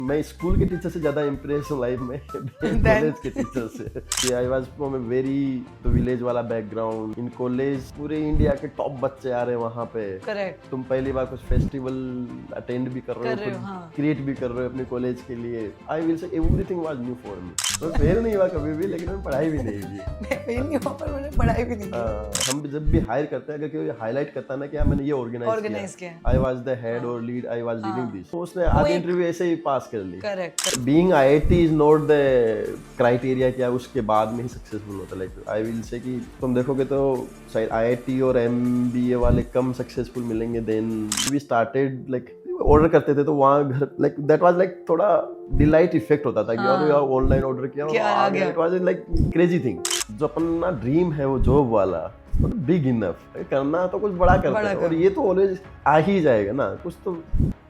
मैं स्कूल के टीचर से ज़्यादा इम्प्रेस हूँ लाइफ में कॉलेज के टीचर से। आई was from a very village वाला बैकग्राउंड। इन कॉलेज पूरे इंडिया के टॉप बच्चे आ रहे हैं वहाँ पे। करेक्ट। तुम पहली बार कुछ फेस्टिवल अटेंड भी कर रहे हो, हाँ। क्रिएट भी कर रहे हो अपने कॉलेज के लिए। आई विल से everything was new for me. मैं फेल नहीं हुआ कभी भी, लेकिन मैं पढ़ाई भी नहीं की। मैं फेल नहीं हुआ पर मैंने पढ़ाई भी नहीं की। हम जब भी हायर करते हैं, अगर कोई हाईलाइट करता है ना कि हाँ मैंने ये ऑर्गेनाइज किया, आई वाज द हेड और lead, I was leading this, तो उसने आधी इंटरव्यू ऐसे ही पास कर ली। Correct. Being IIT is not the criteria कि आप उसके बाद में ही सक्सेसफुल होता है। लाइक आई विल से कि तुम देखोगे तो शायद आईआईटी और एमबीए वाले कम सक्सेसफुल मिलेंगे। Then we started like order करते थे तो वहाँ घर लाइक दैट वाज लाइक थोड़ा डिलाइट इफेक्ट होता था कि यार ऑनलाइन ऑर्डर किया और आ गया। It was like crazy thing. जो अपना ड्रीम है वो जॉब वाला, बिग इनफ करना तो कुछ बड़ा करते हैं, और ये तो ऑलवेज आ ही जाएगा ना। कुछ तो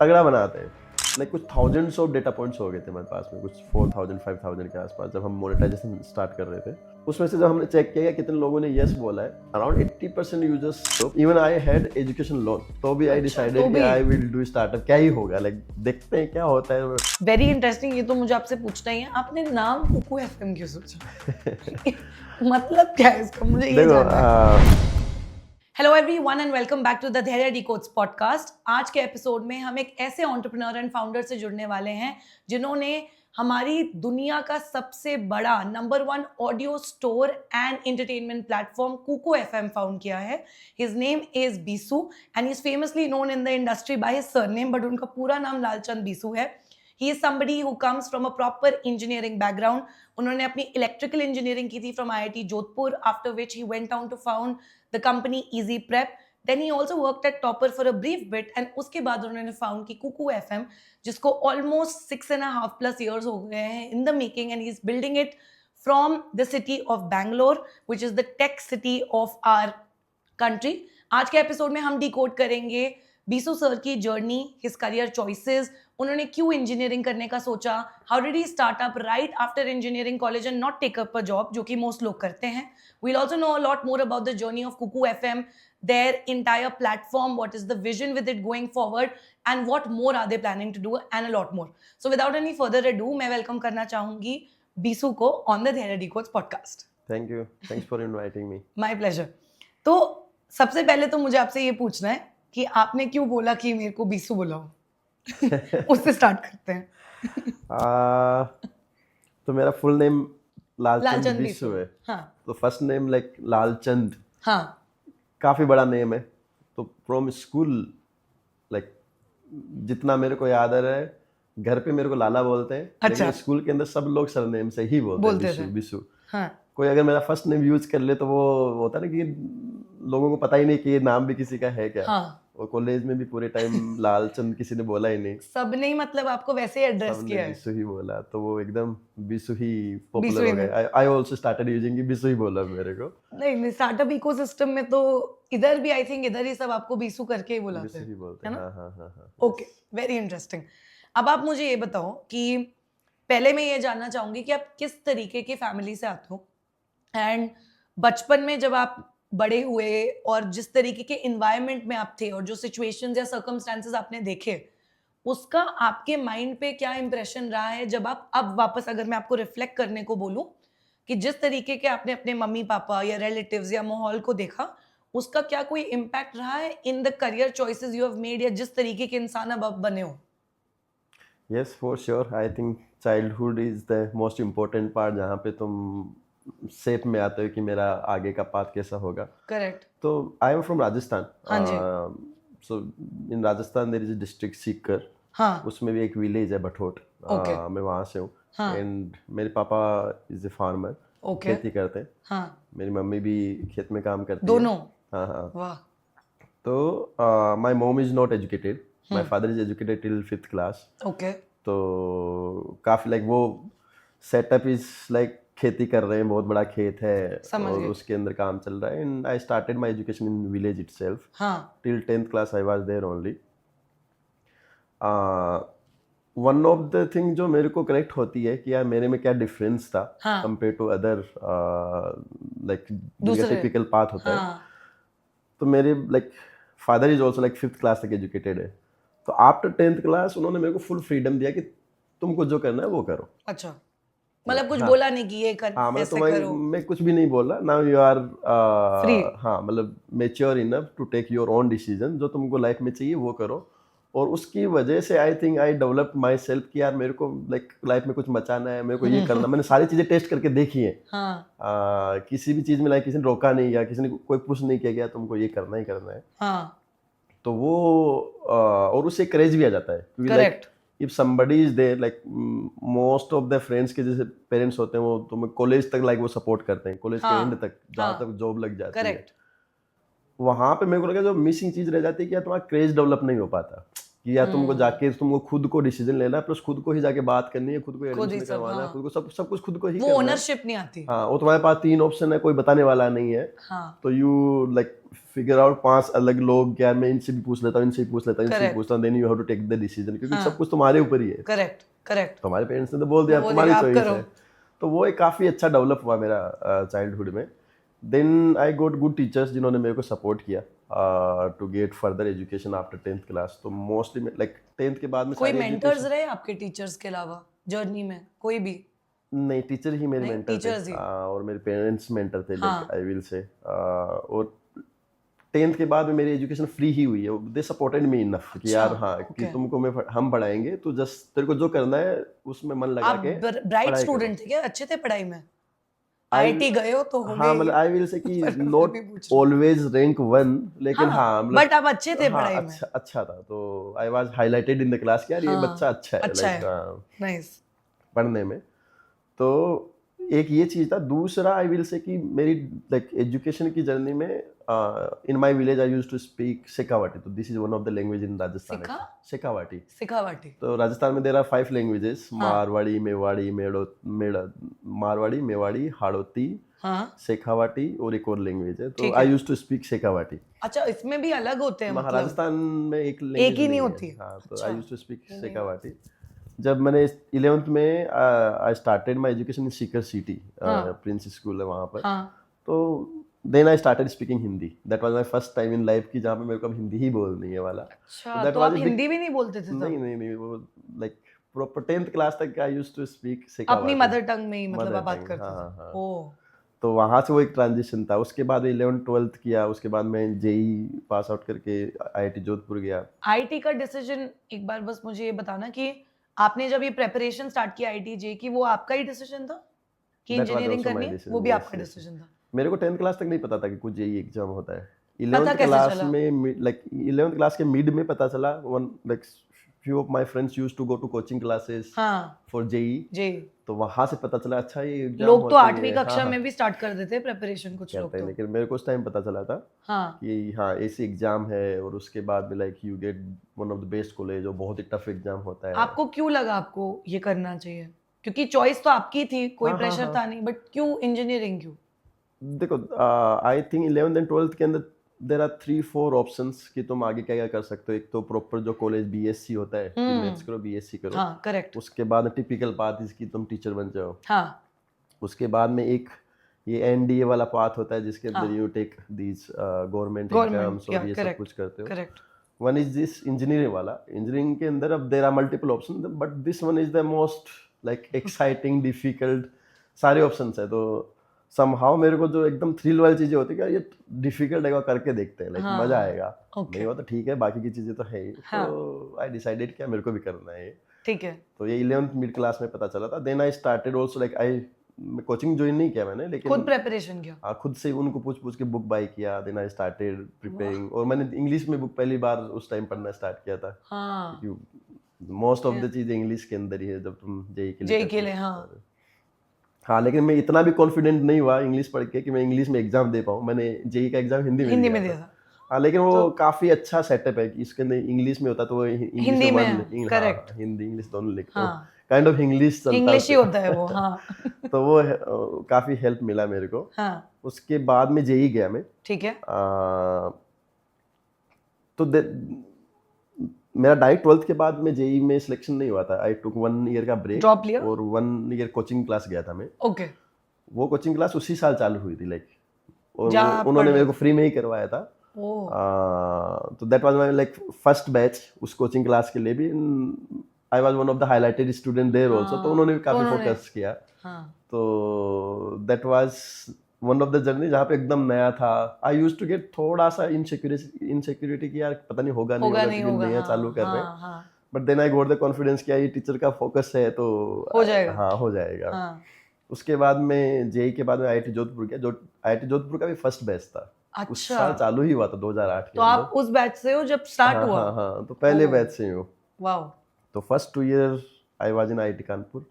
तगड़ा बनाते हैं। लाइक कुछ थाउजेंड्स ऑफ डेटा पॉइंट्स हो गए थे हमारे पास में, कुछ 4000 5000 के आसपास जब हम मोनेटाइजेशन स्टार्ट कर रहे थे। उसमें से जब हमने चेक किया कितने लोगों ने यस बोला है, around 80% users. Even I had education loan, तो भी आई डिसाइडेड कि आई विल डू स्टार्टअप। क्या ही होगा, लाइक देखते हैं क्या होता है। Very interesting. ये तो मुझे आपसे पूछना ही है, आपने नाम कुकू एफएम क्यों सोचा? मतलब क्या है इसका, मुझे ये जानना है। Hello everyone and welcome back to the Dhairya decodes podcast. आज के एपिसोड में हम एक ऐसे एंटरप्रेन्योर एंड फाउंडर से जुड़ने वाले हैं जिन्होंने हमारी दुनिया का सबसे बड़ा number 1 audio store and entertainment platform Kuku FM found किया है। His name is Bisu and he is famously known in the industry by his surname, but उनका पूरा नाम लालचंद बीसू है। He is somebody who comes from a proper engineering background. उन्होंने अपनी electrical engineering की थी from IIT Jodhpur, after which he went on to found the company Easy Prep. Then he also worked at Topper for a brief bit and उसके बाद उन्होंने found की Kuku FM, जिसको almost 6.5+ years हो गए हैं in the making, and he is building it from the city of Bangalore, which is the tech city of our country. आज के एपिसोड में हम डिकोड करेंगे बीसू सर की जर्नी, हिज करियर चॉइसेस, उन्होंने क्यों इंजीनियरिंग करने का सोचा, how did he start up right after engineering college and not take up a job, जो कि मोस्ट लोग करते हैं। We will also know a lot more about the journey of Kuku FM, their entire platform, what is the vision with it going forward, and what more are they planning to do, and a lot more. So without any further ado, मैं welcome करना चाहूंगी बीसू को on the Dhairya decodes podcast. Thank you, thanks for inviting me. My pleasure. तो सबसे पहले तो मुझे आपसे ये पूछना है कि आपने क्यों बोला कि मेरे को बीसू बुलाओ? उससे स्टार्ट करते हैं। तो मेरा फुल नेम लालचंद बीसू है। हाँ। तो फर्स्ट नेम लाइक लालचंद, हाँ, काफी बड़ा नेम है। तो फ्रॉम स्कूल लाइक जितना मेरे को याद आ रहा है, घर पे मेरे को लाला बोलते हैं। अच्छा। लेकिन स्कूल के अंदर सब लोग सरनेम से ही बोलते हैं बीसू। हाँ। कोई अगर मेरा फर्स्ट नेम यूज कर ले तो वो होता है ना कि लोगों को पता ही नहीं कि ये नाम भी किसी का है क्या। हाँ। और कॉलेज में भी पूरे टाइम लालचंद किसी ने बोला ही नहीं, सबने ही मतलब आपको वैसे एड्रेस किया है। बीसू ही बोला, तो वो एकदम बीसू ही पॉपुलर हो गया। I also started using Bisu ही बोला मेरे को। नहीं, स्टार्टअप इकोसिस्टम में तो इधर भी आई थिंक इधर ही सब आपको बीसू करके ही बुलाते हैं। बीसू ही बोलते हैं। हाँ। Okay, very interesting. अब आप मुझे ये बताओ कि पहले मैं ये जानना चाहूंगी कि आप किस तरीके की फैमिली से आते हो, एंड बचपन में जब आप बड़े हुए और जिस तरीके के एनवायरनमेंट में आप थे और जो सिचुएशंस या सर्कमस्टेंसेस आपने देखे, उसका आपके माइंड पे क्या इंप्रेशन रहा है जब आप अब वापस, अगर मैं आपको रिफ्लेक्ट करने को बोलूं कि जिस तरीके के आपने अपने मम्मी पापा या रिलेटिव्स या माहौल को देखा, उसका क्या कोई इम्पैक्ट रहा है in the career choices you have made, या जिस तरीके के इंसान अब आप बने हो? Yes, for sure. I think childhood is the most important part, जहाँ पे तुम शेप में आते हो कि मेरा आगे का पाथ कैसा होगा। करेक्ट। तो आई एम फ्रॉम राजस्थान। हाँ जी। So in Rajasthan there is a district Sikar. हाँ। उसमें भी एक विलेज है बठोट। मैं वहाँ से हूँ। हाँ। एंड मेरे पापा इज ए फार्मर। ओके। खेती करते हैं। हाँ। मेरी मम्मी भी खेत में काम करती है। दोनों? हाँ। वाह। तो my mom is not educated, my father is educated till 5th class. Okay. तो काफी लाइक वो सेटअप इज लाइक खेती कर रहे हैं, बहुत बड़ा खेत है और उसके अंदर काम चल रहा है। And I started my education in village itself. Till 10th class I was there only. One of the thing जो मेरे को कनेक्ट होती है कि यार मेरे में क्या डिफरेंस था compare to other like typical path होता है। तो मेरे like father is also like 5th class तक एजुकेटेड है। तो आफ्टर 10th क्लास उन्होंने मेरे को फुल फ्रीडम दिया कि तुमको जो करना है वो करो। अच्छा, मतलब कुछ हाँ। बोला नहीं कि ये कर, हाँ, मतलब ऐसे तुम्हारी करो। मैं कुछ भी नहीं बोल रहा। Now you are free. हाँ, मतलब mature enough to take your own decision, जो तुमको लाइफ में चाहिए वो करो। और उसकी वजह से आई think I develop my self कि यार मेरे को लाइक लाइफ में कुछ मचाना है, मेरे को ये करना। मैंने सारी चीज़ें टेस्ट करके देखी हैं। हाँ किसी भी चीज़ में लाइक किसी ने रोका नहीं गया, किसी ने कोई पुश नहीं किया गया तुमको ये करना ही करना है। हाँ, तो वो और उससे करेज भी आ जाता है, क्योंकि like correct. If somebody is there, like most of the friends के जैसे पेरेंट्स होते हैं वो तुम्हें कॉलेज तक लाइक वो सपोर्ट करते हैं, कॉलेज के हाँ, एंड तक जहाँ हाँ, तक जॉब लग जाती है। करेक्ट। वहां पे मेरे को लगा जो मिसिंग चीज रह जाती है कि यार तुम्हारा क्रेज डेवलप नहीं हो पाता, कि यार तुमको जाके तुमको खुद को डिसीजन लेना है, प्लस खुद को ही जाके बात करनी है, खुद को खुद ही एडमिशन सब, करवाना है, हाँ। खुद को सब कुछ खुद को ही वो करना है। ओनरशिप नहीं आती। हाँ, और तुम्हारे पास 3 ऑप्शन है, कोई बताने वाला नहीं है। हाँ, तो यू लाइक फिगर आउट 5 अलग लोग, यार मैं इनसे भी पूछ लेता हूँ, इनसे भी पूछ लेता हूँ, इनसे भी Correct. पूछता हूँ, then you have to take the decision, क्योंकि हाँ। सब कुछ तुम्हारे ऊपर ही है। Correct, correct. तुम्हारे पेरेंट्स ने तो बोल दिया वो तुम्हारी आप चॉइस करो। है। तो वो एक काफ़ी अच्छा डेवलप हुआ मेरा चाइल्डहुड में। Then I got good teachers जिन्होंने मेरे को सपोर्ट किया to get further education after 10th class. तो मोस्टली लाइक 10th के बाद में कोई सारी मेंटर्स education- रहे आपके टीचर्स के अलावा जर्नी में, कोई भी? नहीं, टीचर ही मेरे नहीं, मेंटर teachers थे। ही। और मेरे पेरेंट्स मेंटर थे, हाँ। लाइक आई विल से। और 10th के बाद में मेरी एजुकेशन फ्री ही हुई है। दे सपोर्टेड मी इनफ कि यार हाँ कि okay. तुमको हम पढ़ाएंगे, तो जस्ट तेरे को जो करना है उसमें मन लगा आप के ब्राइट पढ़ाई स्टूडेंट थे क्या? अच्छे थे पढ़ाई में? I- आईआईटी गए हो तो होंगे हाँ, ही। मतलब आई विल से कि पर मैं नॉट भी पूछ रही हूँ। ऑलवेज रैंक 1, लेकिन हाँ मतलब बट आप अच्छे थे हाँ, पढ़ाई में। अच्छा था। तो I was highlighted in the class कि यार ये हाँ, बच्चा अच्छा है, अच्छा लाइक है। नाइस। पढ़ने में। तो एक ये चीज था। दूसरा आई विल से कि मेरी लाइक एजुकेशन की जर्नी में in my village I used to speak Shekhawati. तो this is one of the language in Rajasthan. सिखा? शेखावाटी। सिखावाटी। तो राजस्थान में देयर आर 5 लैंग्वेजेस, हाँ। मारवाड़ी, मेवाड़ी, हाड़ौती, हाँ, शेखावाटी और एक और लैंग्वेज है। तो ठीक आई है। Used to speak Shekhawati. अच्छा, इसमें भी अलग होते हैं मतलब? राजस्थान में एक लैंग्वेज ही नहीं होती? हाँ, तो अच्छा। I used to speak Shekhawati. जब मैंने 11th में I started my education in Sikar city, Prince School है वहाँ पर। हाँ, तो then I started speaking Hindi. That was my first time in life कि जहाँ पे मेरे को अब हिंदी ही बोलनी है वाला। अच्छा, that तो was आप a big- हिंदी भी नहीं बोलते थे तब? नहीं, वो लाइक प्रॉपर 10th क्लास तक आई यूज्ड टू स्पीक अपनी शेखावाटी। मदर टंग में ही मतलब Mother आप बात tongue, करते हाँ, थे? हाँ। ओह, तो वहाँ से वो एक ट्रांजिशन था। उसके बाद 11th 12th किया, उसके बाद मैं जेई पास आउट करके आईआईटी जोधपुर गया। आईटी का डिसीजन एक बार बस मुझे ये बताना कि आपने जब ये प्रेपरेशन स्टार्ट की आईटी जे की, वो आपका ही डिसीजन था कि That was engineering also my करनी है? decision, वो भी yes, आपका yes. डिसीजन था? मेरे को 10th क्लास तक नहीं पता था कि कुछ जेई एग्जाम होता है। पता 11th कैसे क्लास चला? में लाइक 11th क्लास के मिड में पता चला। One like few of my friends used to go to coaching classes हाँ, फॉर जेई। जे। तो वहाँ से पता चला अच्छा ये एग्जाम लोग तो होती 8वीं है। कक्षा हाँ, में भी स्टार्ट कर देते हैं प्रेपरेशन, कुछ लोग कहते हैं, तो। लेकिन मेरे को उस टाइम पता चला था हाँ, कि हाँ ऐसी एग्जाम है। और उसके बाद में like you get one of the best college, और बहुत ही टफ एग्जाम होता है। आपको क्यों लगा आपको ये करना चाहिए? क्योंकि चॉइस तो आपकी थी, कोई हाँ, प्रेशर हाँ। था नहीं, बट क्यों इंजीनियरिंग क्यों? देखो, I think 11th and 12th के अंदर देर आर 3-4 ऑप्शंस कि तुम आगे क्या क्या कर सकते हो। एक तो प्रॉपर जो कॉलेज बीएससी होता है कि मैथ्स करो, बीएससी करो। हाँ, करेक्ट। उसके बाद टिपिकल पाथ इसकी तुम टीचर बन जाओ। हाँ, उसके बाद में एक ये एनडीए वाला पाथ होता है जिसके अंदर हाँ। You take these government government, exams और ये सब करेक्ट, कुछ करते हो। Correct. One is this engineering वाला। इंजीनियरिंग के अंदर अब there are multiple option, but this one is the most like exciting, difficult, सारे ऑप्शंस है। तो समहाउ मेरे को जो एकदम थ्रिल वाली चीजें होती है कि यार ये डिफिकल्ट है, करके देखते हैं, लाइक हाँ, मजा आएगा। okay. नहीं हुआ तो ठीक है, बाकी की चीजें तो है ही। हाँ। तो आई डिसाइडेड कि मेरे को भी करना है ये। ठीक है। तो ये 11th मिड क्लास में पता चला था। Then I started also like I coaching join नहीं किया मैंने, लेकिन खुद प्रेपरेशन किया? हाँ, खुद से उनको पूछ के बुक बाय किया। Then I started preparing. और मैंने इंग्लिश में बुक पहली बार उस टाइम पढ़ना स्टार्ट किया था। हाँ, मोस्ट ऑफ द चीजें इंग्लिश के अंदर ही है जब तुम जेई के लिए जेई करते के हो। लिए, हाँ। हाँ, लेकिन मैं इतना भी कॉन्फिडेंट नहीं हुआ इंग्लिश पढ़ के कि मैं इंग्लिश में एग्जाम दे पाऊँ। मैंने जेई का एग्जाम हिंदी में दिया था। हाँ, लेकिन वो काफी अच्छा सेटअप है कि इसके अंदर इंग्लिश में होता तो वो हिंदी में, correct. हिंदी इंग्लिश दोनों लिखते हो। हाँ, काइंड ऑफ इंग्लिश चलता इंग्लिश ही होता है वो। हाँ, तो वो काफी हेल्प मिला मेरे को। हाँ, उसके बाद में जेई गया मैं। ठीक है। तो मेरा डायरेक्ट 12th के बाद में जेई में सिलेक्शन नहीं हुआ था। आई टुक 1 ईयर का ब्रेक, ड्रॉप लिया? और 1 ईयर कोचिंग क्लास गया था मैं। ओके। वो कोचिंग क्लास उसी साल चालू हुई थी लाइक, और जहाँ आप उन्होंने पढ़ मेरे को फ्री में ही करवाया था। ओह, तो that was my like first batch उस कोचिंग क्लास के लिए भी। I was one of the highlighted student there also, तो उन्होंने भी काफी फोकस किया। हाँ तो that was one of the journey जहाँ पे एकदम नया था। आई यूज्ड टू गेट थोड़ा सा इनसिक्योरिटी की यार पता नहीं होगा नहीं होगा नहीं क्योंकि होगा, नया हाँ, चालू कर रहे हैं। हाँ हाँ but then I got the confidence कि ये टीचर का फोकस है तो हो जाएगा। हाँ हो जाएगा। हाँ उसके बाद में जेई के बाद में आईआईटी जोधपुर गया, जो आईआईटी जोधपुर का भी फर्स्ट बैच था। उस अच्छा, साल चालू ही हुआ था 2008 के तो अंदर। आप उस बैच से हो जब स्टार्ट हाँ हुआ? हाँ हाँ, तो पहले ओह। बैच से ही हूँ। वाओ। तो first 2 year I was in IIT Kanpur,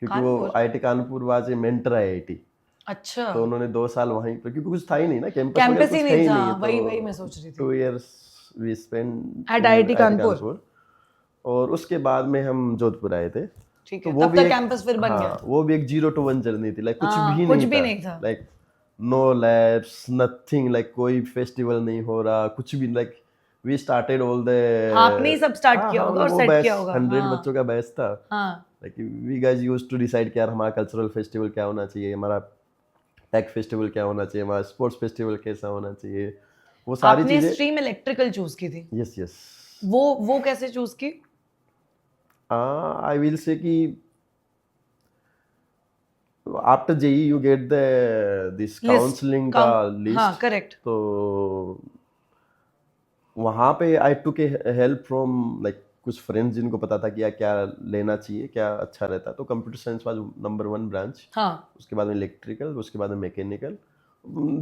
क्योंकि वो Kanpur? IIT Kanpur was a mentor IIT. अच्छा, तो उन्होंने 2 साल वहीं पर, क्योंकि कुछ था ही नहीं ना, कैंपस वगैरह कैंपस ही कुछ है नहीं ही था, नहीं, वही मैं सोच रही थी। 2 years we spend At IIT Kanpur. और उसके बाद में हम जोधपुर आए थे। ठीक तो है, वो तब भी तक एक कैंपस फिर बन गया। हाँ, वो भी एक 0 to 1 जर्नी थी, लाइक कुछ हाँ, भी कुछ नहीं भी था, नहीं था। Like no labs nothing, like कोई फेस्टिवल नहीं हो रहा कुछ भी, like we started all the आपने ही सब स्टार्ट किया होगा और वो सेट बैच किया होगा। 100 हाँ बच्चों का बैच था। हाँ like we guys used to decide कि यार हमारा कल्चरल फेस्टिवल क्या होना चाहिए, हमारा टेक फेस्टिवल क्या होना चाहिए, हमारा स्पोर्ट्स फेस्टिवल कैसा होना चाहिए, वो सारी आपने चीजें। स्ट्रीम इलेक्ट्रिकल चूज की थी? Yes yes. वो कैसे चूज की? आई विल से कि after JEE you get this counselling का हाँ लिस्ट। करेक्ट। तो वहाँ पे I took a help from like कुछ फ्रेंड्स जिनको पता था कि यार क्या लेना चाहिए, क्या अच्छा रहता। तो computer science was number 1 branch. हाँ उसके बाद में इलेक्ट्रिकल, उसके बाद में mechanical.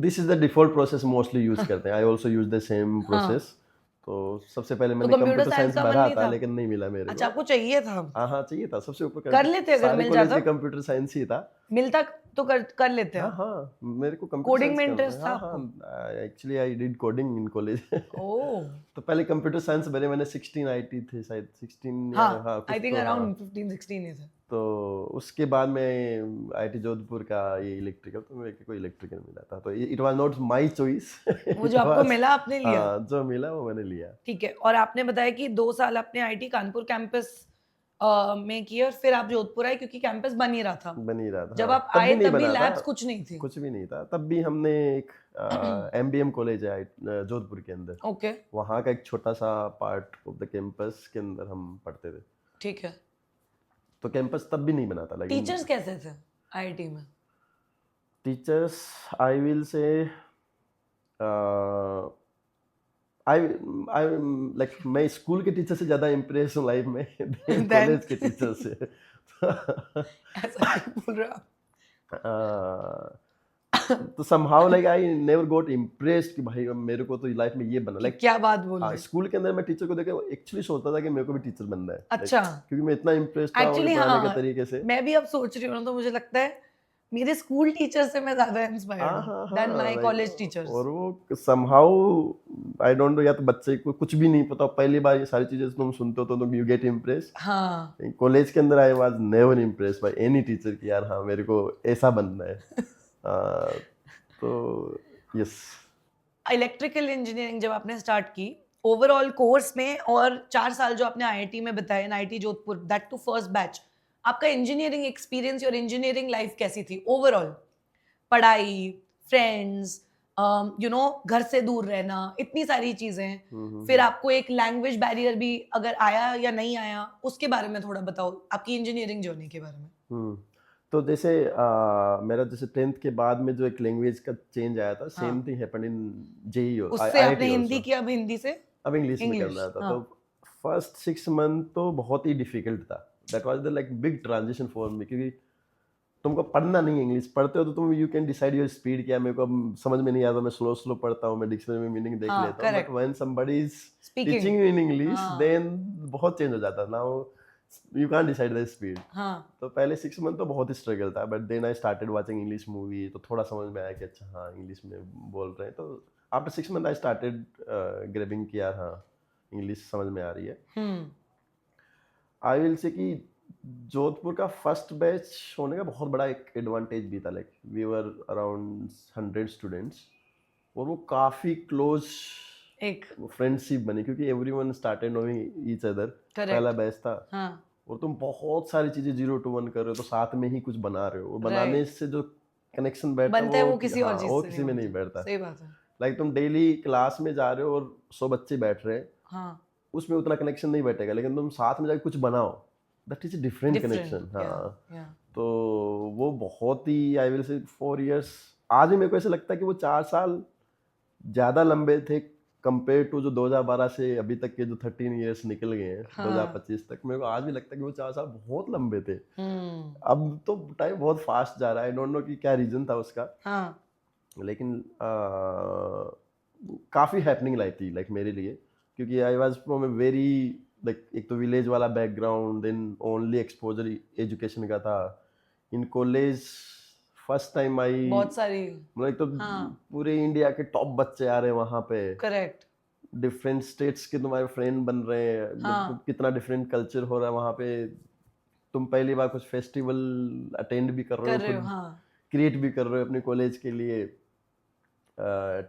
This is the default process mostly use करते हैं। I also use the same process. तो सबसे पहले मैंने computer कंप्यूटर science साइंस का मन भरा नहीं था, था? लेकिन नहीं मिला मेरे अच्छा, को। आपको चाहिए था? हाँ चाहिए था, सबसे ऊपर कर लेते अगर सारे मिल कॉलेज जाता? में कंप्यूटर साइंस ही था। मिलता तो कर लेते हाँ आप? हाँ, मेरे को कंप्यूटर कोडिंग में साइंस इंटरेस्ट था हाँ आपको? हाँ, actually I did coding in college. Oh तो पहले कंप्यूटर साइंस भरे मैंने, 16 आईटी थे शायद, 16 या हाँ, हाँ कुछ आई थिंक तो। अराउंड हाँ 15-16 ही थे। तो उसके बाद में आईटी जोधपुर का ये इलेक्ट्रिकल, तो मेरे को इलेक्ट्रिकल मिला था। तो it was not my choice. वो जो आपको मिला आपने लिया? हाँ, जो मिला वो मैंने लिया। ठीक है। और आपने बताया कि 2 साल आपने आईटी कानपुर कैंपस में किए और फिर आप जोधपुर आए क्योंकि कैंपस बन ही रहा था। बन ही रहा था। जब हाँ, आप तब आए भी नहीं तब भी बना था, लैब्स कुछ नहीं थी? कुछ भी नहीं था तब भी। हमने एक एमबीएम कॉलेज है जोधपुर के अंदर, ओके वहाँ का एक छोटा सा पार्ट ऑफ द कैंपस के अंदर हम पढ़ते थे। ठीक है। तो कैंपस तब भी नहीं बना था, लेकिन टीचर्स कैसे थे आईआईटी में? टीचर्स आई विल से आई आई लाइक मैं स्कूल के टीचर से ज़्यादा इम्प्रेस हूँ लाइफ में कॉलेज के टीचर से। ऐसा क्यों बोल रहे हो आप? तो somehow like I never got impressed कि भाई अब मेरे को तो लाइफ में ये बनना, लाइक क्या बात बोल रहे? स्कूल के अंदर मैं टीचर को देख के एक्चुअली सोचता था कि मेरे को भी टीचर बनना है। अच्छा। क्योंकि मैं इतना इम्प्रेस्ड था एक्चुअली उनके पढ़ाने हाँ, के तरीके से। मैं भी अब सोच रही हूँ ना, तो मुझे लगता है मेरे स्कूल टीचर से मैं ज्यादा इंस्पायर्ड हूँ देन माय कॉलेज टीचर्स। और वो somehow I don't know, या तो बच्चे को कुछ भी नहीं पता, पहली बार ये सारी चीजें तुम सुनते हो तो तुम यू गेट इम्प्रेस्ड। हाँ कॉलेज के अंदर I was never impressed by any teacher कि यार हाँ मेरे को ऐसा बनना है। तो यस, इलेक्ट्रिकल इंजीनियरिंग जब आपने स्टार्ट की ओवरऑल कोर्स में, और 4 साल जो आपने आईआईटी में बिताए, IIT Jodhpur, that too first batch, आपका इंजीनियरिंग एक्सपीरियंस और इंजीनियरिंग लाइफ कैसी थी ओवरऑल? पढ़ाई, फ्रेंड्स, घर से दूर रहना, इतनी सारी चीजें, फिर आपको एक लैंग्वेज बैरियर भी अगर आया या नहीं आया, उसके बारे में थोड़ा बताओ, आपकी इंजीनियरिंग जर्नी के बारे में। तो जैसे मेरा जैसे 10th के बाद में जो एक लैंग्वेज का चेंज आया था, same thing happened in JEE. उससे आपने हिंदी किया, अब हिंदी से अब इंग्लिश में करना था। तो फर्स्ट 6 मंथ तो बहुत ही डिफिकल्ट था। That was the like big transition for me, क्योंकि तुमको पढ़ना नहीं है, इंग्लिश पढ़ते हो तो तुम you can decide your speed. क्या मेरे को अब समझ में नहीं आता, मैं स्लो पढ़ता हूँ, मैं डिक्शनरी में मीनिंग देख लेता हूँ, but when somebody is teaching you in English then बहुत चेंज हो जाता है। Now you can't decide the speed. तो पहले 6 मंथ तो बहुत ही स्ट्रगल था, but then I started watching English movie, तो थोड़ा समझ में आया कि अच्छा हाँ इंग्लिश में बोल रहे हैं। तो after 6 month I started grabbing किया, हाँ इंग्लिश समझ में आ रही है। आई विल से कि जोधपुर का फर्स्ट बैच होने का बहुत बड़ा एक एडवांटेज भी था। Like we were around 100 students, और वो काफ़ी क्लोज एक फ्रेंडशिप बनी, क्योंकि everyone started knowing each other. पहला बैच था। और तुम बहुत सारी चीजें 0 to 1 कर रहे हो, तो साथ में ही कुछ बना रहे हो, और बनाने से जो कनेक्शन बैठता है वो किसी और चीज से किसी में नहीं बैठता। सही बात है। लाइक तुम डेली क्लास में जा रहे हो और 100 बच्चे बैठ रहे हैं, उसमें उतना कनेक्शन नहीं बैठेगा, लेकिन तुम साथ में जाके कुछ बनाओ, दैट इज डिफरेंट कनेक्शन। हाँ, तो वो बहुत ही आई विल से 4 इयर्स, आज भी मेरे को ऐसा लगता है कि वो 4 साल ज़्यादा लंबे थे कंपेयर टू जो 2012 से अभी तक के जो 13 इयर्स निकल गए हैं, 2025 तक। मेरे को आज भी लगता है कि वो 4 साल बहुत लंबे थे। अब तो टाइम बहुत फास्ट जा रहा है, आई डोंट नो कि क्या रीजन था उसका। लेकिन काफ़ी हैपनिंग लाइफ थी लाइक मेरे लिए, क्योंकि I was from a very like, एक तो विलेज वाला background, then only exposure education का था। इन कॉलेज फर्स्ट टाइम आई, बहुत सारी मतलब एक तो पूरे इंडिया के टॉप बच्चे आ रहे हैं वहाँ पे, करेक्ट, डिफरेंट स्टेट्स के तुम्हारे फ्रेंड बन रहे हैं, मतलब कितना डिफरेंट कल्चर हो रहा है वहाँ पे। तुम पहली बार कुछ फेस्टिवल अटेंड भी कर रहे हो, क्रिएट भी कर रहे हो अपने कॉलेज के लिए,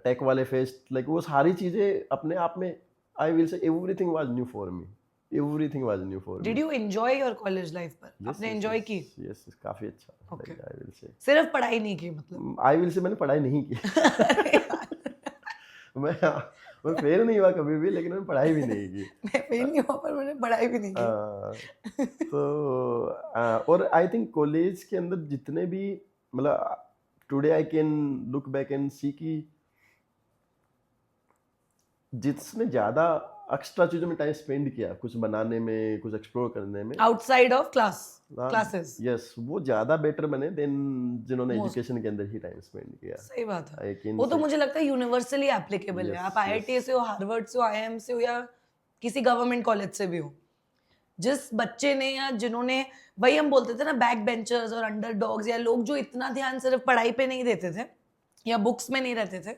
टेक वाले फेस्ट, लाइक वो सारी चीजें अपने आप में, आई विल से everything was new for me, everything was new for me. Did you enjoy your college life पर? आपने एंजॉय की? यस, काफी अच्छा। Okay. आई विल से सिर्फ पढ़ाई नहीं की मतलब? आई विल से मैंने पढ़ाई नहीं की। मैं फेल नहीं हुआ कभी भी, लेकिन मैंने पढ़ाई भी नहीं की। मैं फेल नहीं हुआ पर मैंने पढ़ाई भी नहीं की। तो और आई थिंक कॉलेज के अंदर जितने भी, मतलब today I can look back and see कि जिसने ज्यादा एक्स्ट्रा चीजों में टाइम स्पेंड किया, कुछ बनाने में, कुछ एक्सप्लोर करने में, आउटसाइड ऑफ क्लासेस, यस, वो ज्यादा बेटर बने देन जिन्होंने एजुकेशन के अंदर ही टाइम स्पेंड किया। सही बात है। वो तो मुझे लगता है यूनिवर्सली एप्लीकेबल है। आप आईआईटी से हो, हार्वर्ड से हो, आईआईएम से हो, या किसी गवर्नमेंट कॉलेज से भी हो, जिस बच्चे ने या जिन्होंने, वही हम बोलते थे ना, बैक बेंचर्स और अंडरडॉग्स, या लोग जो इतना ध्यान सिर्फ पढ़ाई पे नहीं देते थे या बुक्स में नहीं रहते थे,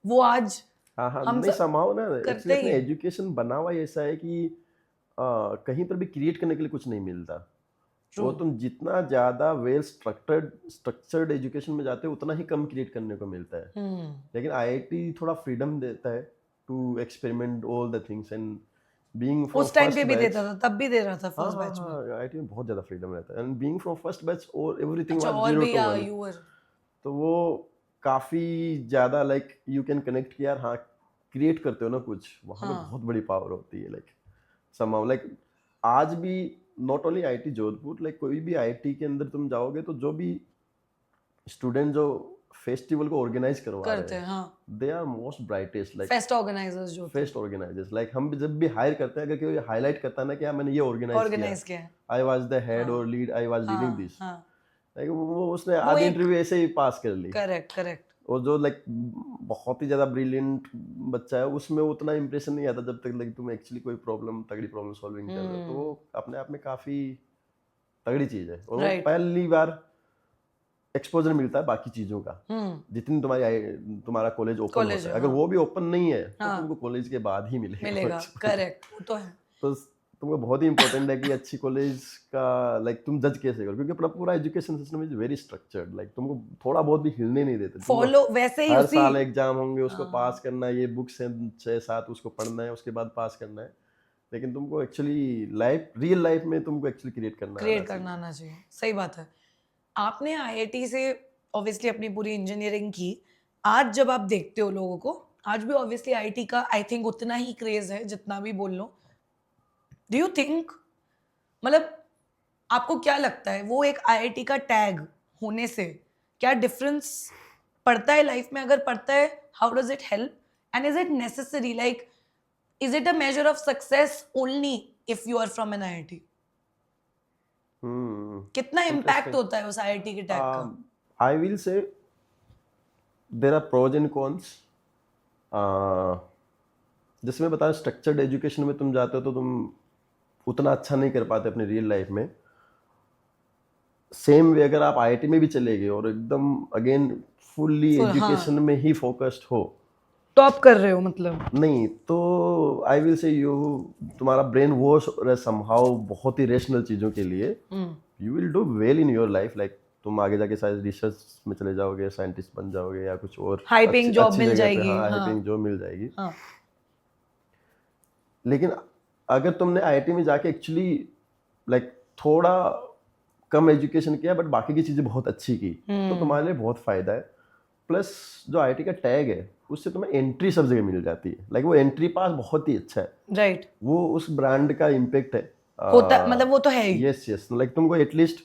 वो आज हम नहीं समाओ ना, एक्चुअली अपने एजुकेशन बना हुआ ऐसा है कि कहीं पर भी क्रिएट करने के लिए कुछ नहीं मिलता। वो तुम जितना ज्यादा वेल स्ट्रक्चर्ड एजुकेशन में जाते हो, उतना ही कम क्रिएट करने को मिलता है। लेकिन आईआईटी थोड़ा फ्रीडम देता है to experiment all the things, and being उस टाइम पे भी देता था, तब भी दे रहा था फर्स्ट बैच में। आईआईटी में बहुत ज्यादा फ्रीडम रहता है, and being from first batch और एवरीथिंग वाज और 0 भी to 1, तो वो काफी ज्यादा लाइक यू कैन कनेक्ट किया, हाँ क्रिएट करते हो ना कुछ, वहाँ पे बहुत बड़ी पावर होती है। लाइक समहाउ लाइक आज भी not only IIT Jodhpur, like कोई भी आईआईटी के अंदर तुम जाओगे तो जो भी स्टूडेंट जो फेस्टिवल को ऑर्गेनाइज करवा रहे हैं, they are most brightest, like fest organisers. Like हम जब भी हायर करते हैं, अगर कोई हाईलाइट करता है ना कि हाँ मैंने ये ऑर्गेनाइज किया, आई वाज द हेड और lead, I was leading this, like वो उसने आधी इंटरव्यू ऐसे ही पास कर ली। करेक्ट। और जो लाइक बहुत ही ज्यादा ब्रिलियंट बच्चा है, उसमें उतना इंप्रेशन नहीं आता जब तक लाइक तुम एक्चुअली कोई तगड़ी प्रॉब्लम सॉल्विंग कर रहे हो। तो वो अपने आप में काफी तगड़ी चीज है, और पहली बार एक्सपोजर मिलता है बाकी चीजों का। जितनी तुम्हारा कॉलेज ओपन होता है, अगर वो भी ओपन नहीं है तो तुमको कॉलेज के बाद ही मिलेगा। करेक्ट, वो तो है। तो तुमको बहुत ही इंपॉर्टेंट है कि अच्छी कॉलेज का लाइक तुम जज कैसे करो, क्योंकि अपना पूरा education system is very structured. Like तुमको थोड़ा बहुत भी हिलने नहीं देते, फॉलो वैसे ही हर साल एग्जाम होंगे, उसको पास करना है, ये बुक्स हैं 6-7 उसको पढ़ना है, उसके बाद पास करना है। लेकिन तुमको एक्चुअली रियल लाइफ में तुमको एक्चुअली क्रिएट करना आना चाहिए। सही बात है। आपने आईआईटी से ऑब्वियसली अपनी पूरी इंजीनियरिंग की। आज जब आप देखते हो लोगों को, आज भी ऑब्वियसली आईआईटी का आई थिंक उतना ही क्रेज है जितना भी बोल लो। डू यू थिंक, मतलब आपको क्या लगता है, वो एक आईआईटी का टैग होने से क्या डिफरेंस पड़ता है लाइफ में? अगर पड़ता है, how does it help, and is it necessary? Like is it a major of success only if you are from an IIT? कितना इम्पैक्ट होता है उस आईआईटी के टैग का? I will say there are pros and cons. जैसे मैं बताया, structured education में तुम जाते हो तो तुम उतना अच्छा नहीं कर पाते अपने रियल लाइफ में। सेम वे अगर आप आईआईटी में भी चले गए और एकदम अगेन फुल्ली एजुकेशन में ही फोकस्ड हो, टॉप कर रहे हो मतलब, नहीं तो आई विल से तुम्हारा ब्रेन वॉश समहाउ बहुत ही रेशनल चीजों के लिए, you will do well in your life. Like तुम आगे जाके शायद रिसर्च में चले जाओगे, साइंटिस्ट बन जाओगे, या कुछ और हाई पेइंग जॉब मिल जाएगी। हाई पेइंग जॉब मिल जाएगी। लेकिन अगर तुमने आईआईटी में जाके एक्चुअली लाइक थोड़ा कम एजुकेशन किया बट बाकी की चीजें बहुत अच्छी की, तो तुम्हारे लिए बहुत फायदा है। प्लस जो आईआईटी का टैग है, उससे तुम्हें एंट्री सब जगह मिल जाती है। लाइक वो एंट्री पास बहुत ही अच्छा है, राइट। वो उस ब्रांड का इम्पेक्ट है। होता मतलब वो तो है ही। यस यस, लाइक तुमको एटलीस्ट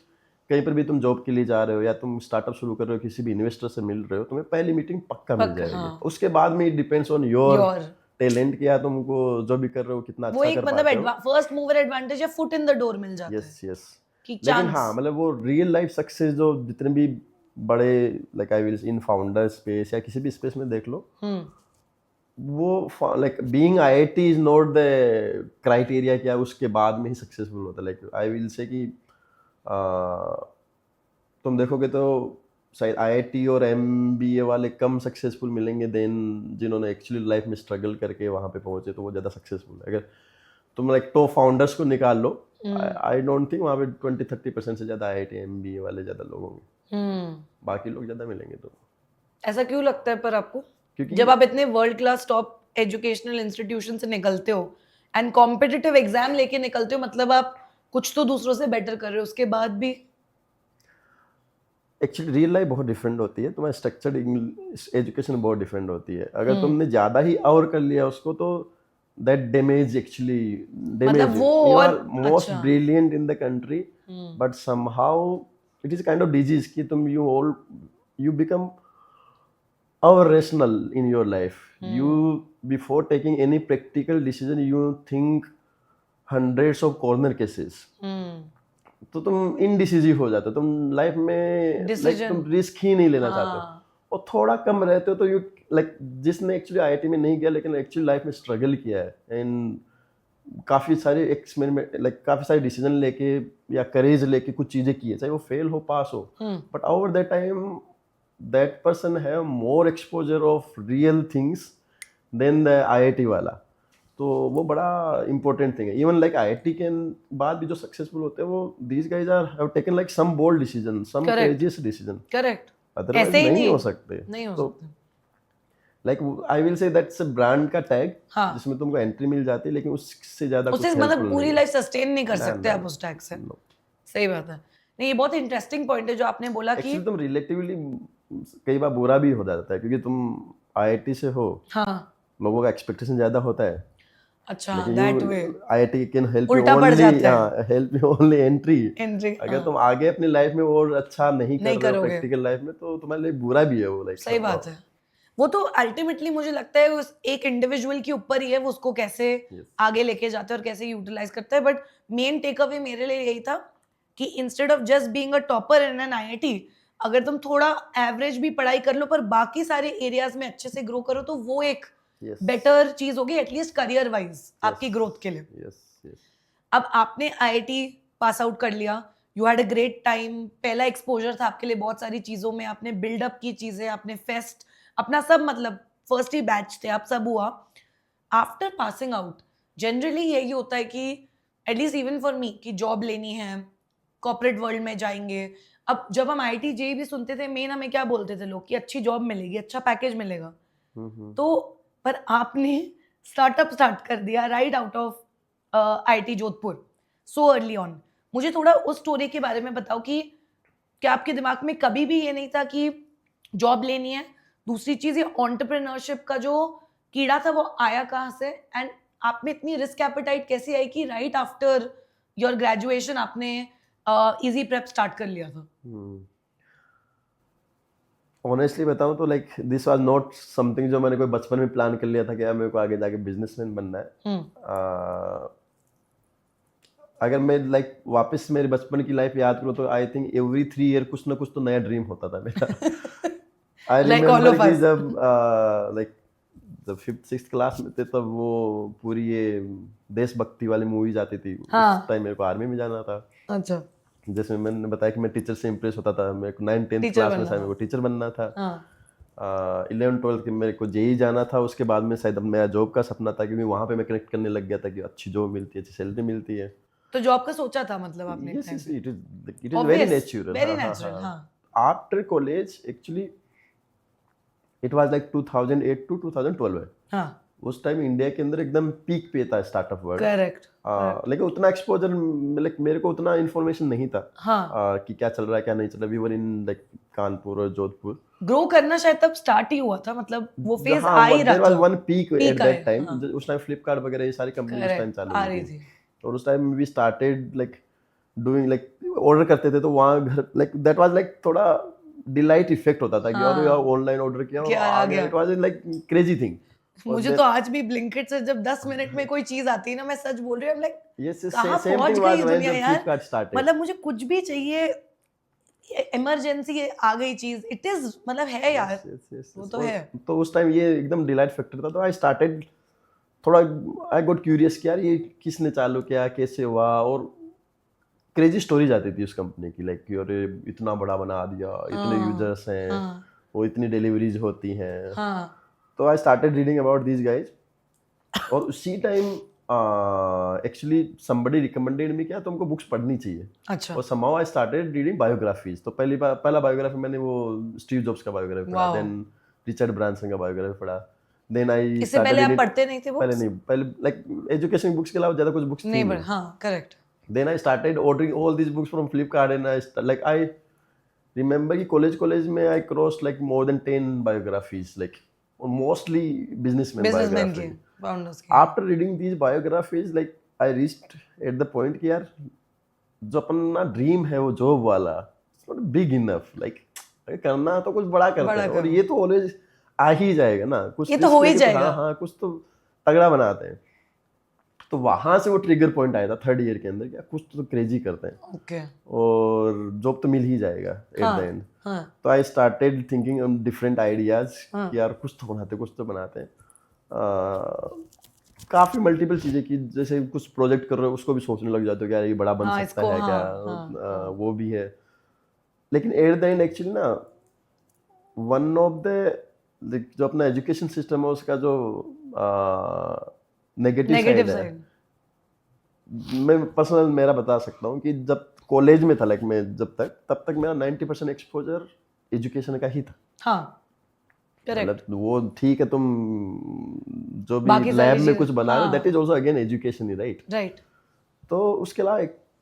कहीं पर भी तुम जॉब के लिए जा रहे हो या तुम स्टार्टअप शुरू कर रहे हो, किसी भी इन्वेस्टर से मिल रहे हो, तुम्हें पहली मीटिंग पक्का मिल जाएगी। हाँ। उसके बाद में it depends on your your talent, क्या तुमको जो भी कर रहे हो कितना वो अच्छा एक कर मतलब पाते हो। फर्स्ट मूवर एडवांटेज या फुट इन द डोर मिल जाता है यस यस, कि लेकिन चांस। हाँ मतलब वो रियल लाइफ सक्सेस जो जितने भी बड़े like I will in founder space या किसी भी स्पेस में देख लो, वो like being IIT is not the criteria क्या उसके बाद में ही सक्सेसफुल होता है। लाइक आई विल से कि तुम देखोगे तो शायद आईआईटी और एमबीए वाले कम सक्सेसफुल मिलेंगे देन जिन्होंने एक्चुअली लाइफ में स्ट्रगल करके वहाँ पे पहुंचे, तो वो ज़्यादा सक्सेसफुल है। अगर तुम लाइक टॉप फाउंडर्स को निकाल लो, आई डोंट थिंक वहाँ पे 20-30% से ज़्यादा आईआईटी एमबीए वाले ज़्यादा लोग होंगे, बाकी लोग ज़्यादा मिलेंगे। तो ऐसा क्यों लगता है पर आपको? क्योंकि जब आप इतने world class top educational institution से निकलते हो एंड कॉम्पिटिटिव एग्जाम लेके निकलते हो, मतलब आप कुछ तो दूसरों से बेटर कर रहे हो, उसके बाद भी एक्चुअली रियल लाइफ बहुत डिफरेंट होती है, तुम्हारी स्ट्रक्चर्ड एजुकेशन बहुत डिफरेंट होती है। अगर तुमने ज़्यादा ही और कर लिया उसको तो दैट डैमेज एक्चुअली डैमेज वो यू और आर मोस्ट अच्छा। Brilliant in the country but somehow it is kind of disease कि तुम यू बिकम और rational in your life. You before taking any practical decision you think hundreds of corner cases. तो तुम indecisive हो जाते हो, तुम लाइफ में लाइक तुम रिस्क ही नहीं लेना चाहते हो और थोड़ा कम रहते हो। तो यू लाइक जिसने एक्चुअली आईआईटी में नहीं किया लेकिन एक्चुअली लाइफ में स्ट्रगल किया है एंड काफ़ी सारे एक्सपेरिमेंट लाइक काफ़ी सारे डिसीजन लेके या करेज लेके कुछ चीज़ें की है, चाहे वो फेल हो पास हो, but over that time that person have more exposure of real things than the IIT वाला। तो वो बड़ा important thing है। Even like IIT के बाद भी जो successful होते हैं वो these guys are have taken like some bold decision, some courageous decision। Correct, Otherwise ऐसे ही नहीं हो सकते। नहीं हो तो सकते। like I will say that's a brand का tag, हाँ। जिसमें तुमको एंट्री मिल जाती है लेकिन उससे ज़्यादा कुछ उससे मतलब पूरी लाइफ सस्टेन नहीं कर सकते आप उस टैग से। सही बात है। नहीं, ये बहुत इंटरेस्टिंग पॉइंट है जो आपने बोला कि एक्चुअली तुम रिलेटिवली कई बार बुरा भी हो जाता है क्योंकि तुम आईआईटी से हो, हाँ लोगों का एक्सपेक्टेशन ज्यादा होता है। अच्छा, that way IIT can help you उल्टा पड़ ओनली जाता है। Help you only entry. Entry अगर तुम आगे अपनी लाइफ में और अच्छा नहीं कर रहे हो करोगे। प्रैक्टिकल लाइफ में तो तुम्हारे लिए बुरा भी है वो। लाइक सही बात है। वो तो अल्टीमेटली मुझे लगता है उस एक इंडिविजुअल के ऊपर ही है, वो उसको कैसे आगे लेके जाता है और कैसे यूटिलाइज करता है। बट मेन टेक अवे मेरे लिए यही था कि instead of just being a topper in an IIT, अगर तुम थोड़ा एवरेज भी पढ़ाई कर लो पर बाकी सारे एरियाज में अच्छे से ग्रो करो तो वो एक बेटर चीज होगी एटलीस्ट करियर वाइज आपकी ग्रोथ के लिए। अब आपने आईआईटी पास आउट कर लिया, you had a great time, पहला एक्सपोजर था आपके लिए बहुत सारी चीजों में, आपने बिल्डअप की चीजें, आपने फेस्ट अपना सब, मतलब फर्स्ट ही बैच थे आप, सब हुआ। आफ्टर पासिंग आउट जनरली यही होता है कि एटलीस्ट इवन फॉर मी कि जॉब लेनी है, कॉर्पोरेट वर्ल्ड में जाएंगे। अब जब हम आईटी जेई भी सुनते थे, मेन हमें क्या बोलते थे लोग कि अच्छी जॉब मिलेगी, अच्छा पैकेज मिलेगा। तो पर आपने स्टार्टअप स्टार्ट कर दिया right out of IT Jodhpur so early on. मुझे थोड़ा उस स्टोरी के बारे में बताओ कि क्या आपके दिमाग में कभी भी ये नहीं था कि जॉब लेनी है? दूसरी चीज ये एंटरप्रेन्योरशिप का जो कीड़ा था वो आया कहाँ से, एंड आप में इतनी रिस्क एपेटाइट कैसे आई कि राइट आफ्टर योर ग्रेजुएशन आपने इजी प्रेप स्टार्ट कर लिया था? ऑनेस्टली बताऊं तो like this was not something जो मैंने कोई बचपन में प्लान कर लिया था कि यार मेरे को आगे जाके बिजनेसमैन बनना है। अगर मैं लाइक वापस मेरे बचपन की लाइफ याद करूं तो आई थिंक एवरी 3 ईयर कुछ ना कुछ तो नया ड्रीम होता था मेरा। आई रिमेम्बर कि जब लाइक जब 5th-6th क्लास में थे तब वो पूरी ये देशभक्ति वाली मूवीज आती थी। उस टाइम मेरे को आर्मी में जाना था। अच्छा, जैसे मैंने बताया कि मैं टीचर से इम्प्रेस होता था, मेरे को 9th-10th क्लास में मेरे को टीचर बनना था। 11th-12th के मेरे को जेई जाना था। उसके बाद में शायद मेरा जॉब का सपना था क्योंकि वहाँ पे मैं कनेक्ट करने लग गया था कि अच्छी जॉब मिलती है, अच्छी सैलरी मिलती है। तो जॉब का सोचा था मतलब आपने? Yes, it is very natural. Very natural, हाँ। After college, actually, it was like 2008 to 2012 है। हाँ। उस टाइम इंडिया के अंदर एकदम पीक पे था स्टार्टअप वर्ल्ड। करेक्ट। लेकिन उतना एक्सपोजर लाइक मेरे को उतना इन्फॉर्मेशन नहीं था हाँ, कि क्या चल रहा है क्या नहीं चल रहा। We were in like Kanpur और जोधपुर। ग्रो करना शायद तब स्टार्ट ही हुआ था, मतलब वो फेज हाँ, आ ही रहा देयर वाज था। One peak at Peak that आया, टाइम। हाँ। उस टाइम फ्लिपकार्ट वगैरह ये सारी कंपनी उस टाइम करेक्ट, चालू आ हुई रही थी। थी। और उस time we started like doing like order करते थे तो वहाँ घर लाइक दैट वाज लाइक थोड़ा डिलाइट इफेक्ट होता था कि यार ऑनलाइन ऑर्डर किया और क्या आ आ गया। गया। It was like crazy thing. मुझे तो आज भी ब्लिंकिट से जब 10 मिनट में कोई चीज आती है ना, मैं सच बोल रही हूँ, लाइक यस कहाँ सेम पहुंच थिंग गई वाज ये व्हेन दुनिया जब यार। फ्लिपकार्ट स्टार्टेड। मतलब मुझे कुछ भी चाहिए, इमरजेंसी आ गई चीज, इट इज मतलब है यार, वो तो है। तो उस टाइम ये एकदम डिलाइट फैक्टर था। तो आई स्टार्टेड थोड़ा आई गॉट क्यूरियस कि यार ये किसने चालू किया कैसे हुआ। और क्रेजी स्टोरीज आती थी उस कंपनी की लाइक कि अरे इतना बड़ा बना दिया, इतने हाँ, यूजर्स हैं, हाँ, वो इतनी डिलीवरीज होती हैं। हाँ, तो I started reading about these guys. और उसी time actually somebody recommended me क्या तुमको बुक्स पढ़नी चाहिए। अच्छा, और somehow I started reading biographies. तो पहला बायोग्राफी मैंने वो स्टीव जॉब्स का बायोग्राफी पढ़ा, वाओ। देन रिचर्ड ब्रांसन का बायोग्राफी पढ़ा। देन आई इससे स्टार्टेड पहले आप रीडिंग। पढ़ते नहीं थे पहले बुक्स? नहीं, पहले लाइक एजुकेशन बुक्स के अलावा ज्यादा कुछ बुक्स थी नहीं नहीं। पढ़, हाँ, correct. Then I started ordering all these books from Flipkart and I remember कि कॉलेज में I crossed like more than 10 biographies like mostly businessmen businessman के, biography. फाउंडर्स के। After reading these biographies like I reached at the point कि यार जो अपना dream है वो जॉब वाला it's not big enough like करना तो कुछ बड़ा करते बड़ा हैं। और करो। ये तो ऑलवेज आ ही जाएगा ना, कुछ ये तो risk हो ही लेके तो जाएगा। हाँ कुछ तो तगड़ा बनाते हैं। तो वहां से वो ट्रिगर पॉइंट आया था थर्ड ईयर के अंदर, क्या कुछ तो क्रेजी करते हैं ओके। और जॉब तो मिल ही जाएगा एट द एंड। हाँ, तो I started thinking on different ideas हाँ। कि यार कुछ तो बनाते हैं। काफी मल्टीपल चीजें की, जैसे कुछ प्रोजेक्ट कर रहे हो उसको भी सोचने लग जाते हो कि यार ये बड़ा बन हाँ, सकता इसको, है क्या। हाँ। वो भी है। लेकिन एट द एंड एक्चुअली ना वन ऑफ द जो अपना एजुकेशन सिस्टम है उसका जो नेगेटिव नेगेटिव साइड है, साइड। मैं पर्सनल मेरा बता सकता हूँ कि जब कॉलेज में था लाइक मैं जब तक तब तक मेरा 90% एक्सपोजर एजुकेशन का ही था। हाँ, करेक्ट। मतलब वो ठीक है तुम जो भी बाकी सारी लैब में चीज़- कुछ बना रहे हो हाँ। That is also again education he right. Right. तो उसके अलावा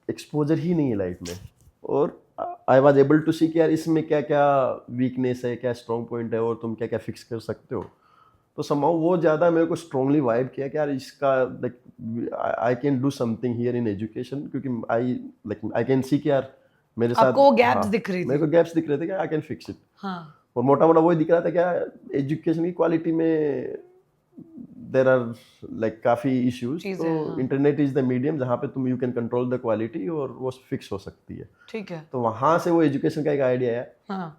एक्सपोजर ही नहीं है लाइफ में। और आई वाज एबल टू सी कि यार इसमें क्या क्या वीकनेस है, क्या स्ट्रॉन्ग पॉइंट है और तुम क्या क्या फिक्स कर सकते हो। तो somehow वो ज़्यादा मेरे को स्ट्रांगली वाइब किया कि यार इसका like I can do something here in education, क्योंकि आई कैन सी कि यार मेरे साथ आपको गैप्स हाँ, दिख रही थी। मेरे को गैप्स दिख रहे थे कि आई कैन फिक्स इट। हाँ, और मोटा मोटा वही दिख रहा था क्या एजुकेशन की क्वालिटी में देर आर लाइक काफ़ी इश्यूज। चीज़ें, तो हाँ। इंटरनेट इज़ द मीडियम जहाँ पे तुम you can control the quality और वो फिक्स हो सकती है। ठीक है। तो वहाँ से वो एजुकेशन का एक आइडिया आया हाँ,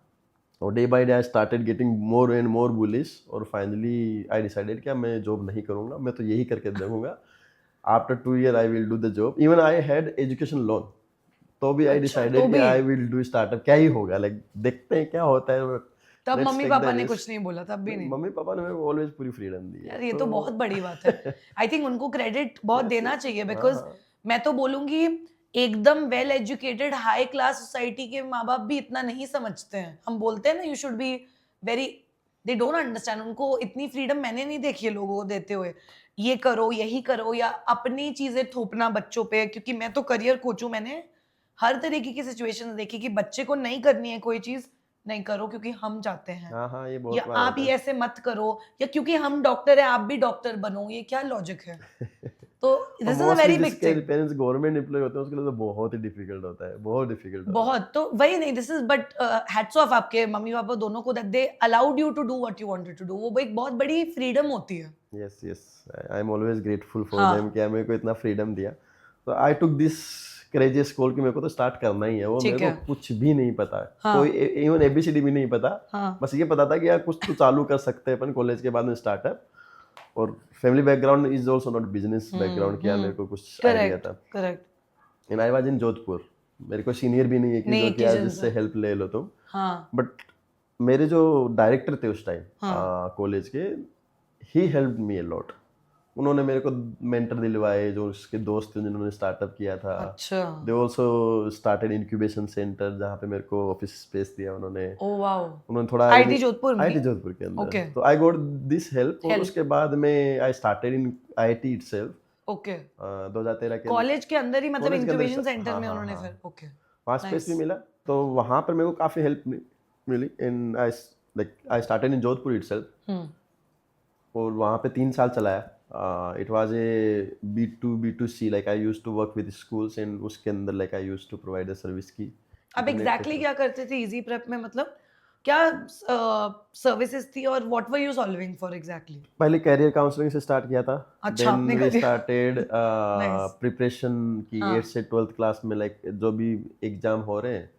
और day by day I started getting more and more bullish. और फाइनली आई डिसाइडेड कि मैं जॉब नहीं करूँगा, मैं तो यही करके देखूंगा। After 2 years I will do the job. Even I had education loan तो भी आई अच्छा, डिसाइडेड तो कि भी? I will do startup. क्या ही होगा लाइक देखते हैं क्या होता है। तब Let's मम्मी take पापा the ने risk. कुछ नहीं बोला, तब भी नहीं? मम्मी पापा ने मेरे को ऑलवेज पूरी फ्रीडम दी है। यार ये तो बहुत बड़ी बात है। आई थिंक उनको क्रेडिट बहुत देना चाहिए, बिकॉज हाँ। मैं तो बोलूंगी एकदम well educated high class society के माँ बाप भी इतना नहीं समझते हैं। हम बोलते हैं ना you should be very, they don't understand. उनको इतनी फ्रीडम मैंने नहीं देखी है लोगों को देते हुए, ये करो यही करो, या अपनी चीजें थोपना बच्चों पे। क्योंकि मैं तो करियर कोच हूँ, मैंने हर तरीके की सिचुएशन देखी कि बच्चे को नहीं करनी है कोई चीज, नहीं करो क्योंकि हम चाहते हैं, हाँ हाँ ये या बहुत बार आप होता ये है। ऐसे मत करो, या क्योंकि हम डॉक्टर है आप भी डॉक्टर बनो। ये क्या लॉजिक है? तो this is a very big जिसके थिंग। पेरेंट्स गवर्नमेंट एम्प्लॉय होते हैं उसके लिए तो बहुत ही डिफिकल्ट होता है, बहुत डिफिकल्ट। बहुत, तो वही नहीं, this is but hats off आपके मम्मी पापा दोनों को, that they allowed you to do what you wanted to do. वो एक बहुत बड़ी फ्रीडम होती है। Yes yes I am always grateful for हाँ। देम कि मेरे को इतना फ्रीडम दिया। तो आई टुक दिस क्रेजियस कॉल कि मेरे को तो स्टार्ट करना ही है। वो ठीक मेरे है। को कुछ भी नहीं पता है, हाँ। कोई इवन एबीसीडी भी नहीं पता। हाँ, बस ये पता था कि यार कुछ तो चालू कर सकते हैं अपन कॉलेज के बाद में स्टार्टअप। और family background is also not business background किया, मेरे को कुछ आइडिया करेक्ट था। करेक्ट। एंड आई वाज इन जोधपुर। मेरे को सीनियर भी नहीं है कि नहीं, जो कि यार किचन जिससे से। हेल्प ले लो तुम। हाँ, बट मेरे जो डायरेक्टर थे उस टाइम हाँ। कॉलेज के, he helped me a lot. उन्होंने मेरे को मेंटर दिलवाए, जो उसके दोस्त थे जिन्होंने स्टार्टअप किया था। अच्छा। They also started incubation centre, जहाँ पे मेरे को ऑफिस स्पेस दिया उन्होंने। Oh wow. उन्होंने थोड़ा आईटी जोधपुर में? आईटी जोधपुर के अंदर। Okay. तो आई गॉट दिस हेल्प, और Help. उसके बाद में I started in IIT itself. Okay. 2013 के कॉलेज के अंदर ही, मतलब कॉलेज के अंदर इंक्यूबेशन सेंटर हाँ, में हाँ, उन्होंने हाँ। फिर? ओके। वहाँ स्पेस भी मिला, तो वहाँ पर मेरे को काफ़ी हेल्प मिली। In I started in Jodhpur itself, और वहाँ पे 3 साल चलाया। It was a B2C, like I used to work with schools, and उसके अंदर like I used to provide the service की। अब एग्जैक्टली क्या करते थे इजी प्रेप में, मतलब क्या सर्विसेज थी और what were you solving for exactly? पहले कैरियर काउंसलिंग से स्टार्ट किया था। अच्छा, आपने we career started Nice. Preparation की। हाँ। 8th से 12th क्लास में लाइक जो भी एग्जाम हो रहे हैं,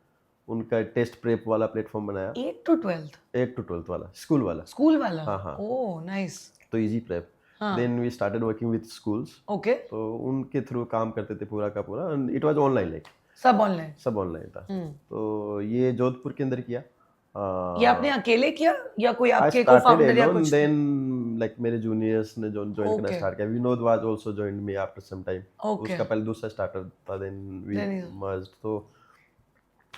उनका टेस्ट प्रेप वाला प्लेटफॉर्म बनाया। 8 to 12th 8 to 12th वाला, स्कूल वाला। स्कूल वाला? हाँ, हाँ। Oh nice. तो इजी प्रेप। हाँ। Then we started working with schools, okay. तो उनके थ्रू काम करते थे पूरा का पूरा। इट वाज ऑनलाइन, लाइक सब ऑनलाइन? सब ऑनलाइन था। तो ये जोधपुर के अंदर किया। ये आपने अकेले किया या कोई आई आपके स्टार्टेड को-फाउंडर या अलोन, कुछ? देन लाइक मेरे जूनियर्स ने ज्वाइन करना Okay. स्टार्ट किया। Vinod was also joined me after some time. Okay. उसका पहले दूसरा स्टार्टअप था, then we Then you- merged. तो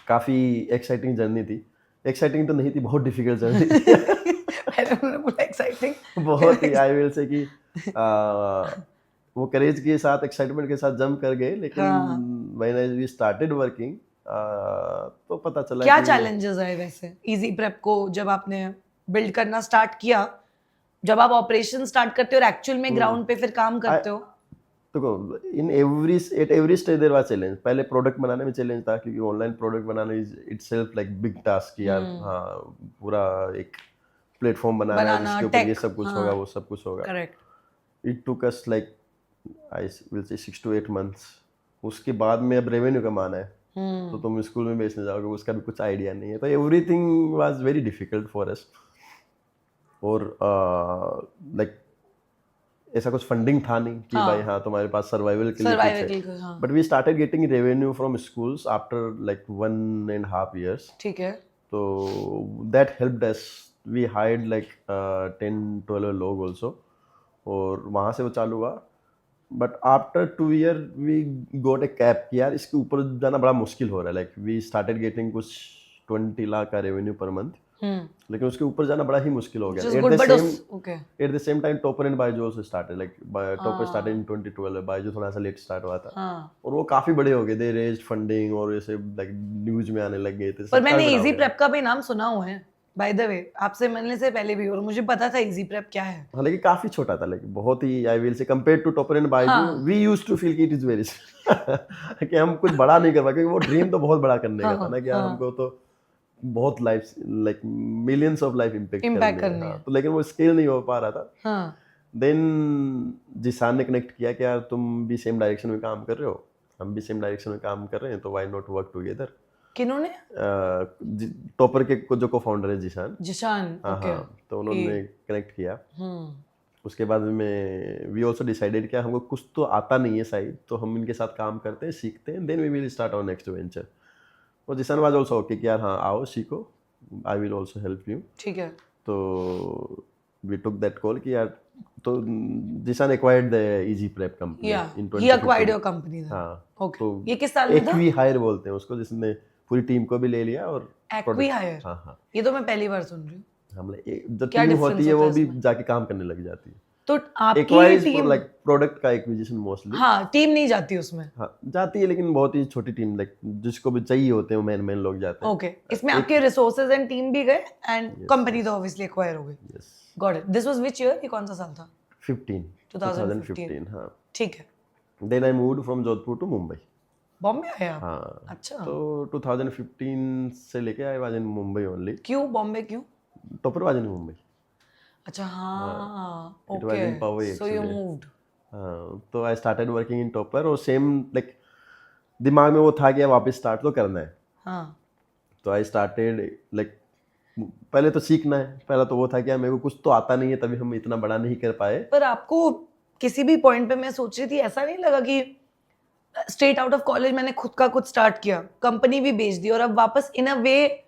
काफी एक्साइटिंग जर्नी थी। एक्साइटिंग तो नहीं थी, बहुत डिफिकल्ट जर्नी थी। मैंने बोला एक्साइटिंग। बहुत ही, आई विल से कि वो करेज के साथ, एक्साइटमेंट के साथ जंप कर गए, लेकिन हाँ। व्हेन वी स्टार्टेड वर्किंग तो पता चला क्या कि चैलेंजेस आए वैसे इजी प्रेप को जब आपने बिल्ड करना स्टार्ट किया, जब आप ऑपरेशन स्टार्ट करते हो और एक्चुअल में ग्राउंड पे फिर काम करते हो? देखो, in at every stage there was challenge. पहले प्रोडक्ट बनाने में चैलेंज था, क्योंकि ऑनलाइन प्रोडक्ट बनाना is itself like big task यार। हाँ, पूरा एक प्लेटफॉर्म बनाना है जिसके ऊपर ये सब कुछ होगा, वो सब कुछ होगा। Correct. It took us like I will से 6 to 8 months। उसके बाद में अब रेवेन्यू कमाना है, तो तुम स्कूल में बेचने जाओगे, उसका भी कुछ आइडिया नहीं है। तो everything was very difficult for us. और लाइक ऐसा कुछ फंडिंग था नहीं कि भाई हाँ तुम्हारे पास सर्वाइवल के लिए कुछ सर्वाइवल है। के, हाँ। But we started getting revenue from schools after like 1.5 years। ठीक है। तो that helped us. We hired like 10-12 लोग ऑल्सो, और वहाँ से वो चालू हुआ। But after 2 year we got a cap कि यार इसके ऊपर जाना बड़ा मुश्किल हो रहा है। लाइक वी स्टार्टेड गेटिंग कुछ 20 lakh का रेवेन्यू पर मंथ, लेकिन उसके ऊपर जाना बड़ा ही मुश्किल हो गया। Eight the same time topper and Byju also started, like topper started in 2012, Byju थोड़ा सा लेट स्टार्ट हुआ था। और वो काफी बड़े हो गए, दे रेज्ड फंडिंग और ऐसे लाइक न्यूज में आने लग गए थे। पर मैंने इजी प्रेप का भी नाम सुना हुआ है बाय द वे, आपसे मिलने से पहले भी, और मुझे पता था इजी प्रेप क्या है। हाँ, लेकिन काफी छोटा था, लाइक बहुत ही, I will say compared to topper and Byju we used to feel कि इट इज वेरी कि हम कुछ बड़ा नहीं कर पाए, क्योंकि वो ड्रीम तो बहुत बड़ा करने का था ना कि यार हमको तो बहुत life, like millions of life impact करनी है। तो लेकिन वो स्केल नहीं हो पा रहा था। देन जिसान ने कनेक्ट किया कि यार तुम भी सेम डायरेक्शन में काम कर रहे हो, हम भी सेम डायरेक्शन में काम कर रहे हैं, तो व्हाई नॉट वर्क टुगेदर। किन्होंने? टॉपर के जो को फाउंडर है जिशान। ओके। तो उन्होंने कनेक्ट किया। उसके बाद में वी आल्सो डिसाइडेड कि हमको कुछ तो आता नहीं है शायद, तो हम इनके साथ काम करते हैं, सीखते हैं, then we will start our next venture. और जिसान वाज आल्सो ओके कि यार हाँ आओ सीखो, I will also help you. ठीक है। तो वी टुक दैट कॉल कि यार, तो जिसान acquired the easy prep company in 2015। ही एक्वायर्ड योर कंपनी। हाँ। ओके। तो ये किस साल में था? एक्वी हायर बोलते हैं उसको, जिसने पूरी टीम को भी ले लिया। और एक्वी हायर? हाँ। ये तो मैं पहली बार सुन रही हूँ। हम जब टीम होती है वो भी जाके काम करने लग जाती है। तो आपकी टीम लाइक प्रोडक्ट का एक्विजिशन मोस्टली। हाँ, टीम नहीं जाती उसमें? हाँ जाती है, लेकिन बहुत ही छोटी टीम, लाइक जिसको भी चाहिए होते हैं वो मेन लोग जाते हैं। ओके। इसमें आपके रिसोर्सेज एंड टीम भी गए एंड कंपनी तो ऑब्वियसली एक्वायर हो गई। Yes, got it. This was which year? ये कौन सा साल था? 2015। हाँ, ठीक है। Then I moved from Jodhpur to Mumbai. Bombay आए आप? हाँ। अच्छा। तो 2015 से लेके I was in Mumbai only. क्यों बॉम्बे, क्यों? Toppr was in Mumbai. अच्छा, हाँ। It was in Powai okay, so you actually. Moved. तो I started working in topper, और सेम लाइक दिमाग में वो था कि वापस स्टार्ट तो करना है। हाँ। तो आई स्टार्टेड लाइक, पहले तो सीखना है। पहला तो वो था कि मेरे को कुछ तो आता नहीं है, तभी हम इतना बड़ा नहीं कर पाए। पर आपको किसी भी पॉइंट पे मैं सोच रही थी, ऐसा नहीं लगा कि स्ट्रेट आउट ऑफ कॉलेज मैंने खुद का कुछ स्टार्ट किया, कंपनी भी बेच दी, और अब वापस इन अ वे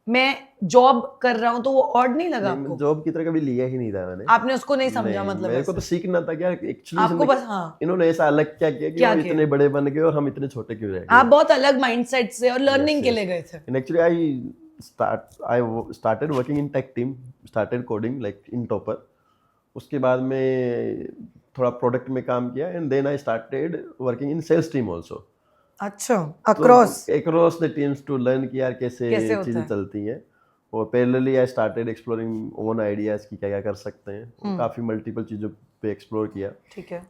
मैं जॉब कर रहा हूँ तो वो ऑड नहीं लगा आपको? जॉब की तरह कभी लिया ही नहीं था मैंने। आपने उसको नहीं समझा नहीं, मतलब मेरे को ऐसे? तो सीखना था क्या एक्चुअली आपको बस हाँ इन्होंने ऐसा अलग क्या किया कि क्या वो किया? इतने बड़े बन गए और हम इतने छोटे क्यों रह गए। आप बहुत अलग माइंडसेट से और लर्निंग के लिए गए थे। And actually I started working in tech team, started coding like in Topper. उसके बाद में थोड़ा प्रोडक्ट में काम किया and then I started working in sales team also. अच्छा, across across the teams to learn कि यार कैसे होता चीजें है? चलती हैं। और parallelly I started exploring own ideas कि क्या क्या कर सकते हैं। और काफी मल्टीपल चीजों पे एक्सप्लोर किया। ठीक है।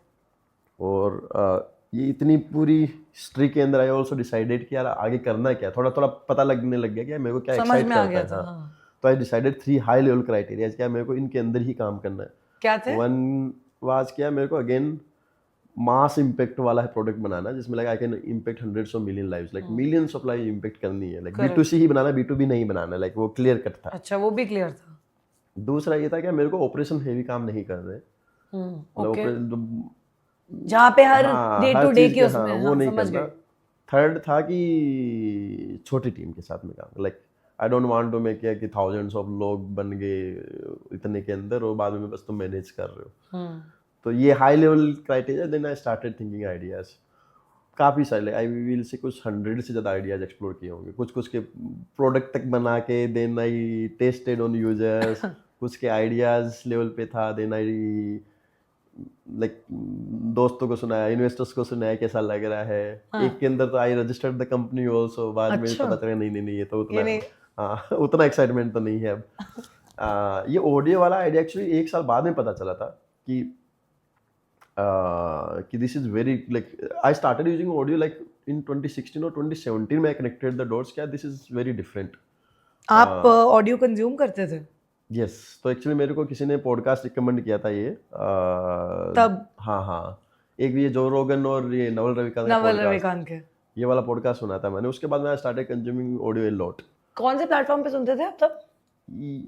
और ये इतनी पूरी हिस्ट्री के अंदर आई ऑल्सो डिसाइडेड कि यार आगे करना क्या, थोड़ा थोड़ा पता लगने लग गया कि यार मेरे को क्या समझ एक्साइट में आ करता गया है। था, हाँ। हाँ। तो I decided 3 high level criteria क्या मेरे को इनके अंदर ही काम करना है। क्या थे? वन वाज क्या मेरे को अगेन मास इम्पैक्ट वाला है प्रोडक्ट बनाना जिसमें like I can impact hundreds of million lives, like millions of live impact करनी है। Like Correct. B2C ही बनाना, B2B नहीं बनाना, लाइक वो क्लियर कट था। अच्छा, वो भी क्लियर था। दूसरा ये था कि मेरे को ऑपरेशन हेवी काम नहीं कर रहे, मतलब ओके। operation- जहाँ पे हर हाँ, डे हर टू डे चीज़ के के- उसमें हाँ, वो हाँ, नहीं समझ करना। गए। थर्ड था कि छोटी टीम के साथ में काम, like I don't want to make कि थाउजेंड्स ऑफ लोग बन गए इतने के अंदर और बाद में बस तुम मैनेज कर रहे हो। तो ये high level criteria. Then I started thinking ideas. काफ़ी सारे आई विल से कुछ 100 से ज़्यादा आइडियाज एक्सप्लोर किए होंगे, कुछ कुछ के प्रोडक्ट तक बना के। Then I tested on users, कुछ के आइडियाज लेवल पे था। देन आई लाइक दोस्तों को सुनाया, इन्वेस्टर्स को सुनाया कैसा लग रहा है। एक के अंदर तो आई रजिस्टर्ड द कंपनी ऑल्सो, बाद में पता चला नहीं नहीं नहीं ये तो उतना हाँ उतना एक्साइटमेंट तो नहीं है अब। ये ऑडियो वाला आइडिया एक्चुअली 1 साल बाद में पता चला था कि this is very like I started using audio like in 2016 और 2017 में आई कनेक्टेड द डॉट्स क्या दिस इज वेरी डिफरेंट। आप ऑडियो कंज्यूम करते थे? यस तो एक्चुअली मेरे को किसी ने पॉडकास्ट रिकमेंड किया था ये तब हाँ एक ये जो रोगन और ये नवल रविकांत के ये वाला पॉडकास्ट सुना था मैंने। उसके बाद मैं started consuming audio a lot. कौन से प्लेटफॉर्म पे सुनते थे आप तब?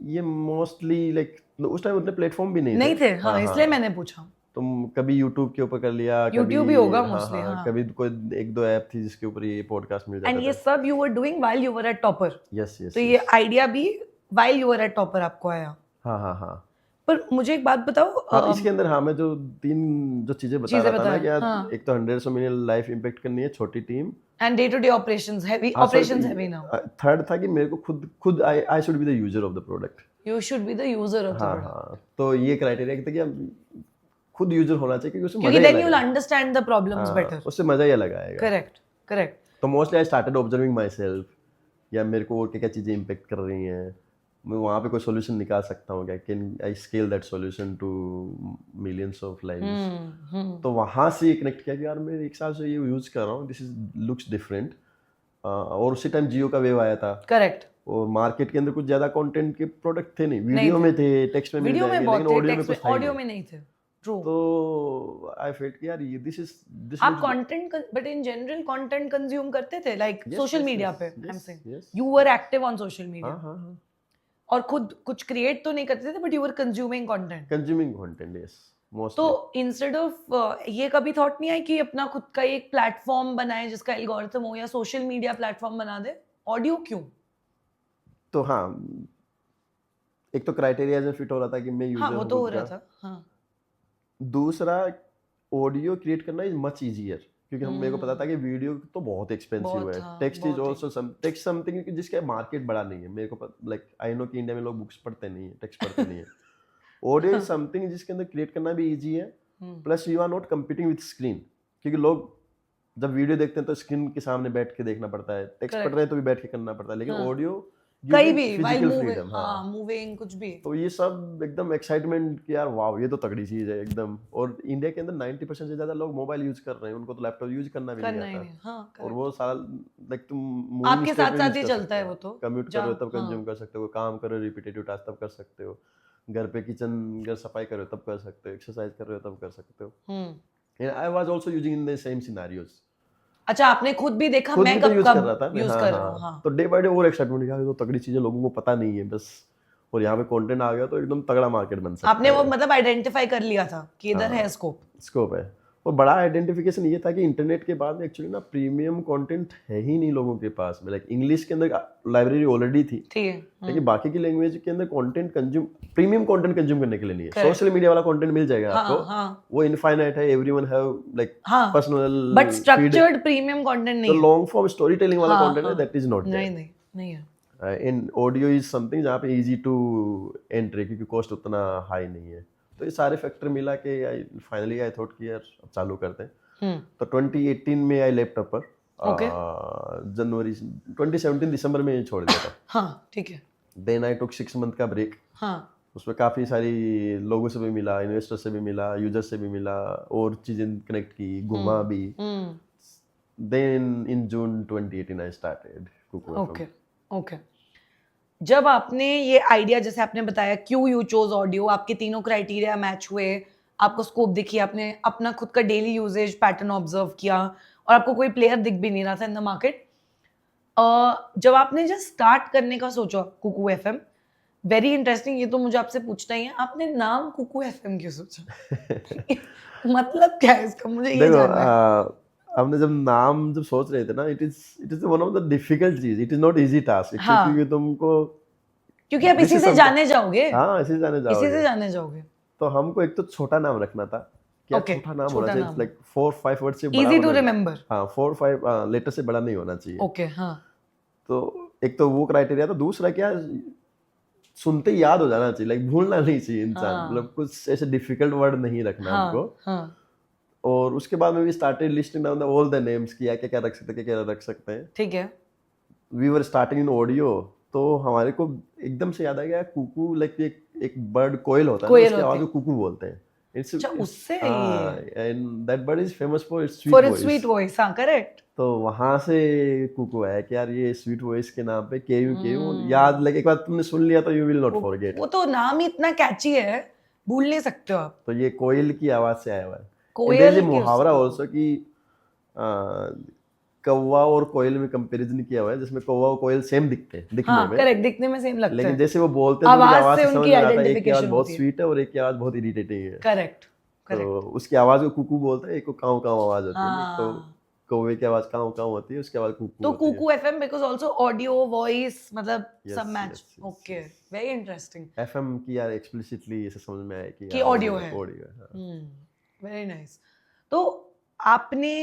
ये मोस्टली लाइक उस टाइम उतने प्लेटफॉर्म भी नहीं थे। हाँ, इसलिए मैंने पूछा। तुम कभी YouTube के ऊपर कर लिया, YouTube ही होगा मोस्टली। हाँ, कभी कोई 1-2 ऐप थी जिसके ऊपर ये पॉडकास्ट मिल जाता था। एंड ये सब you were doing while you were at topper? Yes तो ये आइडिया भी while you were at topper आपको आया? हाँ। पर मुझे एक बात बताओ। इसके अंदर मैं जो 3 जो चीजें बता रहा था ना कि एक तो 100 मिलियन लाइफ इम्पैक्ट करनी है, छोटी team and day to day operations heavy now. Third था कि मेरे को खुद I should be the user of the product. You should be the user of the product. हाँ तो ये क्राइटेरिया था कि खुद यूजर होना चाहिए क्योंकि उससे क्योंकि then you will understand the problems better. उससे मजा ही अलग आएगा। करेक्ट। तो mostly I started observing myself, या मेरे को और क्या चीज़ें इम्पेक्ट कर रही हैं, मैं वहाँ पे कोई सोल्यूशन निकाल सकता हूँ क्या, can I scale that solution to millions of lives. तो वहाँ से कनेक्ट किया कि यार मैं 1 साल से ये यूज़ कर रहा हूँ, दिस इज लुक्स डिफरेंट। और उसी टाइम जियो का वेव आया था। करेक्ट। और मार्केट के अंदर कुछ ज़्यादा कंटेंट के प्रोडक्ट थे नहीं, वीडियो में थे, टेक्स्ट में मिल जाएंगे, लेकिन ऑडियो में कुछ था ऑडियो में नहीं थे। True. तो आई फेल्ट कि यार ये दिस आप content but in general content consume करते थे लाइक सोशल मीडिया पे? I am saying you were active on social media. हाँ। और खुद कुछ क्रिएट तो नहीं करते थे but you were consuming content. Yes mostly. तो इंस्टेड ऑफ ये कभी थॉट नहीं आई कि अपना खुद का एक प्लेटफॉर्म बनाए जिसका एल्गोरिथम हो, या सोशल मीडिया प्लेटफॉर्म बना दे? ऑडियो क्यों? तो हाँ एक तो क्राइटेरिया जो फिट हो रहा था कि मैं यूजर हाँ, वो तो हो रहा था। हाँ। दूसरा ऑडियो क्रिएट करना इज मच इजियर क्योंकि मेरे को पता था कि वीडियो तो बहुत एक्सपेंसिव है। Text is also text something जिसका मार्केट बड़ा नहीं है। मेरे को लाइक आई नो कि इंडिया में लोग बुक्स पढ़ते नहीं है, टेक्स्ट पढ़ते नहीं है। ऑडियो इज समथिंग जिसके अंदर क्रिएट करना भी इजी है, plus you are not competing with screen. क्योंकि लोग जब वीडियो देखते हैं तो स्क्रीन के सामने बैठ के देखना पड़ता है, टेक्स्ट पढ़ रहे हैं तो भी बैठ के करना पड़ता है, लेकिन ऑडियो कहीं भी while moving कुछ भी। तो ये सब एकदम एक्साइटमेंट कि यार वाव ये तो तगड़ी चीज है एकदम। और इंडिया के अंदर 90% से ज्यादा लोग मोबाइल यूज कर रहे हैं, उनको तो लैपटॉप यूज करना भी नहीं आता। हाँ, और वो सारा लाइक तुम आपके साथ ही चलता है वो तो। कम्यूट कर रहे हो तब कंज्यूम कर सकते हो, काम कर रहे हो रिपीटेटिव टास्क तब कर सकते हो, घर पे घर सफाई कर रहे हो तब कर सकते हो, एक्सरसाइज कर रहे हो तब कर सकते हो। I was also using in the same scenarios. अच्छा, आपने खुद भी देखा मैं कब यूज कर रहा हूँ। हाँ। तो डे बाय डे और एक्साइटमेंट किया, तो तगड़ी चीजें लोगों को पता नहीं है बस, और यहाँ पे कंटेंट आ गया तो एकदम तगड़ा मार्केट बन सकता है। आपने वो मतलब आइडेंटिफाई कर लिया था कि इधर है स्कोप है। और बड़ा आइडेंटिफिकेशन ये था कि इंटरनेट के बाद में एक्चुअली ना प्रीमियम कंटेंट है ही नहीं लोगों के पास में। लाइक इंग्लिश के अंदर लाइब्रेरी ऑलरेडी थी, ठीक है। लेकिन बाकी की लैंग्वेज के अंदर content consume, premium content consume करने के लिए नहीं है। Correct. सोशल मीडिया वाला कंटेंट मिल जाएगा हाँ, आपको, हाँ। वो इनफाइनाइट है, एवरीवन हैव लाइक हाँ, personal but structured premium content नहीं तो है। लॉन्ग फॉर्म स्टोरी टेलिंग वाला हाँ, कंटेंट है, हाँ। दैट इज नॉट नहीं नहीं नहीं है। इन ऑडियो इज समथिंग जहाँ पे इजी टू एंट्री, क्योंकि कॉस्ट उतना हाई नहीं है। तो ये सारे फैक्टर मिला के फाइनली आई थॉट कि यार अब चालू करते हैं। तो 2018 में आई लेफ्ट अपर, जनवरी 2017 दिसंबर में छोड़ दिया था। हाँ, ठीक है। देन आई टुक 6 मंथ का ब्रेक। हाँ, उसमें काफ़ी सारी लोगों से भी मिला, इन्वेस्टर से भी मिला, यूजर से भी मिला, और चीज़ें कनेक्ट की, घुमा भी। Then in June 2018 I started Kuku FM. Okay okay. जब आपने ये आइडिया, जैसे आपने बताया क्यों यू चोज ऑडियो, आपके तीनों क्राइटेरिया मैच हुए, आपको स्कोप दिखी, आपने अपना खुद का डेली यूजेज पैटर्न ऑब्जर्व किया और आपको कोई प्लेयर दिख भी नहीं रहा था इन द मार्केट, जब आपने जस्ट स्टार्ट करने का सोचा कुकू एफएम, वेरी इंटरेस्टिंग, ये तो मुझे आपसे पूछना ही है, आपने नाम कुकू एफएम क्यों सोचा? मतलब क्या है इसका, मुझे ये जानना है। हमने जब नाम सोच रहे थे ना, it is one of the difficult चीज, it is not easy task, क्योंकि तुमको, क्योंकि आप इसी से जाने जाओगे। हाँ, इसी से जाने जाओगे। तो हमको एक तो छोटा नाम रखना था, क्या छोटा नाम होना चाहिए, लाइक 4-5 वर्ड से बड़ा, इजी टू रिमेंबर। हाँ, 4-5 लेटर से बड़ा नहीं होना चाहिए। ओके, हाँ। तो एक तो वो क्राइटेरिया था, दूसरा क्या, सुनते ही याद हो जाना चाहिए, लाइक भूलना नहीं चाहिए इंसान, मतलब कुछ ऐसे डिफिकल्ट वर्ड नहीं रखना हमको। और उसके बाद में we started listing down all the names, क्या क्या रख सकते हैं, क्या रख सकते हैं। ठीक है। We were starting in audio, तो हमारे को एकदम से याद आ गया कुकू, लाइक एक बर्ड कोयल होता है, उसकी आवाज को कुकू बोलते हैं। उससे and that bird is famous for its sweet voice. हाँ, करेक्ट। तो वहां से कुकू है कि यार ये स्वीट वॉइस के नाम पे केयू याद, लाइक एक बार तुमने सुन लिया तो यू विल नॉट फॉरगेट। वो तो नाम ही इतना कैची है, भूल नहीं सकते हो आप। तो ये कोयल की आवाज से आया हुआ है। कोयल मुहावरा ऑल्सो कि कौवा और कोयल में कंपैरिजन किया हुआ है, जिसमें कौवा और कोयल सेम दिखते हैं दिखने में। करेक्ट, दिखने में सेम लगता है, लेकिन जैसे वो बोलते हैं आवाज से समझ में आता है, एक की आवाज बहुत स्वीट है और एक की आवाज बहुत इरिटेटिंग है। करेक्ट। तो उसकी आवाज को कुकू बोलते हैं, एक को काऊ काऊ आवाज होती है, तो कौवे की आवाज काऊ काऊ होती है, उसकी आवाज कुकू। तो Kuku FM because also audio voice, मतलब सब match. Okay, very interesting. FM की यार एक्सप्लिसिटली ऐसे समझ में आया कि ऑडियो है। Very nice. तो आपने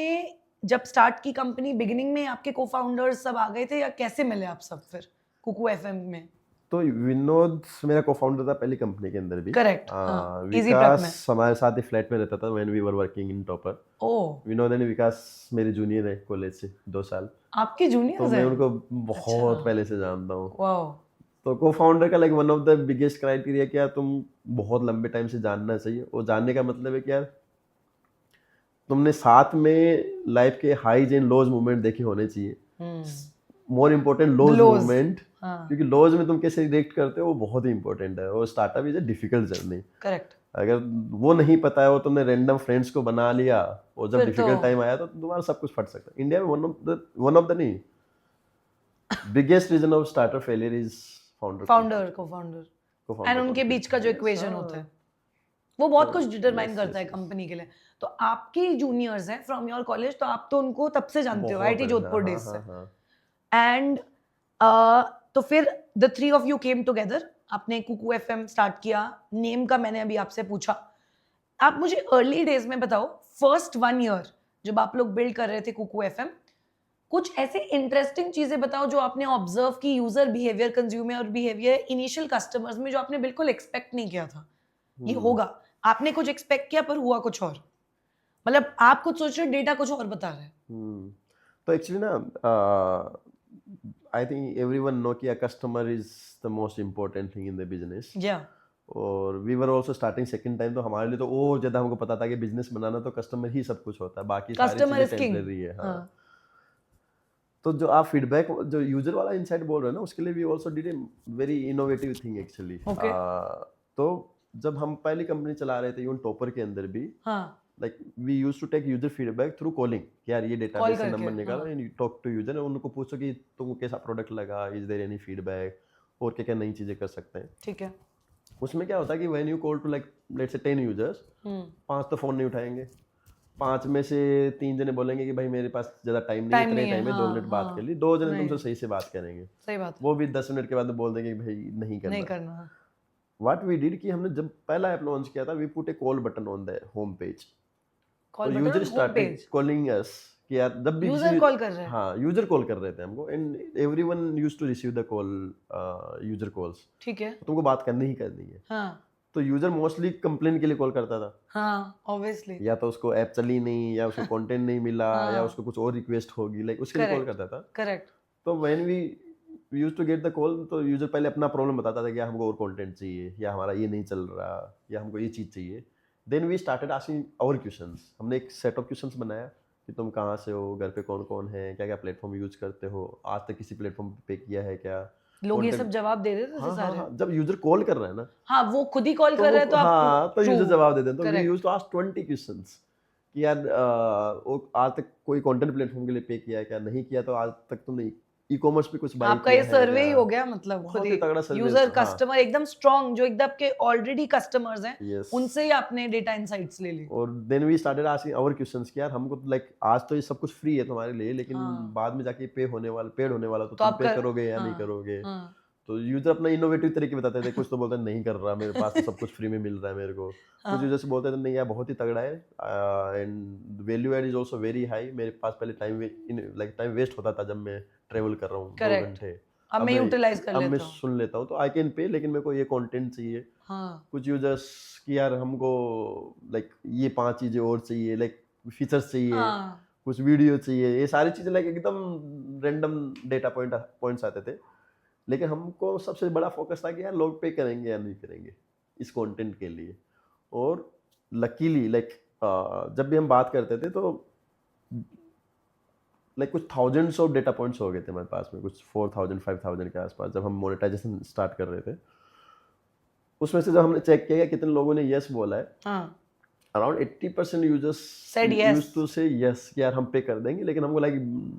जब स्टार्ट की कंपनी, बिगिनिंग में आपके को-फाउंडर्स सब आ गए थे या कैसे मिले आप सब फिर कुकू एफएम में? तो विनोद मेरा को-फाउंडर था पहली कंपनी के अंदर भी। करेक्ट। विकास हमारे साथ ही फ्लैट में रहता था when we were working in topper. Oh. Vinod and Vikas मेरे जूनियर है कॉलेज से 2 साल। आपके जूनियर्स हैं? तो मैं उनको बहुत पहले से जानता हूँ। वाओ। तो को-फाउंडर का like one of the biggest criteria क्या, तुम बहुत लंबे टाइम से जानना चाहिए, और जानने का मतलब है कि यार तुमने साथ में लाइफ के हाईज एंड लोज मोमेंट देखे होने चाहिए। मोर इम्पोर्टेंट लोज मोमेंट, क्योंकि लोज में तुम कैसे रिएक्ट करते हो वो बहुत ही इंपॉर्टेंट है, और startup is a difficult journey. Correct. अगर वो नहीं पता है और तुमने रैंडम फ्रेंड्स को बना लिया और जब डिफिकल्ट टाइम आया तो तुम्हारा सब कुछ फट सकता है। इंडिया में वन ऑफ द नहीं, biggest reason of startup failure is founder co-founder and उनके बीच का जो इक्वेशन होता है वो बहुत कुछ डिटरमाइन करता है कंपनी के लिए। तो आपके जूनियर्स हैं फ्रॉम योर कॉलेज, तो आप तो उनको तब से जानते हो, आईटी जोधपुर डेज से। एंड तो फिर the 3 of you came together, आपने कुकू एफएम स्टार्ट किया। नेम का मैंने अभी आपसे पूछा, आप मुझे अर्ली डेज में बताओ, फर्स्ट 1 year जब आप लोग बिल्ड कर रहे थे कुकू एफएम, कुछ ऐसे इंटरेस्टिंग चीजें बताओ जो आपने ऑब्जर्व की, user behaviour, consumer behaviour, initial customers में, जो आपने बिल्कुल एक्सपेक्ट नहीं किया था ये होगा। आपने कुछ एक्सपेक्ट किया पर हुआ कुछ और, मतलब आप कुछ सोच रहे, डेटा कुछ और बता रहे हैं। तो एक्चुअली ना, आई थिंक एवरीवन नो कि customer is the most important thing in the business. और we were also starting second time, तो हमारे लिए तो और ज्यादा हमको पता था कि बिजनेस बनाना तो कस्टमर ही सब कुछ होता है, बाकी सारी चीजें टेम्परेरी है। हाँ। तो जो आप फीडबैक, जो यूजर वाला इनसाइट बोल रहे हो ना, उसके लिए we also did a very innovative thing actually. तो जब हम पहली कंपनी चला रहे थे इवन टॉपर के अंदर भी, like we used to take user feedback through calling, यार ये डेटाबेस से नंबर निकालो and you talk to user, उनको पूछो कि तुमको कैसा प्रोडक्ट लगा, इज देयर एनी फीडबैक, और क्या क्या नई चीजें कर सकते हैं। ठीक है। उसमें क्या होता है कि when you call to like let's say 10 users, 5 तो फोन नहीं उठाएंगे, 5 में से 3 जने बोलेंगे कि भाई मेरे पास ज़्यादा टाइम नहीं है, इतने टाइम में 2 मिनट बात कर ली, 2 जने तुमसे सही से बात करेंगे, सही बात है, वो भी 10 मिनट के बाद बोल देंगे कि भाई नहीं नहीं करना। करना। व्हाट वी डिड कि हमने जब पहला ऐप लॉन्च किया था, we put a call button on the home page. Call तो button user home started page, calling us कि यार जब भी यूजर कॉल कर रहे हैं। हाँ यूजर कॉल कर रहे थे हमको, and everyone used to receive the call, user calls. ठीक है, तुमको बात करनी ही करनी है। हाँ तो यूजर मोस्टली कंप्लेन के लिए कॉल करता था, हाँ ऑब्वियसली, या तो उसको ऐप चली नहीं, या उसको कंटेंट नहीं मिला, या हाँ उसको कुछ और रिक्वेस्ट होगी, लाइक उसके लिए कॉल करेक्ट करता था। करेक्ट, तो when we used to get the call, तो यूजर पहले अपना प्रॉब्लम बताता था कि यार हमको और कंटेंट चाहिए, या हमारा ये नहीं चल रहा, या हमको ये चीज़ चाहिए। Then we started asking our questions. हमने एक सेट ऑफ क्वेश्चंस बनाया कि तुम कहाँ से हो, घर पे कौन कौन है, क्या क्या प्लेटफॉर्म यूज करते हो, आज तक किसी प्लेटफॉर्म पे किया है क्या, लोग ये content- सब जवाब दे देते थे हाँ हाँ सारे। हाँ, जब यूजर कॉल कर रहा है ना, हाँ वो खुद ही कॉल तो कर रहे हैं तो आप हाँ तो यूजर true, जवाब देते हैं। तो we correct. Used to ask 20 questions कि यार वो आज तक कोई कंटेंट प्लेटफॉर्म के लिए पे किया है क्या, नहीं किया तो आज तक तुमने ई कॉमर्स पे कुछ बाय आपका किया ये है सर्वे ही क्या? हो गया, मतलब खुद बहुत ही ही तगड़ा सर्वे। यूजर हाँ कस्टमर एकदम स्ट्रांग, जो एकदम के ऑलरेडी कस्टमर्स हैं, यस। उनसे ही आपने डेटा इनसाइट्स ले ली। और then we started asking our questions कि यार हमको लाइक आज तो ये सब कुछ फ्री है तुम्हारे लिए, लेकिन हाँ। बाद में जाके पेड होने वाला तो तो तुम आप पे कर, करोगे या नहीं हाँ करोगे। हाँ तो यूजर अपना इनोवेटिव तरीके बताते थे, कुछ तो बोलते हैं नहीं कर रहा, मेरे पास तो सब कुछ फ्री में मिल रहा है मेरे को। कुछ हाँ यूजर्स बोलते थे नहीं यार बहुत ही तगड़ा है, and value add is also very high. मेरे पास पहले टाइम वेस्ट होता था जब मैं ट्रेवल कर रहा हूँ 2 Correct. घंटे, अब मैं यूटिलाइज कर अब मैं लेता हूँ। सुन लेता हूँ, तो आई कैन पे, लेकिन मेरे को ये कंटेंट चाहिए। हाँ कुछ यूजर्स कि यार हमको लाइक ये 5 चीजें और चाहिए, लाइक फीचर्स चाहिए, हाँ कुछ वीडियो चाहिए, ये सारी चीजें लाइक एकदम रैंडम डेटा पॉइंट्स आते थे। लेकिन हमको सबसे बड़ा फोकस था कि यार लोग पे करेंगे या नहीं करेंगे इस कंटेंट के लिए। और लकीली लाइक जब भी हम बात करते थे तो लाइक कुछ थाउजेंड्स ऑफ डेटा पॉइंट्स हो गए थे हमारे पास में, कुछ 4000 5000 के आसपास जब हम मोनेटाइजेशन स्टार्ट कर रहे थे। उसमें से जब हमने चेक किया कि कितने लोगों ने यस बोला है, हाँ around 80% users Said yes. Used to say yes कि यार हम पे कर देंगे, लेकिन हमको लाइक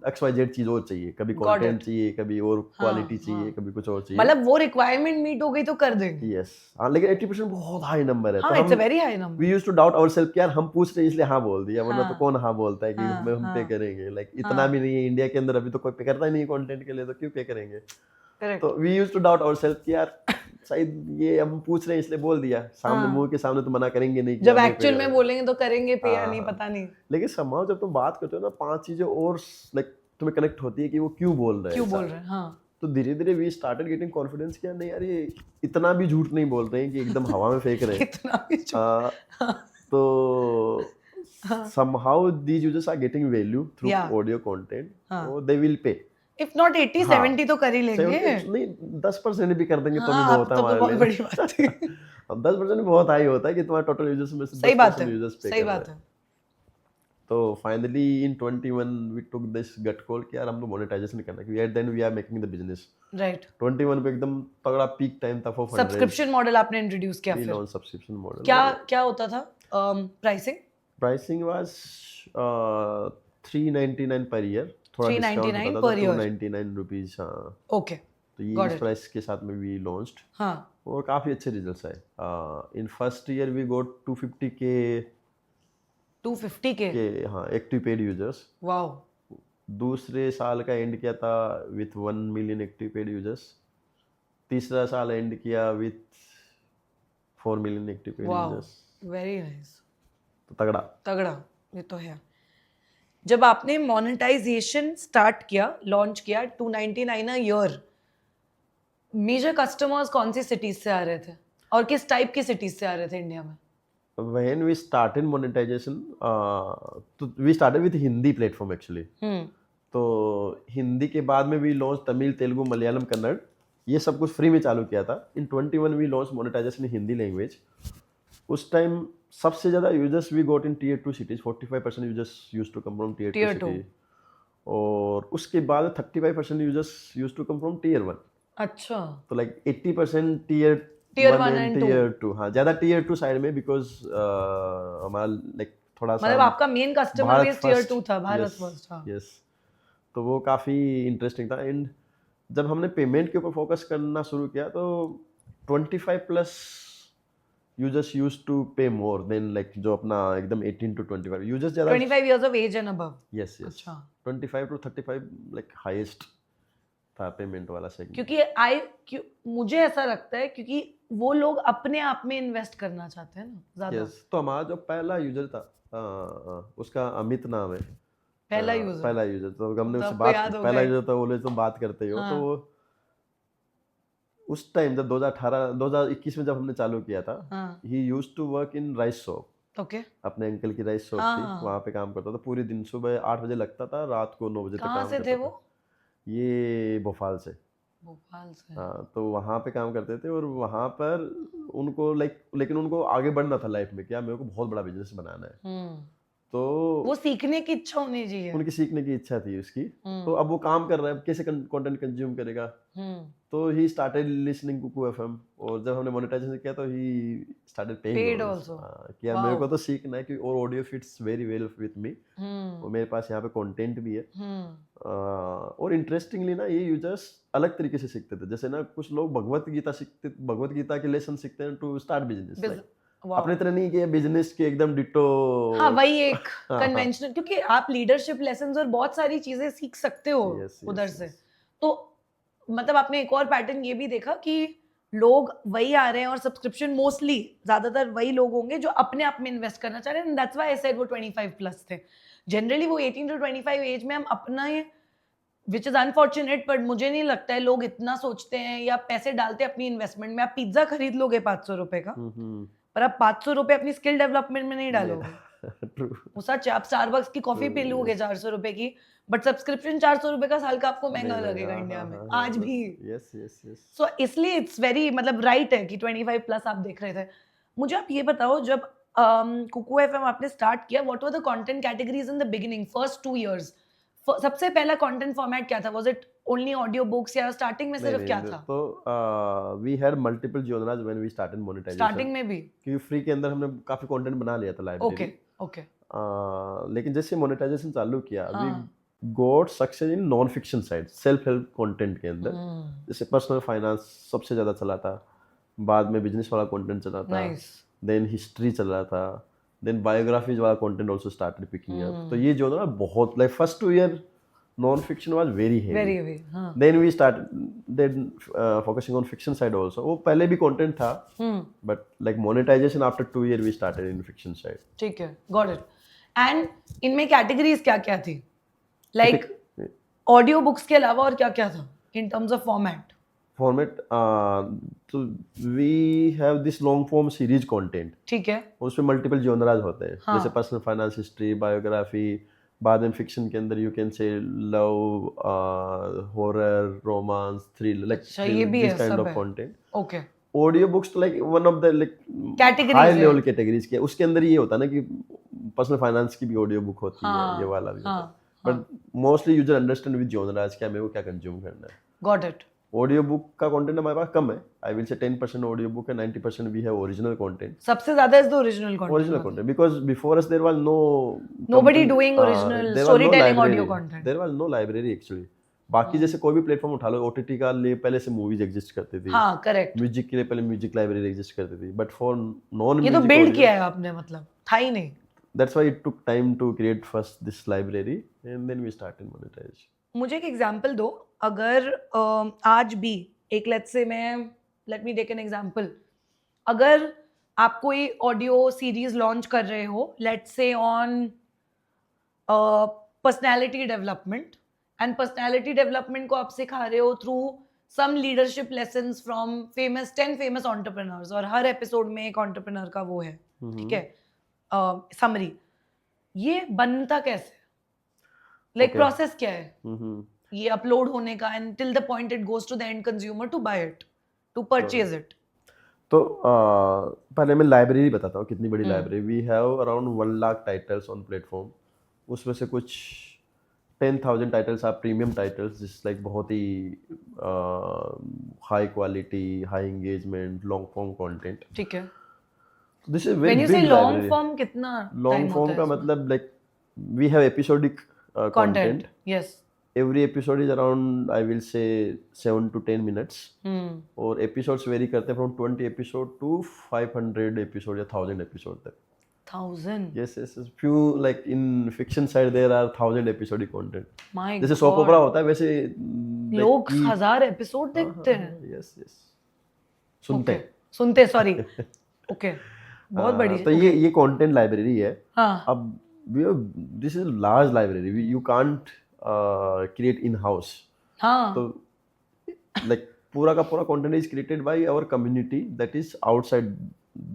XYZ चीज और चाहिए, कभी Got कंटेंट it. चाहिए, कभी और क्वालिटी हाँ, चाहिए, हाँ। कभी कुछ और चाहिए। मतलब वो रिक्वायरमेंट मीट हो गई तो कर देंगे। यस हाँ, लेकिन 80% बहुत हाई नंबर है। हाँ तो it's a um very high number. We used to doubt ourself कि यार हम पूछ रहे हैं इसलिए हाँ बोल दिया, वरना तो हाँ, कौन हाँ बोलता है कि हाँ, हम पे हाँ, करेंगे। लाइक इतना हाँ। भी नहीं है इंडिया के अंदर, अभी तो कोई पे करता ही नहीं कंटेंट के लिए, तो क्यों पे करेंगे। करेक्ट। तो we used to doubt ourself कि यार शायद ये हम पूछ रहे हैं इसलिए बोल दिया, सामने हाँ। मुंह के सामने तो मना करेंगे नहीं कि जब हम नहीं पे एक्चुअल में करेंगे। बोलेंगे तो करेंगे पे या हाँ, नहीं हाँ। पता नहीं। लेकिन somehow जब तुम बात करते हो ना, 5 चीजें और लाइक तुम्हें कनेक्ट होती है कि वो क्यों बोल रहे हैं क्यों ऐसा। बोल रहे हैं, हाँ तो धीरे धीरे वी स्टार्टेड गेटिंग कॉन्फिडेंस कि यार नहीं यार ये इतना भी झूठ नहीं बोल रहे हैं कि एकदम हवा में फेंक रहे हैं। कितना भी तो somehow these users are getting value through Yeah. audio content, हाँ। so they will pay। If not 80 हाँ। 70 तो कर ही लेंगे। 70 नहीं 10% भी कर देंगे तो भी हाँ, बहुत है तब तो हमारे बहुत लिए। बड़ी बात है। अब 10% बहुत हाई होता है कि तुम्हारे टोटल यूजर्स में से सही बात 10% है, यूजर्स पे सही कर रहे बात हैं। है। तो finally in 21 we took this gut call कि यार हमको मोनेटाइजेशन करना है, क्योंकि at then we are making the business. Right. 21 पे एकदम तगड़ा पीक टाइम था फॉर फंड सब्सक्रिप्शन मॉडल आपने इंट्रोड्यूस किया फिर। Launch subscription model. क्या क्या होता था pricing? Pricing was 399 per year, थोड़ा डिस्काउंट 399 होता था per year. 299 रुपीज। हाँ ओके तो ये Got इस it. प्राइस के साथ में वी लॉन्च्ड, हाँ और काफ़ी अच्छे रिजल्ट्स आए। In first year we got 250 K 250K। हाँ एक्टिव पेड यूजर्स। वाओ। दूसरे साल का एंड किया था with 1 million active paid users. तीसरा साल एंड किया with 4 million active paid wow users. Very nice. तो तगड़ा। तगड़ा, ये तो है। जब आपने मोनेटाइजेशन स्टार्ट किया, लॉन्च किया 299 अ ईयर, मेजर कस्टमर्स कौन सी सिटीज से आ रहे थे और किस टाइप की सिटीज से आ रहे थे इंडिया में? When we started monetization, तो we started with Hindi platform actually. तो हिंदी के बाद में भी लॉन्च तमिल, तेलुगु, मलयालम, कन्नड़, ये सब कुछ फ्री में चालू किया था। In 21 we launch monetization in Hindi language. उस टाइम सबसे ज़्यादा users we got in tier 2 cities. 45% users use to come from tier 2 city, और उसके बाद 35% users use to come from tier 1। अच्छा। तो like 80% tier Tier 1 one and and two. Tier 2। हाँ ज़्यादा टीयर 2 साइड में, बिकॉज हमारा लाइक थोड़ा सा मतलब आपका मेन कस्टमर बेस टीयर 2 था, भारत फर्स्ट। हाँ यस। तो वो काफ़ी इंटरेस्टिंग था। एंड जब हमने पेमेंट के ऊपर फोकस करना शुरू किया तो 25+ यूजर्स यूज्ड टू पे मोर देन लाइक जो अपना एकदम 18 to 25 यूजर्स ज्यादा 25 years of age and above. Yes yes अच्छा 25 to 35 लाइक हाईएस्ट था पेमेंट वाला सेगमेंट क्योंकि मुझे ऐसा लगता है क्योंकि वो लोग अपने आप में इन्वेस्ट करना चाहते हैं ना ज्यादा. यस तो हमारा जो पहला यूजर था उसका अमित नाम है पहला यूजर. पहला यूजर तो हमने तो उससे आपको बात याद हो पहला गया. यूजर था बोले तुम बात करते हो हाँ. तो वो उस टाइम जब 2021 में जब हमने चालू किया था हाँ. He used to work in rice shop okay. अपने अंकल की राइस शॉप हाँ, थी हाँ. वहाँ पे काम करता था पूरे दिन सुबह 8 बजे लगता था रात को 9 बजे तक कहाँ काम से करता थे था वो? ये भोपाल से भोपाल से. हाँ तो वहाँ पे काम करते थे और वहाँ पर उनको लाइक लेकिन उनको आगे बढ़ना था लाइफ में क्या मेरे को बहुत बड़ा बिजनेस बनाना है तो वो सीखने की इच्छा होनी चाहिए. उनकी सीखने की इच्छा थी उसकी हम्म. तो अब वो काम कर रहा है कैसे कंटेंट कंज्यूम करेगा हम्म. तो he started listening Kuku FM और जब हमने मोनेटाइजेशन किया तो he started Paid paying also. कि यार Wow. मेरे को तो सीखना है कि और audio fits very well with me hmm. और मेरे पास यहाँ पे कंटेंट भी है हम्म. और इंटरेस्टिंगली ना ये यूजर्स अलग तरीके से सीखते थे जैसे ना कुछ लोग भगवत गीता के लेसन सीखते हैं टू स्टार्ट बिजनेस Wow. अपने तरह नहीं कि बिजनेस के एकदम डिटो हाँ वही एक हाँ, कन्वेंशनल क्योंकि आप लीडरशिप लेसन्स और बहुत सारी चीजें सीख सकते हो Yes, yes, उधर yes. से. तो मतलब आपने एक और पैटर्न ये भी देखा कि लोग वही आ रहे हैं और सब्सक्रिप्शन मोस्टली ज्यादातर वही लोग होंगे जो अपने आप में इन्वेस्ट करना चाह रहे हैं. दैट्स व्हाई आई सेड वो 25 प्लस थे. जनरली वो 18 to 25 एज में हम अपना विच इज अनफॉर्चुनेट बट मुझे नहीं लगता है लोग इतना सोचते हैं या पैसे डालते हैं अपनी इन्वेस्टमेंट में. आप पिज्जा खरीद लोगे 500 रुपए का पर आप 500 रुपए अपनी स्किल डेवलपमेंट में नहीं डालोगे. ट्रू वो सच है. आप स्टारबक्स की कॉफी पी लोगे 400 रुपए की बट सब्सक्रिप्शन 400 रुपए का साल का आपको महंगा लगेगा इंडिया में आज भी. यस यस यस सो इसलिए इट्स वेरी मतलब राइट है कि 25 प्लस आप देख रहे थे. मुझे आप ये बताओ जब कुकू एफएम आपने स्टार्ट किया what were the content categories in the beginning first 2 years. सबसे पहला कंटेंट फॉर्मेट क्या था? Was it only audio books या स्टार्टिंग में सिर्फ क्या था? तो we had multiple genres when we started monetization starting में भी क्योंकि फ्री के अंदर हमने काफी कंटेंट बना लिया था लाइब्रेरी ओके ओके. लेकिन जैसे मोनेटाइजेशन चालू किया वी हाँ. Got success in non fiction side self help content के अंदर जैसे पर्सनल फाइनेंस सबसे ज्यादा चला था बाद में बिजनेस वाला कंटेंट चला था नाइस. देन हिस्ट्री चल रहा था देन बायोग्राफीज वाला content also started picking up तो ये जो ना बहुत like first 2 year non fiction was very very heavy heavy. हाँ. Then we started focusing on fiction side also वो पहले भी कंटेंट था but like monetization after 2 year we started in fiction side ठीक है गॉट इट. एंड इनमें categories क्या क्या थी? लाइक ऑडियो बुक्स के अलावा और क्या क्या था इन टर्म्स ऑफ फॉर्मेट? तो we have this long form series content ठीक है. उसमें मल्टीपल जॉनराज होते हैं हाँ. जैसे पर्सनल फाइनेंस हिस्ट्री बायोग्राफी बाद में फिक्शन के अंदर you can say love horror romance thrill like ये भी है दिस काइंड सब ऑफ है. Content okay. ऑडियो बुक्स तो like one of the like Categories high है. लेवल कैटेगरीज के उसके अंदर ये होता है ना कि पर्सनल फाइनेंस की भी ऑडियो बुक होती हाँ, है ये वाला भी हाँ, होता है but mostly user understand with genres क्या मेरे को क्या कंज्यूम करना है. Got it. ऑडियो बुक का कंटेंट हमारे पास कम है आई विल से 10% ऑडियो बुक है 90% वी हैव ओरिजिनल कंटेंट सबसे ज्यादा is the original content. original content because before us there was no Nobody doing original there was storytelling library. audio content. there was no library actually बाकी जैसे कोई भी platform उठा लो OTT का लिए पहले से मूवीज एग्जिस्ट करती थी हाँ करेक्ट. म्यूजिक के लिए पहले म्यूजिक लाइब्रेरी एग्जिस्ट करती थी बट फॉर नॉन ये तो बिल्ड किया है आपने मतलब था ही नहीं. That's why it took time to create first this library and then we started monetize. मुझे एक एग्जांपल दो. अगर आज भी एक let me take an example. अगर आप कोई ऑडियो सीरीज लॉन्च कर रहे हो let's say on personality development and personality development को आप सिखा रहे हो through some leadership lessons from 10 famous entrepreneurs और हर एपिसोड में एक एंटरप्रेन्योर का वो है ठीक है समरी. ये बनता कैसे? लाइक प्रोसेस क्या है ये अपलोड होने का and till the point it goes to the end consumer to buy it to purchase it? तो पहले मैं लाइब्रेरी बताता हूँ कितनी बड़ी library we have around 1 lakh titles on platform. उसमें से कुछ 10,000 टाइटल्स आर प्रीमियम टाइटल्स जिस लाइक बहुत ही high quality high engagement long form content. ठीक है. This is when very you say big long library. Form कितना लॉन्ग फॉर्म का मतलब like we have episodic content. Yes. every episode is around, I will say, 7 to 10 minutes. और episodes vary करते हैं from 20 episode to 500 episode या 1000 episode तक. 1000. Yes. Few, like in fiction side there are 1000 episode content. My जैसे soap opera होता है वैसे लोग 1000 एपिसोड देखते हैं. Yes. सुनते सॉरी. ओके, बहुत बड़ी. तो ये कंटेंट लाइब्रेरी है. हाँ. अब this is large library, you can't create in house. हाँ. तो लाइक पूरा का पूरा content is created by our community that is outside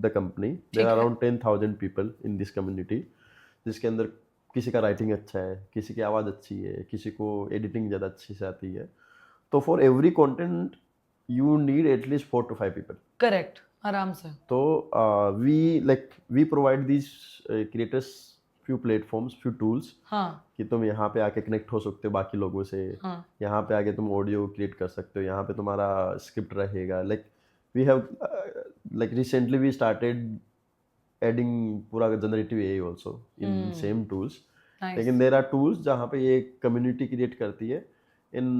the company. There are around 10,000 people in this community, जिसके अंदर किसी का राइटिंग अच्छा है, किसी की आवाज़ अच्छी है, किसी को एडिटिंग ज़्यादा अच्छी से आती है. तो for every content you need at least 4 to 5 people. Correct. आराम से. तो we provide these creators few platforms, few tools. हाँ. कि तुम यहाँ पे आके कनेक्ट हो सकते हो बाकी लोगों से. हाँ. यहाँ पे आके तुम ऑडियो क्रिएट कर सकते हो, यहाँ पे तुम्हारा स्क्रिप्ट रहेगा. We have recently we started adding पूरा generative AI also in same tools. Nice. लेकिन there are tools जहाँ पे ये कम्युनिटी क्रिएट करती है. In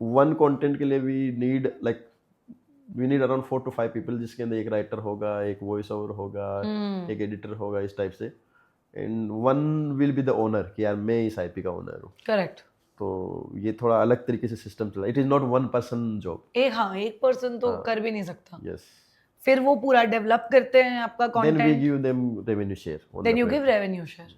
वन कंटेंट के लिए we need around 4 to 5 people, जिसके अंदर एक राइटर होगा, एक वॉइस ओवर होगा, एक एडिटर होगा, इस टाइप से. And one will be the owner कि यार मैं इस आईपी का ओनर हूँ. करेक्ट. तो ये थोड़ा अलग तरीके से सिस्टम चला. It is not one person job. एक पर्सन तो कर भी नहीं सकता. यस. फिर वो पूरा डेवलप करते हैं आपका content. Then we give them revenue share. Then you give revenue share.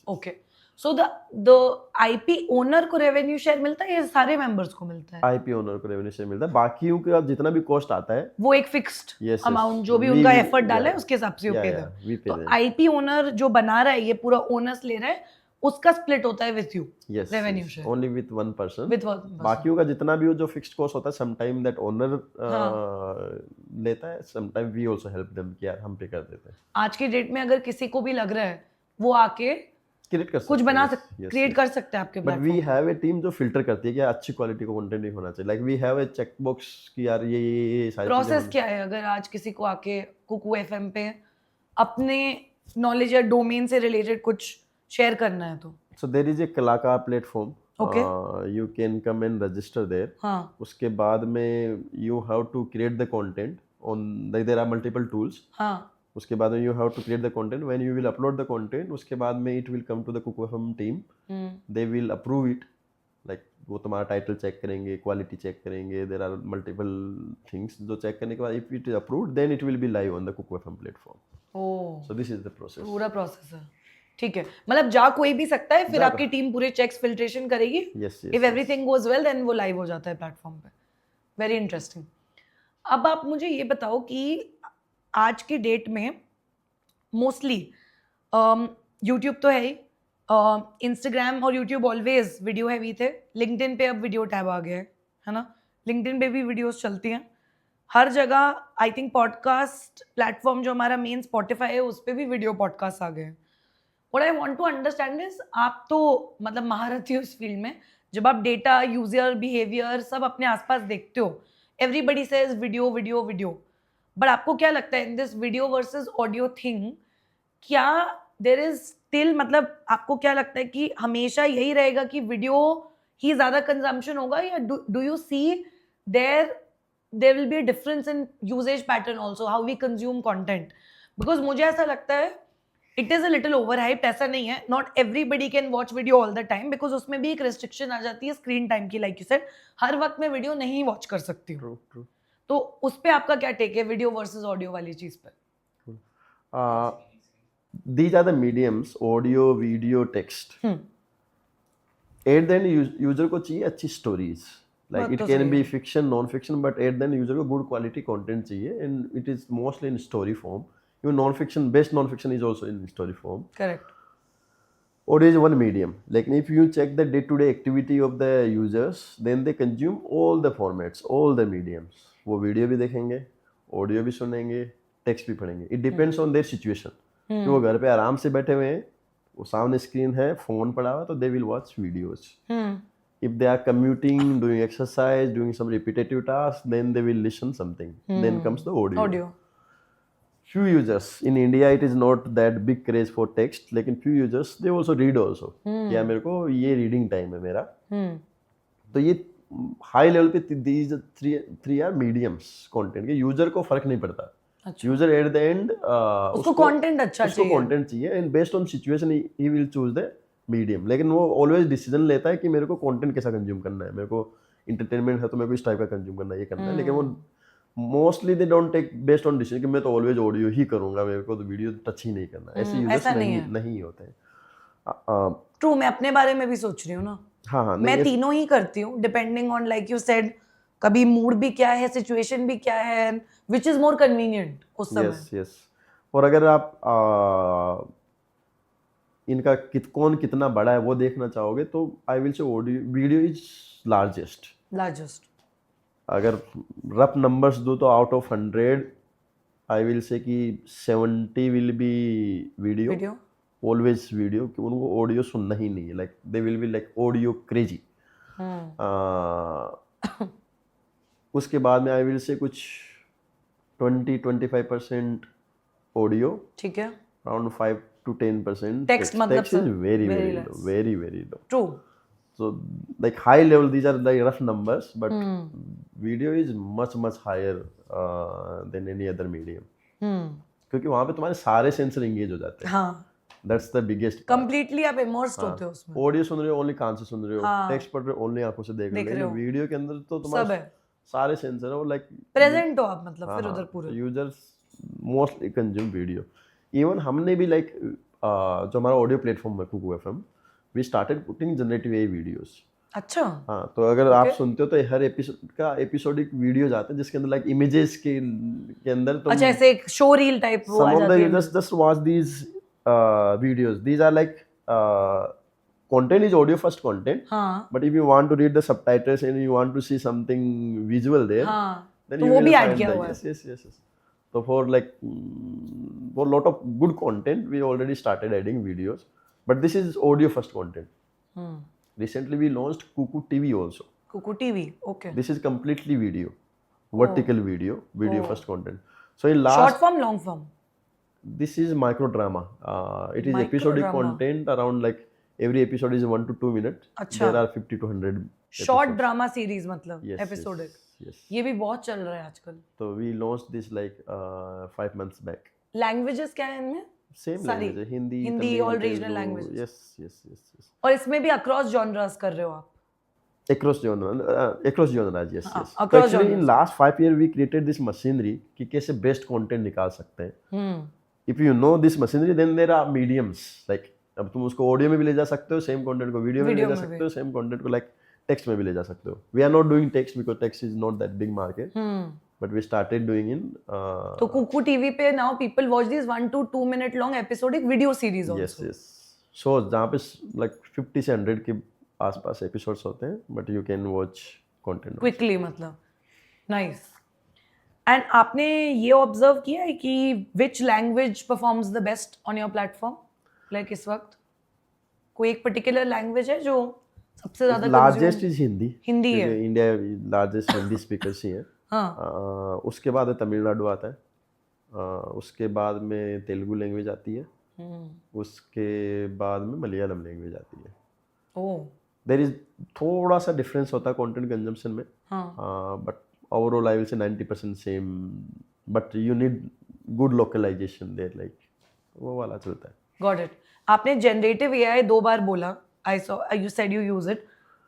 Okay. So the IP owner को रेवेन्यू शेयर मिलता है या सारे मेंबर्स को मिलता है? आईपी ओनर को रेवेन्यू शेयर मिलता है. बाकियों का जितना भी कॉस्ट आता है वो एक फिक्स्ड अमाउंट जो भी उनका एफर्ट डाला है उसके हिसाब से पे करते हैं. तो आईपी ओनर जो बना रहा है, ये पूरा ओनर्स ले रहा है, उसका स्प्लिट होता है with you. Revenue share only with one person. बाकियों का जितना भी हो जो फिक्स्ड कॉस्ट होता है, सम टाइम दैट ओनर लेता है, some time we also help them कि यार हम पे कर देते हैं. आज के डेट में अगर किसी को भी लग रहा है वो आके क्रिएट कर कुछ बना सकते, क्रिएट कर सकते हैं आपके platform. But we have a team जो फिल्टर करती है कि अच्छी क्वालिटी का कंटेंट ही होना चाहिए. Like we have a check box कि यार ये सारी प्रोसेस क्या है. अगर आज किसी को आके कुकू एफएम पे अपने नॉलेज या डोमेन से रिलेटेड कुछ शेयर करना है तो so there is a Kalakar platform. Okay. You can come and register there. हाँ. उसके बाद में you have to create the content on, like there are multiple tools. हाँ. उसके बाद में you have to create the content. When you will upload the content, उसके बाद में it will come to the Kuku FM team. They will approve it. Like वो तुम्हारा title check करेंगे, क्वालिटी चेक करेंगे. देयर आर मल्टीपल थिंग्स जो check करने के बाद if it is approved then it will be live on the Kuku FM platform. Oh. So this is the process. पूरा process है. ठीक है. मतलब जा कोई भी सकता है, फिर आपकी टीम पूरे चेक्स फिल्ट्रेशन करेगी. If everything goes well then वो लाइव हो जाता है प्लेटफॉर्म पे. Very interesting. अब आप मुझे ये बताओ कि आज के डेट में मोस्टली यूट्यूब तो है ही, इंस्टाग्राम और यूट्यूब ऑलवेज वीडियो हैवी थे. लिंक्डइन पे अब वीडियो टैब आ गया है ना. लिंक्डइन पे भी वीडियोस चलती हैं हर जगह. आई थिंक पॉडकास्ट प्लेटफॉर्म जो हमारा मेन स्पॉटिफाई है उस पर भी वीडियो पॉडकास्ट आ गए हैं. What I want to understand is, आप तो मतलब महारथी हो इस फील्ड में. जब आप डेटा, यूजर बिहेवियर सब अपने आसपास देखते हो, everybody says video video video. But आपको क्या लगता है in this video versus audio thing, क्या देयर इज स्टिल, मतलब आपको क्या लगता है कि हमेशा यही रहेगा कि वीडियो ही ज़्यादा कंजम्पशन होगा, या do you see there will be a difference in usage pattern also, how we consume content? Because मुझे ऐसा लगता है it is a little overhyped. ऐसा नहीं है, not everybody can watch video all the time, because उसमें भी एक रिस्ट्रिक्शन आ जाती है स्क्रीन टाइम की. लाइक यू सेड, हर वक्त मैं वीडियो नहीं वॉच कर सकती हूँ. तो उस पे आपका क्या टेक है वीडियो वर्सेस ऑडियो वाली चीज पे? These are the mediums, audio, video, text. At the end user को चाहिए अच्छी stories. Like it can be fiction, non fiction, but at the and user को गुड क्वालिटी कंटेंट चाहिए. And it is mostly in story form. Even non-fiction, best non-fiction is also in story form. Correct. Audio is one medium. Like if you check the day-to-day activity of the users, then they consume all the formats, all the mediums. वो video भी देखेंगे, audio भी सुनेंगे, text भी पढ़ेंगे. It depends on their situation. कि वो घर पे आराम से बैठे हुए हैं, वो सामने स्क्रीन है, फोन पड़ा हुआ, तो they will watch videos. If they are commuting, doing exercise, doing some repetitive tasks, then they will listen something. Then comes the audio. few users in India it is not that big craze for text, लेकिन few users they also read also कि यार मेरे को ये reading time है मेरा, तो ये हाई लेवल पे these three are mediums content के यूजर को फर्क नहीं पड़ता. यूजर एट द एंड उसको कंटेंट अच्छा चाहिए, उसको कंटेंट चाहिए and based on situation he will choose the medium. लेकिन वो ऑलवेज डिसीजन लेता है कि मेरे को कंटेंट कैसा कंज्यूम करना है, मेरे को इंटरटेनमेंट है तो मेरे को इस टाइप का कंज्यूम करना है, ये करना है. लेकिन वो mostly they don't take based on decision कि मैं तो ऑलवेज ऑडियो ही करूंगा, मेरे को तो वीडियो टच ही नहीं करना. ऐसे यूजर्स नहीं होते हैं. ट्रू, मैं अपने बारे में भी सोच रही हूँ ना. हाँ, मैं तीनों ही करती हूँ depending on like you said, कभी मूड भी क्या है, सिचुएशन भी क्या है, व्हिच इज मोर कन्वीनियंट उस समय. यस. और अगर आप इनका कौन कितना बड़ा है वो देखना चाहोगे तो आई विल से ऑडियो वीडियो इज लार्जेस्ट. अगर रफ नंबर्स दो तो out of 100 I will say कि 70 will be video, always video, कि उनको ऑडियो सुनना ही नहीं है. Like they will be like audio crazy. उसके बाद में आई विल से कुछ 20-25% ऑडियो, ठीक है, अराउंड 5 to 10% text. मतलब text is very low. True. So like high level these are like rough numbers, but video is much higher than any other medium. क्योंकि वहाँ पे तुम्हारे सारे सेंसर एंगेज हो जाते हैं. हाँ. That's the biggest. Completely आप immersed होते हो उसमें. ऑडियो सुन रहे हो ओनली कान से सुन रहे हो, टेक्स्ट पढ़ रहे हो ओनली आंखों से देख रहे हो. वीडियो के अंदर तो तुम्हारे सारे सेंसर है, वो लाइक प्रेजेंट हो आप, मतलब फिर उधर पूरे users mostly consume video. Even हमने भी लाइक जो हमारा ऑडियो प्लेटफॉर्म है Kuku FM, we started putting generative AI videos. अच्छा. हाँ, तो अगर आप सुनते हो तो हर एपिसोडिक वीडियोस आते हैं जिसके अंदर लाइक इमेजेस के अंदर तो अच्छा ऐसे एक शो रील टाइप वो आ जाती है. Just watch these videos, these are like content is audio first content, but if you want to read the subtitles and you want to see something visual there, then you will find that. Yes. So for like for lot of good content we already started adding videos, but this is audio first content. Recently we launched Kuku TV also. Kuku TV, okay. This is completely video, vertical video first content. So in last short form, long form, this is micro drama. It is episodic content around like every episode is 1 to 2 minutes. There are 50 to 100 short drama series, मतलब episodic. Yes. ये भी बहुत चल रहा है आजकल. तो we launched this like 5 months back. Languages क्या है इनमें? Same language, Hindi all regional languages. Yes. और इसमें भी across genres कर रहे हो आप? Across genres, yes. So actually in last 5 years we created this machinery कि कैसे best content निकाल सकते हैं. If you know this machinery, then there are mediums like अब तुम उसको ऑडियो में भी ले जा सकते हो सेम कंटेंट को, वीडियो में भी ले जा सकते हो सेम कंटेंट को, लाइक टेक्स्ट में भी ले जा सकते हो. We are not doing text because text is not that big market, but we started doing in तो कुकू टीवी पे now people watch this 1 to 2 minute long episodic video series also. Yes. सो जहाँ पे लाइक 50 से 100 के आसपास episodes होते हैं, but you can watch content quickly, मतलब नाइस. एंड आपने ये ऑब्जर्व किया है कि which language performs the best on your platform? Like इस वक्त कोई एक पर्टिकुलर लैंग्वेज है जो सबसे ज्यादा लार्जेस्ट इज हिंदी है. इंडिया लार्जेस्ट हिंदी स्पीकर्स ही है. उसके बाद तमिलनाडु आता है, उसके बाद में तेलुगु लैंग्वेज आती है, उसके बाद में मलयालम लैंग्वेज आती है. देयर इज थोड़ा सा डिफरेंस होता है कंटेंट कंजम्पशन में, but overall I will say 90% same, but you need good localization there, like वो वाला चलता है. Got it. आपने जनरेटिव एआई 2 बार बोला, I saw you said you use it.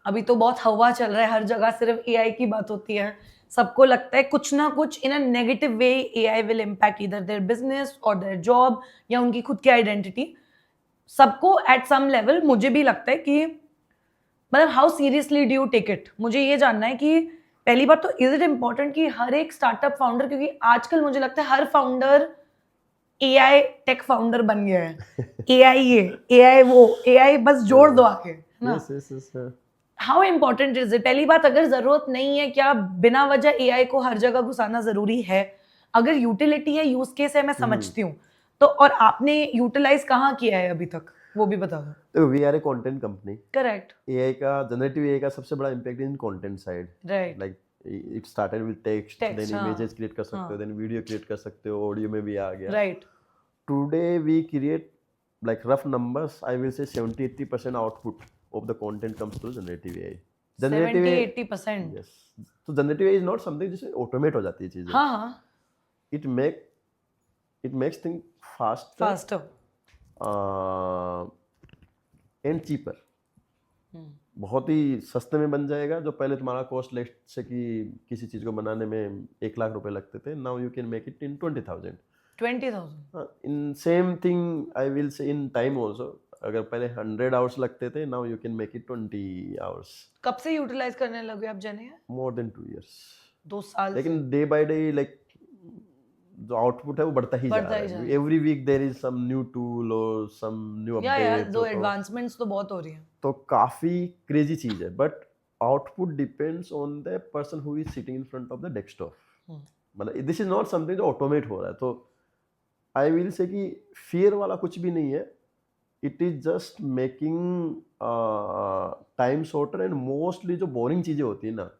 अभी तो बहुत हवा चल रहा है, हर जगह सिर्फ एआई की बात होती है. सबको लगता है कुछ ना कुछ in a negative way AI will impact either their business और देयर जॉब या उनकी खुद की आइडेंटिटी. सबको एट सम लेवल, मुझे भी लगता है कि मतलब how seriously do you take it. मुझे ये जानना है कि पहली बात तो इज इट इम्पोर्टेंट कि हर एक स्टार्टअप फाउंडर, क्योंकि आजकल मुझे लगता है हर फाउंडर एआई टेक फाउंडर बन गया है. एआई ये एआई वो एआई बस जोड़ दो आके ना. How important is it? पहली बात, अगर जरूरत नहीं है, क्या बिना वजह एआई को हर जगह घुसाना जरूरी है? अगर यूटिलिटी है, यूज केस है, मैं समझती हूँ तो. और आपने यूटिलाइज कहाँ किया है अभी तक, वो भी बता दो. तो we are a content company. Correct. AI का जनरेटिव एआई का सबसे बड़ा impact in content side, right. Like it started with text, Text, then हाँ, इमेजेस क्रिएट कर सकते हो, देन वीडियो क्रिएट कर सकते हो, ऑडियो में भी आ गया. Right. Today we create, like rough numbers, I will say 70-80% output of the content comes through generative AI. Generative AI, 70-80%. yes. So generative AI is not something जिससे automate हो जाती है चीजें. हाँ हाँ. It makes things faster, Faster. and cheaper. बहुत ही सस्ते में बन जाएगा. जो पहले तुम्हारा कॉस्ट लेट से कि किसी चीज को बनाने में 1 लाख रुपए लगते थे, now you can make it in 20,000. 20,000. In same thing, I will say in time also. अगर पहले 100 hours लगते थे, now you can make it 20 hours. कब से यूटिलाइज करने लगे आप जाने? More than 2 years. 2 साल. लेकिन डे बाय डे लाइक जो आउटपुट है वो बढ़ता ही जा रहा है. Every week there is some new tool और सम न्यू अपडेट. दो एडवांसमेंट्स तो बहुत हो रही हैं. तो काफी क्रेजी चीज है. But output depends on the person who is sitting in front of the desktop. मतलब दिस इज नॉट समथिंग जो ऑटोमेट हो रहा है. तो आई विल से कि फियर वाला कुछ भी नहीं है. It is just making time shorter. And mostly जो बोरिंग चीजें होती है ना,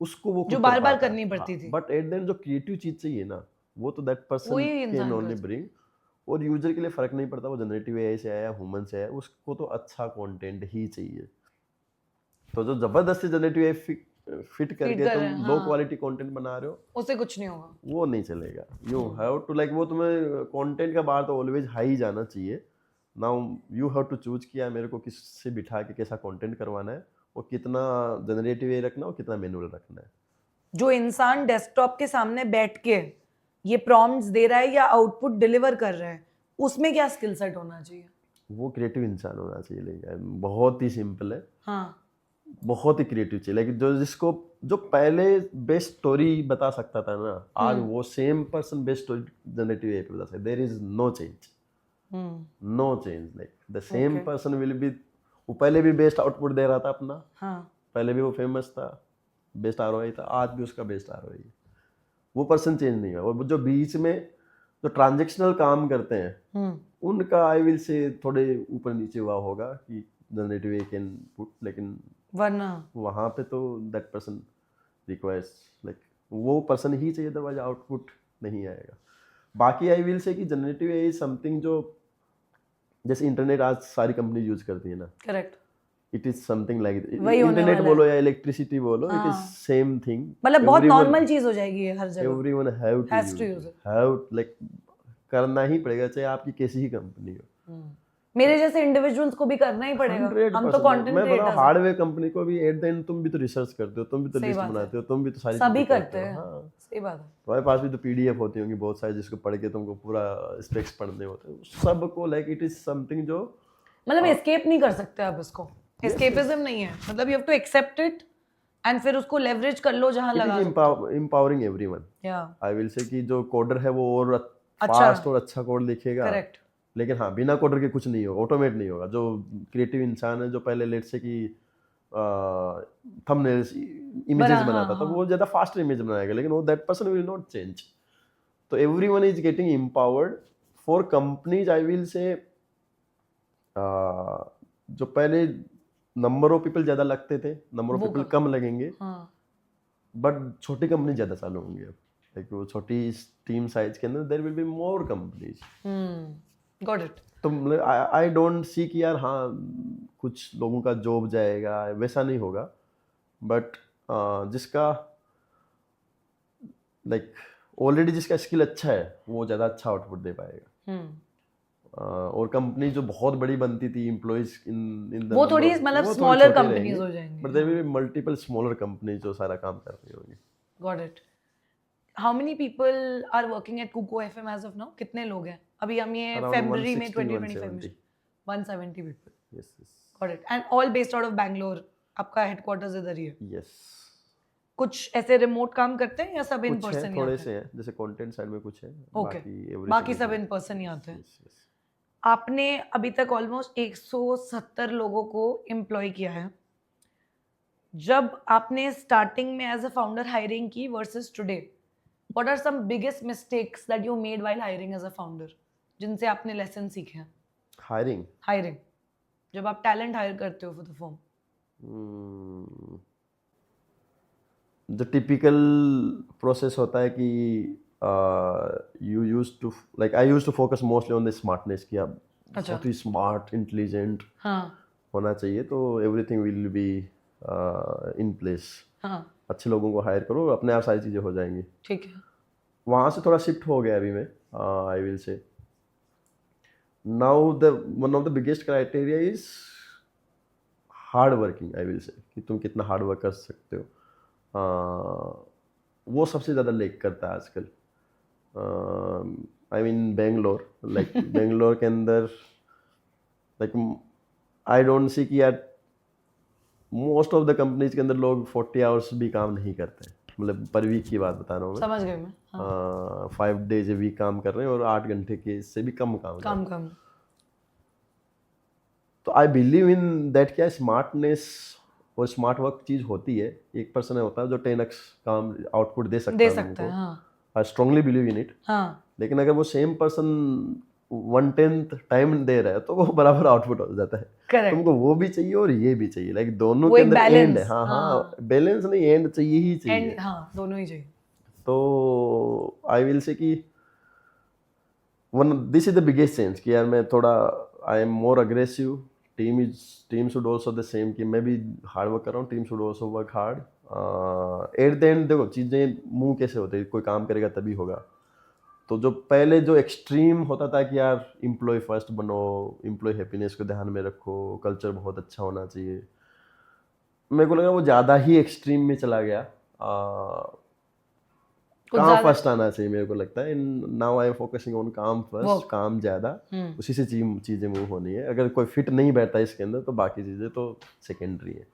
उसको वो जो बार बार करनी पड़ती थी. बट एट द एंड जो क्रिएटिव चीज चाहिए ना, वो तो that person can only bring. और यूजर के लिए फर्क नहीं पड़ता वो जनरेटिव एआई से आया, ह्यूमन से आया, उसको तो अच्छा कंटेंट ही चाहिए. तो जो जबरदस्ती जनरेटिव एआई फिट करके तुम लो क्वालिटी कंटेंट बना रहे हो, उससे कुछ नहीं होगा, वो नहीं चलेगा. यू हैव टू लाइक, वो तुम्हें कंटेंट का बार तो ऑलवेज हाई जाना चाहिए. Now you have to choose किया मेरे को किससे बिठा के कैसा कंटेंट करवाना है, और कितना जनरेटिव एआई रखना है और कितना मैनुअल रखना है. जो इंसान डेस्कटॉप के सामने बैठ के ये प्रॉम्प्ट्स दे रहा है या आउटपुट डिलीवर कर रहा है, उसमें क्या स्किल सेट होना चाहिए? वो क्रिएटिव इंसान होना चाहिए. लेकिन बहुत ही सिंपल है. हाँ, बहुत ही क्रिएटिव चाहिए. लेकिन जो पहले बेस्ट स्टोरी बता सकता था ना, आज वो same person best story generative AI पे बता सकता है. There is no change. No change. Like the same person will be. वो पहले भी बेस्ट आउटपुट दे रहा था अपना. हाँ. पहले भी वो फेमस था, बेस्ट आरओआई था, आज भी उसका बेस्ट आरओआई है. वो पर्सन चेंज नहीं हुआ. और जो बीच में जो ट्रांजेक्शनल काम करते हैं, उनका आई विल से थोड़े ऊपर नीचे हुआ होगा कि जनरेटिव एआई कैन पुट. लेकिन वरना वहाँ पे तो दैट पर्सन रिक्वायर्स लाइक वो पर्सन ही चाहिए, अदरवाइज आउटपुट नहीं आएगा. बाकी आई विल से कि जनरेटिव एआई समथिंग जो जैसे इंटरनेट आज सारी कंपनी यूज करती है ना. Correct. It is something like internet बोलो या इलेक्ट्रिसिटी बोलो, इट इज सेम थिंग. मतलब बहुत नॉर्मल चीज हो जाएगी ये हर जगह. Everyone have to use it. Have like करना ही पड़ेगा, चाहे आपकी कैसी ही कंपनी हो. मेरे जैसे इंडिविजुअल्स को भी करना ही पड़ेगा. हम तो कंटेंट क्रिएटर्स. हार्डवेयर कंपनी को भी एट द एंड तुम भी तो रिसर्च करते हो, तुम भी तो लिस्ट बनाते हो, तुम भी तो सारी सभी करते हैं. सही बात है. तुम्हारे पास भी तो पीडीएफ होती होंगी बहुत सारी, जिसको पढ़ के तुमको पूरा स्पेक्स पढ़ने होते हैं. सबको लाइक इट इज समथिंग जो मतलब एस्केप नहीं कर सकते आप इसको. एस्केपिज्म नहीं है. मतलब you have to accept it and फिर उसको लेवरेज कर लो जहां लगा. Empowering everyone. I will say कि जो कोडर है वो और फास्ट और अच्छा कोड लिखेगा. करेक्ट. लेकिन हाँ, बिना कोडर के कुछ नहीं होगा, ऑटोमेट नहीं होगा. जो क्रिएटिव इंसान है, जो पहले लेट से कि थंबनेल्स इमेजेस बनाता था, वो ज्यादा फास्ट इमेज बनाएगा. लेकिन वो that person will not change. तो everyone is getting empowered. For companies I will say जो पहले नंबर ऑफ पीपल ज्यादा लगते थे, नंबर ऑफ पीपल कम लगेंगे. बट छोटी कंपनी ज्यादा चालू होंगी अब. लाइक वो छोटी टीम साइज के अंदर there will be more companies. Got it. तो आई डोंट सी कि यार हाँ कुछ लोगों का जॉब जाएगा, वैसा नहीं होगा. बट जिसका लाइक ऑलरेडी जिसका स्किल अच्छा है, वो ज़्यादा अच्छा आउटपुट दे पाएगा. और कंपनी जो बहुत बड़ी बनती थी, एम्प्लॉइज इन द वो थोड़ी मतलब स्मॉलर कंपनीज हो जाएंगी. But there will be multiple smaller companies जो सारा काम कर रही होंगी. Got it. How many people are working at Kuku FM as of now? कितने लोग हैं अभी? हम ये फरवरी में 2025 में 170 people. Yes yes. Got it. And all based out of Bangalore. आपका हेडक्वार्टर्स इधर ही है? यस. कुछ ऐसे रिमोट काम करते हैं या सब इन पर्सन? थोड़े से हैं, जैसे कंटेंट साइड में कुछ है. बाकी सब इन पर्सन ही आते हैं. आपने अभी तक ऑलमोस्ट 170 लोगों को एम्प्लॉय किया है. जब आपने स्टार्टिंग में एज अ फाउंडर हायरिंग की versus today, what are some biggest mistakes that you made while hiring as a founder, जिनसे आपने लेसन सीखे हैं? हायरिंग जब आप टैलेंट हायर करते हो फॉर द फर्म. जो टिपिकल प्रोसेस होता है कि you use to like I use to focus mostly on the smartness कि आप अच्छा। बहुत ही स्मार्ट इंटेलिजेंट हाँ होना चाहिए तो everything will be in place. हाँ अच्छे लोगों को हायर करो, अपने आप सारी चीज़ें हो जाएंगी। ठीक है। वहाँ से थोड़ा शिफ्ट हो गया अभी मैं, आई विल से now the one of the biggest criteria is hard working, I will say कि तुम कितना हार्ड वर्क कर सकते हो। वो सबसे ज़्यादा लेक करता है आजकल। I mean Bangalore, like Bangalore के अंदर लाइक आई डोंट सी कि यार मोस्ट ऑफ द कंपनीज के अंदर लोग 40 आवर्स भी काम नहीं करते, मतलब पर वीक की बात बता रहा हूँ मैं। समझ गई मैं। हाँ। 5 डेज ए वीक काम कर रहे हैं और 8 घंटे के से भी कम काम कर रहे हैं। कम तो आई बिलीव इन दैट क्या स्मार्टनेस और स्मार्ट वर्क चीज़ होती है। एक पर्सन होता है जो 10x काम आउटपुट दे सकता है है। हाँ I strongly believe in it. हाँ लेकिन अगर वो सेम पर्सन 1/10 टाइम दे रहा है तो वो बराबर आउटपुट हो जाता है। करेक्ट। तुमको वो भी चाहिए और ये भी चाहिए, लाइक दोनों वो के एक अंदर एंड है। balance, हाँ हाँ। हाँ बैलेंस नहीं, एंड चाहिए ही चाहिए। एंड हाँ दोनों ही चाहिए। तो आई विल से कि one this is the biggest change कि यार मैं थोड़ा I am more aggressive. Team should also the same कि मैं भी हार्ड वर्क कर रहा हूँ, team should also work hard. Eight the and देखो चीज़ें मूव कैसे होती है, कोई काम करेगा तभी होगा। तो जो पहले जो एक्सट्रीम होता था कि यार एम्प्लॉय फर्स्ट बनो, एम्प्लॉय हैप्पीनेस को ध्यान में रखो, कल्चर बहुत अच्छा होना चाहिए, मेरे को लगा वो ज़्यादा ही एक्सट्रीम में चला गया। काम फर्स्ट आना चाहिए मेरे को लगता है। Now I am focusing on काम फर्स्ट, काम ज़्यादा, उसी से चीज़ें मूव होनी है। अगर कोई फिट नहीं बैठता इसके अंदर तो बाकी चीज़ें तो सेकेंडरी है।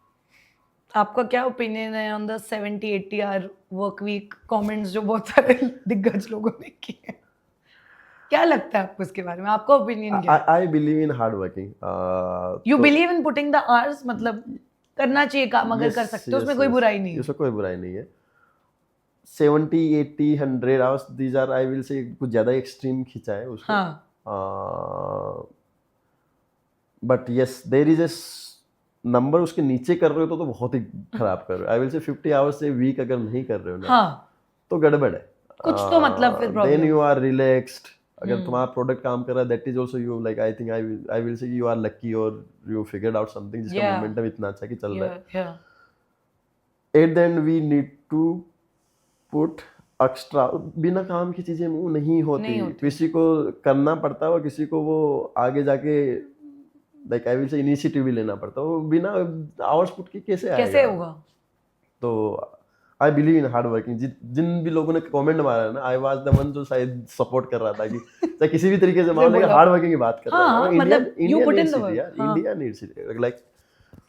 आपका क्या ओपिनियन है on the 70-80 hour work week comments जो बहुत सारे दिग्गज लोगों ने किए? क्या लगता है आपको इसके बारे में? आपका ओपिनियन क्या है? आई believe in hard working. You believe in putting the hours, मतलब करना चाहिए काम, अगर कर सकते हो उसमें कोई बुराई नहीं है। उसमें कोई बुराई नहीं है। 70, 80, 100 hours these are I will say कुछ ज़्यादा एक्सट्रीम खींचा है उसको। हाँ। But yes there is a number, उसके नीचे कर रहे हो तो बहुत ही खराब कर रहे हो। आई विल से 50 आवर्स से वीक अगर नहीं कर रहे हो ना, हाँ। तो गड़बड़ है कुछ तो मतलब फिर problem. Then you are relaxed. अगर तुम्हारा प्रोडक्ट काम कर रहा है that is also you like I think I will say you are lucky और यू फिगर्ड आउट समथिंग जिसका मोमेंटम इतना अच्छा कि चल रहा है। At the end we need to put extra. बिना काम की चीजें मूव नहीं होती, किसी को करना पड़ता है और किसी को वो आगे जाके लाइक आई विल से इनिशिएटिव भी लेना पड़ता है। वो बिना आवर्स पुट के कैसे होगा? तो I believe in hard working. जिन भी लोगों ने कमेंट मारा है ना, आई वाज द वन जो शायद सपोर्ट कर रहा था कि चाहे किसी भी तरीके से मान लो हार्ड वर्किंग की बात कर रहा है। मतलब you put in the work. India needs it like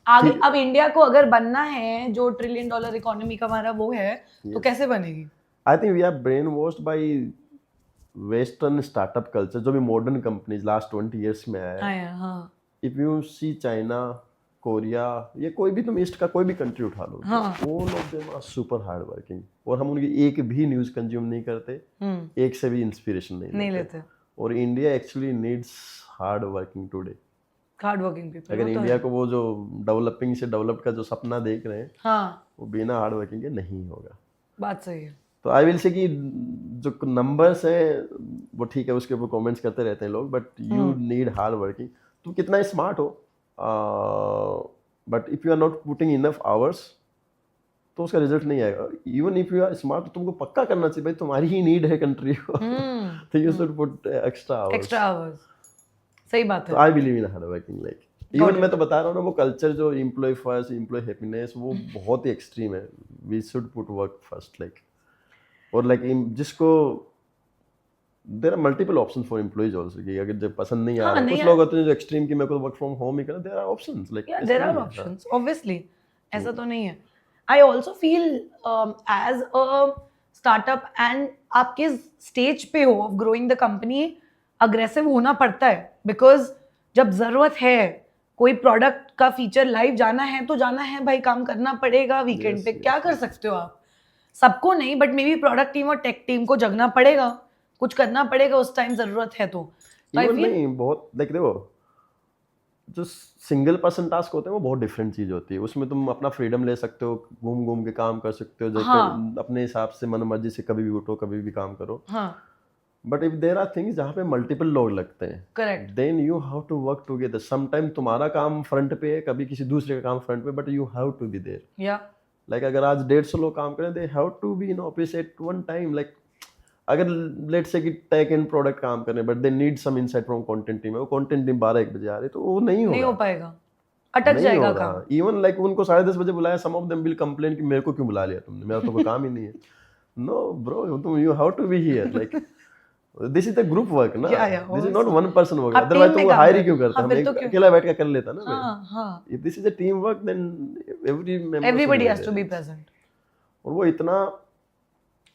आगे अब इंडिया को अगर बनना है, जो $1 ट्रिलियन इकोनॉमी का हमारा वो है, तो कैसे बनेगी? I think we are brain washed by western startup culture, जो भी मॉडर्न कंपनीज लास्ट 20 इयर्स में आया है। हाँ। If you see China, Korea, ये कोई भी तुम ईस्ट का कोई भी कंट्री उठा लो, all of them are super hard working. और हम उनकी एक भी न्यूज़ कंज्यूम नहीं करते, एक से भी इंस्पिरेशन नहीं लेते। और India actually needs hard working today, hard working people. अगर इंडिया को वो जो डेवलपिंग से डेवलप का जो सपना देख रहे हैं, वो बिना हार्ड वर्किंग के नहीं होगा। बात सही है। तो आई विल से कि जो नंबर्स हैं वो ठीक है, उसके ऊपर कमेंट्स करते रहते हैं लोग, but you need hard working. तुम कितना स्मार्ट हो, but if you are not putting enough hours तो उसका रिजल्ट नहीं आएगा। Even if you are smart तो तुमको पक्का करना चाहिए, भाई तुम्हारी ही नीड है कंट्री को, तो you should put extra hours. सही बात है। तो I believe in hard working. Like even मैं तो बता रहा हूँ ना, वो कल्चर जो एम्प्लॉय फर्स्ट, एम्प्लॉय हैप्पीनेस, वो बहुत ही एक्सट्रीम है। We should put work first. Like और लाइक जिसको there are multiple option for employees also, कि अगर जब पसंद नहीं आ रहा, कुछ लोग होते हैं जो एक्सट्रीम की मेरे को वर्क फ्रॉम होम ही करना, there are options. Like there are options obviously, ऐसा तो नहीं है। I also feel as a startup and आप किस स्टेज पे हो of growing the company, aggressive होना पड़ता है। बिकॉज जब जरूरत है, कोई प्रोडक्ट का फीचर लाइव जाना है तो जाना है भाई, काम करना पड़ेगा वीकेंड पे। क्या कर सकते हो आप? सबको नहीं, but may be product team और टेक टीम को जगना पड़ेगा, कुछ करना पड़ेगा उस टाइम जरूरत है तो। नहीं बहुत देखो जो सिंगल पर्सन टास्क होते हैं वो बहुत डिफरेंट चीज होती है, उसमें तुम अपना फ्रीडम ले सकते हो, घूम घूम के काम कर सकते हो, हाँ। अपने हिसाब से मन मर्जी से कभी भी उठो कभी भी काम करो। हाँ, but if there are things जहाँ पे मल्टीपल लोग लगते हैं, correct. Then you have to work together. Sometime तुम्हारा काम फ्रंट पे है, कभी किसी दूसरे का काम फ्रंट पे, but you have to be there. या लाइक अगर आज 150 लोग काम करें, they have to be in office at one time. Like अगर लेट्स से कि टेक एंड प्रोडक्ट काम कर रहे हैं, but they need some insight from content team है, वो कंटेंट टीम 12-1 बजे आ रही है, तो वो नहीं नहीं हो होगा, पाएगा, अटक नहीं जाएगा होगा। काम। इवन लाइक उनको 10:30 बजे बुलाया, सम ऑफ देम विल कंप्लेन कि मेरे को क्यों बुला लिया तुमने, मेरा तो कोई काम ही नहीं है। नो ब्रो, तुम you have to be here. Like this is the group work ना, या this is not one person work. आप अदरवाइज team तो में वो काम हायर कर ही क्यों रहे हो? करता, हाँ, हम फिर तो एक क्यों? अकेला बैठ के कर लेता ना। हाँ, हाँ। If this is a team work, then every member Everybody has to be present. और वो इतना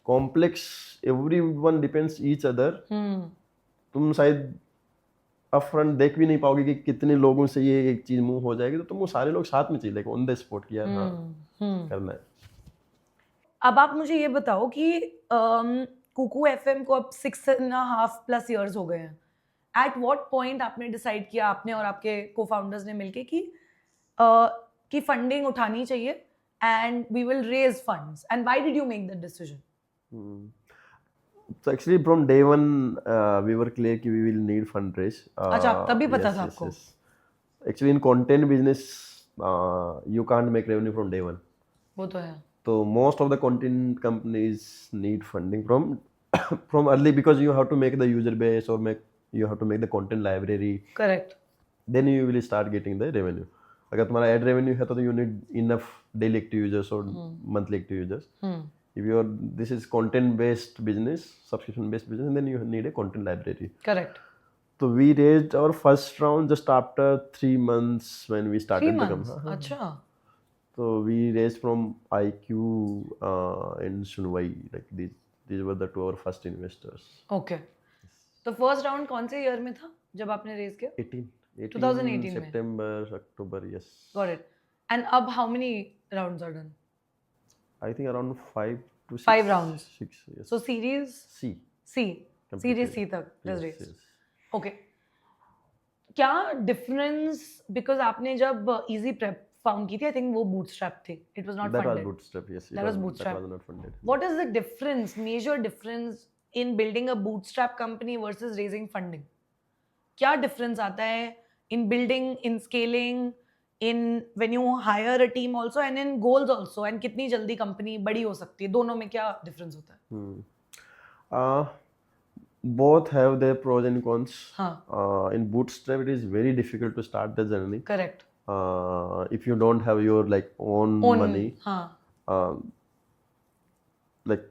complex, everyone depends each other. तुम शायद अपफ्रंट देख भी नहीं पाओगे कि कितने लोगों से ये एक चीज मूव हो जाएगी, तो तुम वो सारे लोग साथ में चाहिए, ऑन द स्पॉट किया हाँ करना है। अब आप मुझे ये बताओ कि कुकू एफएम को अब 6.5+ years हो गए हैं। एट व्हाट पॉइंट आपने डिसाइड किया, आपने और आपके को फाउंडर्स ने मिलके कि फंडिंग उठानी चाहिए and we will raise funds, and why did you make that decision? So actually from day one we were clear कि we will need fundraise. अच्छा, तभी पता था आपको? Actually in content business you can't make revenue from day one. वो तो है। So most of the content companies need funding from from early, because you have to make the user base or you have to make the content library. Correct. Then you will start getting the revenue. अगर तुम्हारा ad revenue है तो you need enough daily active users or monthly active users. If this is content based business, subscription based business, then you need a content library. Correct. So we raised our first round just after 3 months when we started 3 the months? company. अच्छा। So we raised from IQ and Sunwai. Like these were the two our first investors. Okay. तो first round कौन से year में था जब आपने raise किया? 18 2018 में? September, October, yes. Got it. And अब how many rounds are done? I think around 5 to 6. 5 rounds. 6, yes. So series C. Series C तक Yes, रेज। yes. ओके। क्या डिफरेंस, बिकॉज आपने जब इजी प्रेप फाउंड की थी, I think वो bootstrap थी, it was not That was funded. bootstrap, yes. That was bootstrap. That was not funded. What is the difference, major difference in building a bootstrap company versus raising funding? क्या difference आता है in building, in scaling, in when you hire a team also, and in goals also, and कितनी जल्दी company बड़ी हो सकती है, दोनों में क्या difference होता है? Both have their pros and cons. हाँ, In bootstrap, it is very difficult to start the journey. correct. If you don't have your like own money, हाँ, like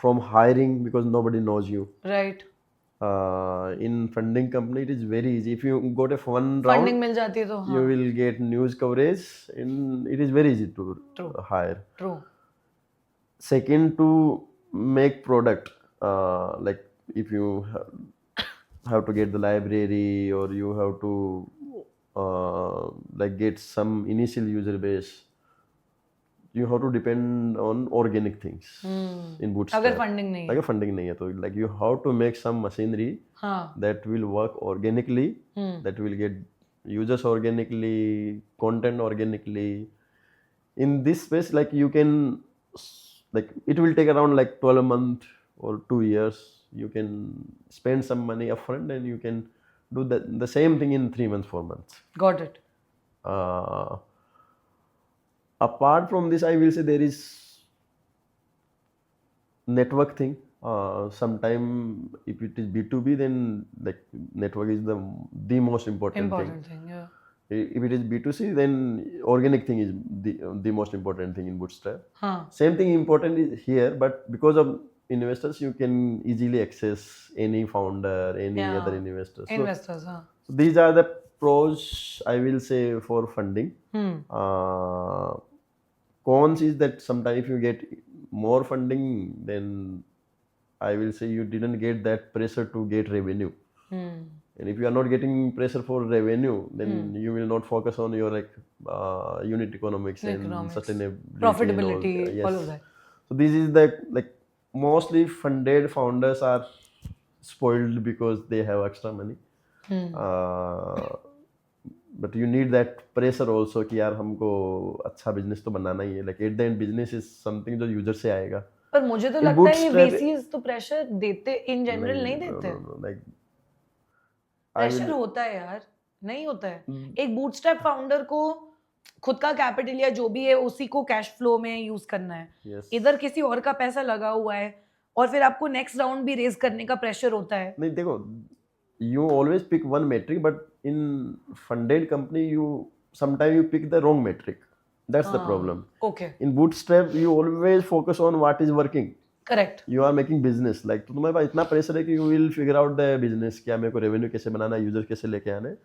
from hiring, because nobody knows you. right. In funding company, it is very easy. If you got a one round, Funding मिल जाती है तो you हाँ, will get news coverage, and it is very easy to True. hire. true. Second, to make product, like if you have to get the library, or you have to like get some initial user base, you have to depend on organic things in bootstrap. अगर funding नहीं है, अगर funding नहीं है तो like you have to make some machinery हाँ, that will work organically, that will get users organically, content organically. In this space, like you can, like it will take around like 12 months or 2 years. You can spend some money upfront, and you can do the same thing in 3 months, 4 months. got it. Apart from this, I will say there is network thing. Sometime if it is B2B, then like network is the most important thing. Important thing, yeah. If it is B2C, then organic thing is the most important thing in Bootstrap. हाँ, Same thing important is here, but because of investors, you can easily access any founder, any Yeah. other investor. So investors, हाँ. these are the pros, I will say, for funding. Cons is that sometimes if you get more funding, then I will say you didn't get that pressure to get revenue. And if you are not getting pressure for revenue, then you will not focus on your like unit economics and Economics. sustainability, Profitability, and all, all yes. of that. So this is the like mostly funded founders are spoiled because they have extra money. But you need that pressure also कि यार हमको अच्छा business तो बनाना ही है, like eight the and business is something जो user से आएगा. पर मुझे तो In लगता है ये bootstrap- VCs तो प्रेशर देते इन जनरल नहीं no, देते. no, no, like I pressure will. होता है यार, नहीं होता है. Mm, एक बूटस्ट्रैप फाउंडर को खुद का कैपिटल या जो भी है उसी को कैश फ्लो में यूज करना है. yes. इधर किसी और का पैसा लगा हुआ है और फिर आपको नेक्स्ट राउंड भी रेज करने का प्रेशर होता है. नहीं देखो, you always pick one metric, but in funded company you sometimes you pick the wrong metric. That's the problem. Okay, In bootstrap you always focus on what is working. Correct. You are making business, like तो तुम्हारे पास इतना pressure है कि you will figure out the business, क्या मेरे को revenue कैसे बनाना है, यूजर कैसे लेके आने.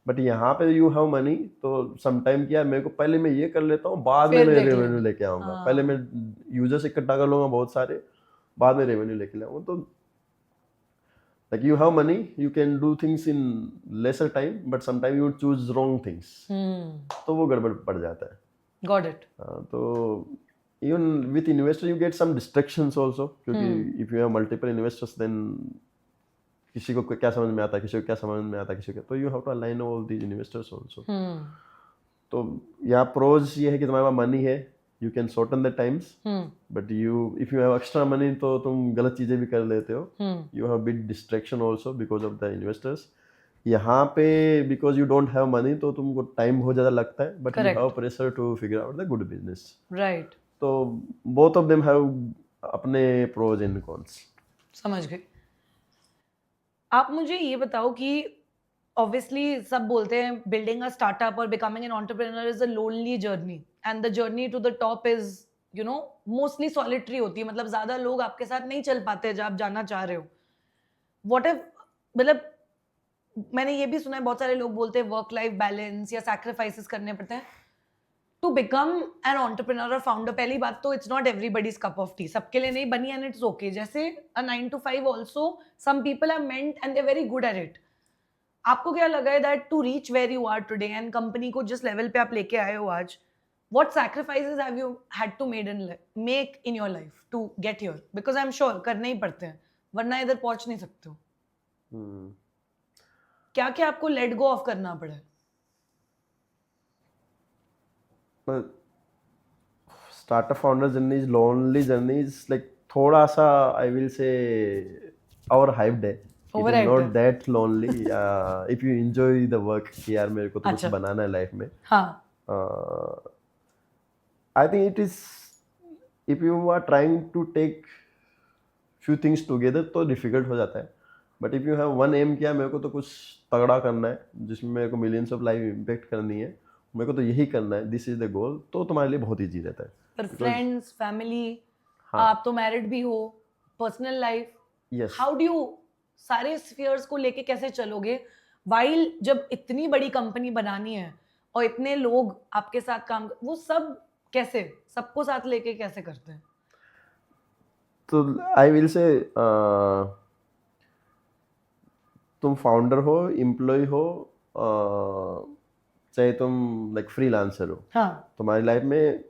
बट यहाँ पे यू हैव मनी, तो समटाइम क्या मेरे को पहले मैं ये कर लेता हूँ, बाद में फिर मैं देख रेवेन्यू लेंगे. लेके आऊँगा. हाँ. पहले मैं यूजर्स इकट्ठा कर लूँगा बहुत सारे, बाद में रेवेन्यू लेके लाऊंगा. तो like you have money, you can do things in lesser time, but sometimes you choose wrong things. तो वो गड़बड़ पड़ जाता है. Got it. तो even with investor you get some distractions also, क्योंकि if you have multiple investors then किसी को क्या समझ में आता है, किसी को क्या समझ में आता है, किसी को, तो you have to align all these investors also. तो यहाँ pros ये है कि तुम्हारे पास मनी है, you can shorten the times, but if you have extra money तो तुम गलत चीजें भी कर लेते हो. You have big distraction also because of the investors. यहाँ पे because you don't have money तो तुमको टाइम बहुत ज़्यादा लगता है, but Correct. you have pressure to figure out the good business. Right. तो both of them have अपने pros and cons. समझ गए. आप मुझे ये बताओ कि ऑब्वियसली सब बोलते हैं बिल्डिंग अ स्टार्टअप और becoming an entrepreneur is a lonely journey and the journey to the top is you know mostly solitary होती है. मतलब ज्यादा लोग आपके साथ नहीं चल पाते जब आप जाना चाह रहे हो. व्हाट इफ, मतलब मैंने ये भी सुना है बहुत सारे लोग बोलते हैं वर्क लाइफ बैलेंस या सैक्रिफाइसेस करने पड़ते हैं टू बिकम एन एंटरप्रेन्योर और फाउंडर. पहली बात तो it's not everybody's cup of tea, सबके लिए नहीं बनी एंड इट्स ओके. जैसे a 9 to 5 also some people are meant and they are very good at it. आपको क्या लगा है that to reach where you are today and company को जिस लेवल पे आप लेके आए हो आज, what sacrifices have you had to make in your life to get here? Because I am sure करने ही पड़ते हैं वरना इधर पहुंच नहीं सकते हो. क्या क्या आपको लेट गो ऑफ करना पड़ा? Startup founder journey is lonely journey, is like थोड़ा सा I will say overhyped है. It is not that lonely. If you enjoy the work कि यार मेरे को तो कुछ बनाना है लाइफ में. हाँ. I think it is, if you are trying to take few things together तो difficult हो जाता है. But if you have one aim किया मेरे को तो कुछ तगड़ा करना है जिसमें मेरे को millions of life impact करनी है, मेरे को तो यही करना है, दिस इज द गोल, तो तुम्हारे लिए बहुत ईजी रहता है. पर फ्रेंड्स, फैमिली, आप तो मैरिड भी हो, personal life, yes, how do you सारे स्फीयर्स को लेके कैसे चलोगे वाइल जब इतनी बड़ी कंपनी बनानी है और इतने लोग आपके साथ काम, वो सब कैसे सबको साथ लेके कैसे करते हैं? तो आई विल से तुम फाउंडर हो, एम्प्लॉय हो, चाहे तुम लाइक फ्रीलांसर हो, हाँ, तुम्हारी लाइफ में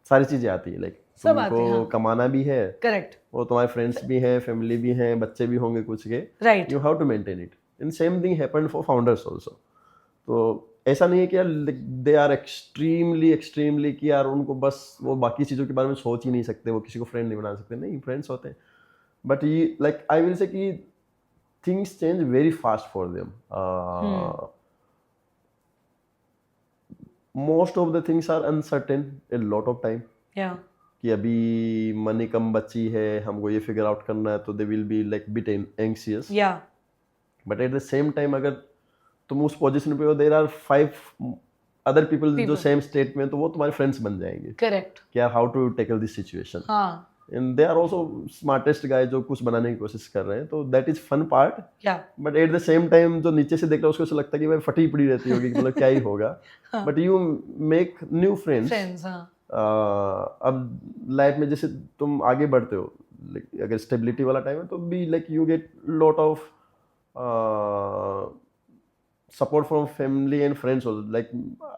सारी चीजें आती है. लाइक सब आती है, तुमको हाँ. कमाना भी है, करेक्ट, और तुम्हारे फ्रेंड्स भी हैं, फैमिली भी हैं, बच्चे भी होंगे कुछ के, right. You have to maintain it. And same thing happened for founders also. तो ऐसा नहीं है कि यार दे आर एक्सट्रीमली कि यार उनको बस वो बाकी चीज़ों के बारे में सोच ही नहीं सकते, वो किसी को फ्रेंड नहीं बना सकते. नहीं, फ्रेंड्स होते हैं, बट ये लाइक आई विल से कि things change very fast for them. Most of the things are uncertain a lot of time. कि अभी मनी कम बची है, हमको ये फिगर आउट करना है, तो they will be like bit anxious. But at the same time अगर तुम उस पोजीशन पे हो, देयर आर 5 अदर पीपल जो सेम स्टेट में, तो वो तुम्हारे फ्रेंड्स बन जाएंगे. करेक्ट. कि यार how to tackle this situation. And they are also smartest guy जो कुछ बनाने की कोशिश कर रहे हैं, तो that is fun part. But at the same time जो नीचे से देख रहा है उसको ऐसा लगता है कि भाई फटी पड़ी रहती होगी, मतलब क्या ही होगा. But you make new friends. अब लाइफ में जैसे तुम आगे बढ़ते हो, अगर स्टेबिलिटी वाला टाइम है तो भी like you get lot of support from family and friends also. Like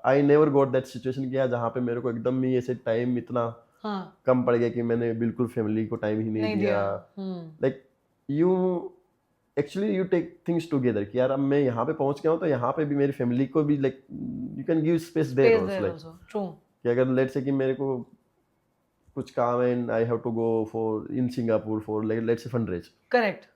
I never got that situation किया जहाँ पे मेरे को एकदम ही ऐसे टाइम इतना कम पड़ गया कि मैंने बिल्कुल फैमिली को टाइम ही नहीं दिया. Like you actually you take things together कि यार अब मैं यहाँ पे पहुंच गया हूँ तो यहाँ पे भी मेरी फैमिली को भी like you can give space there Space there like also. True. कि अगर लेट्स से कि मेरे को कुछ काम है and I have to go for in Singapore for let's say fund raise, Correct.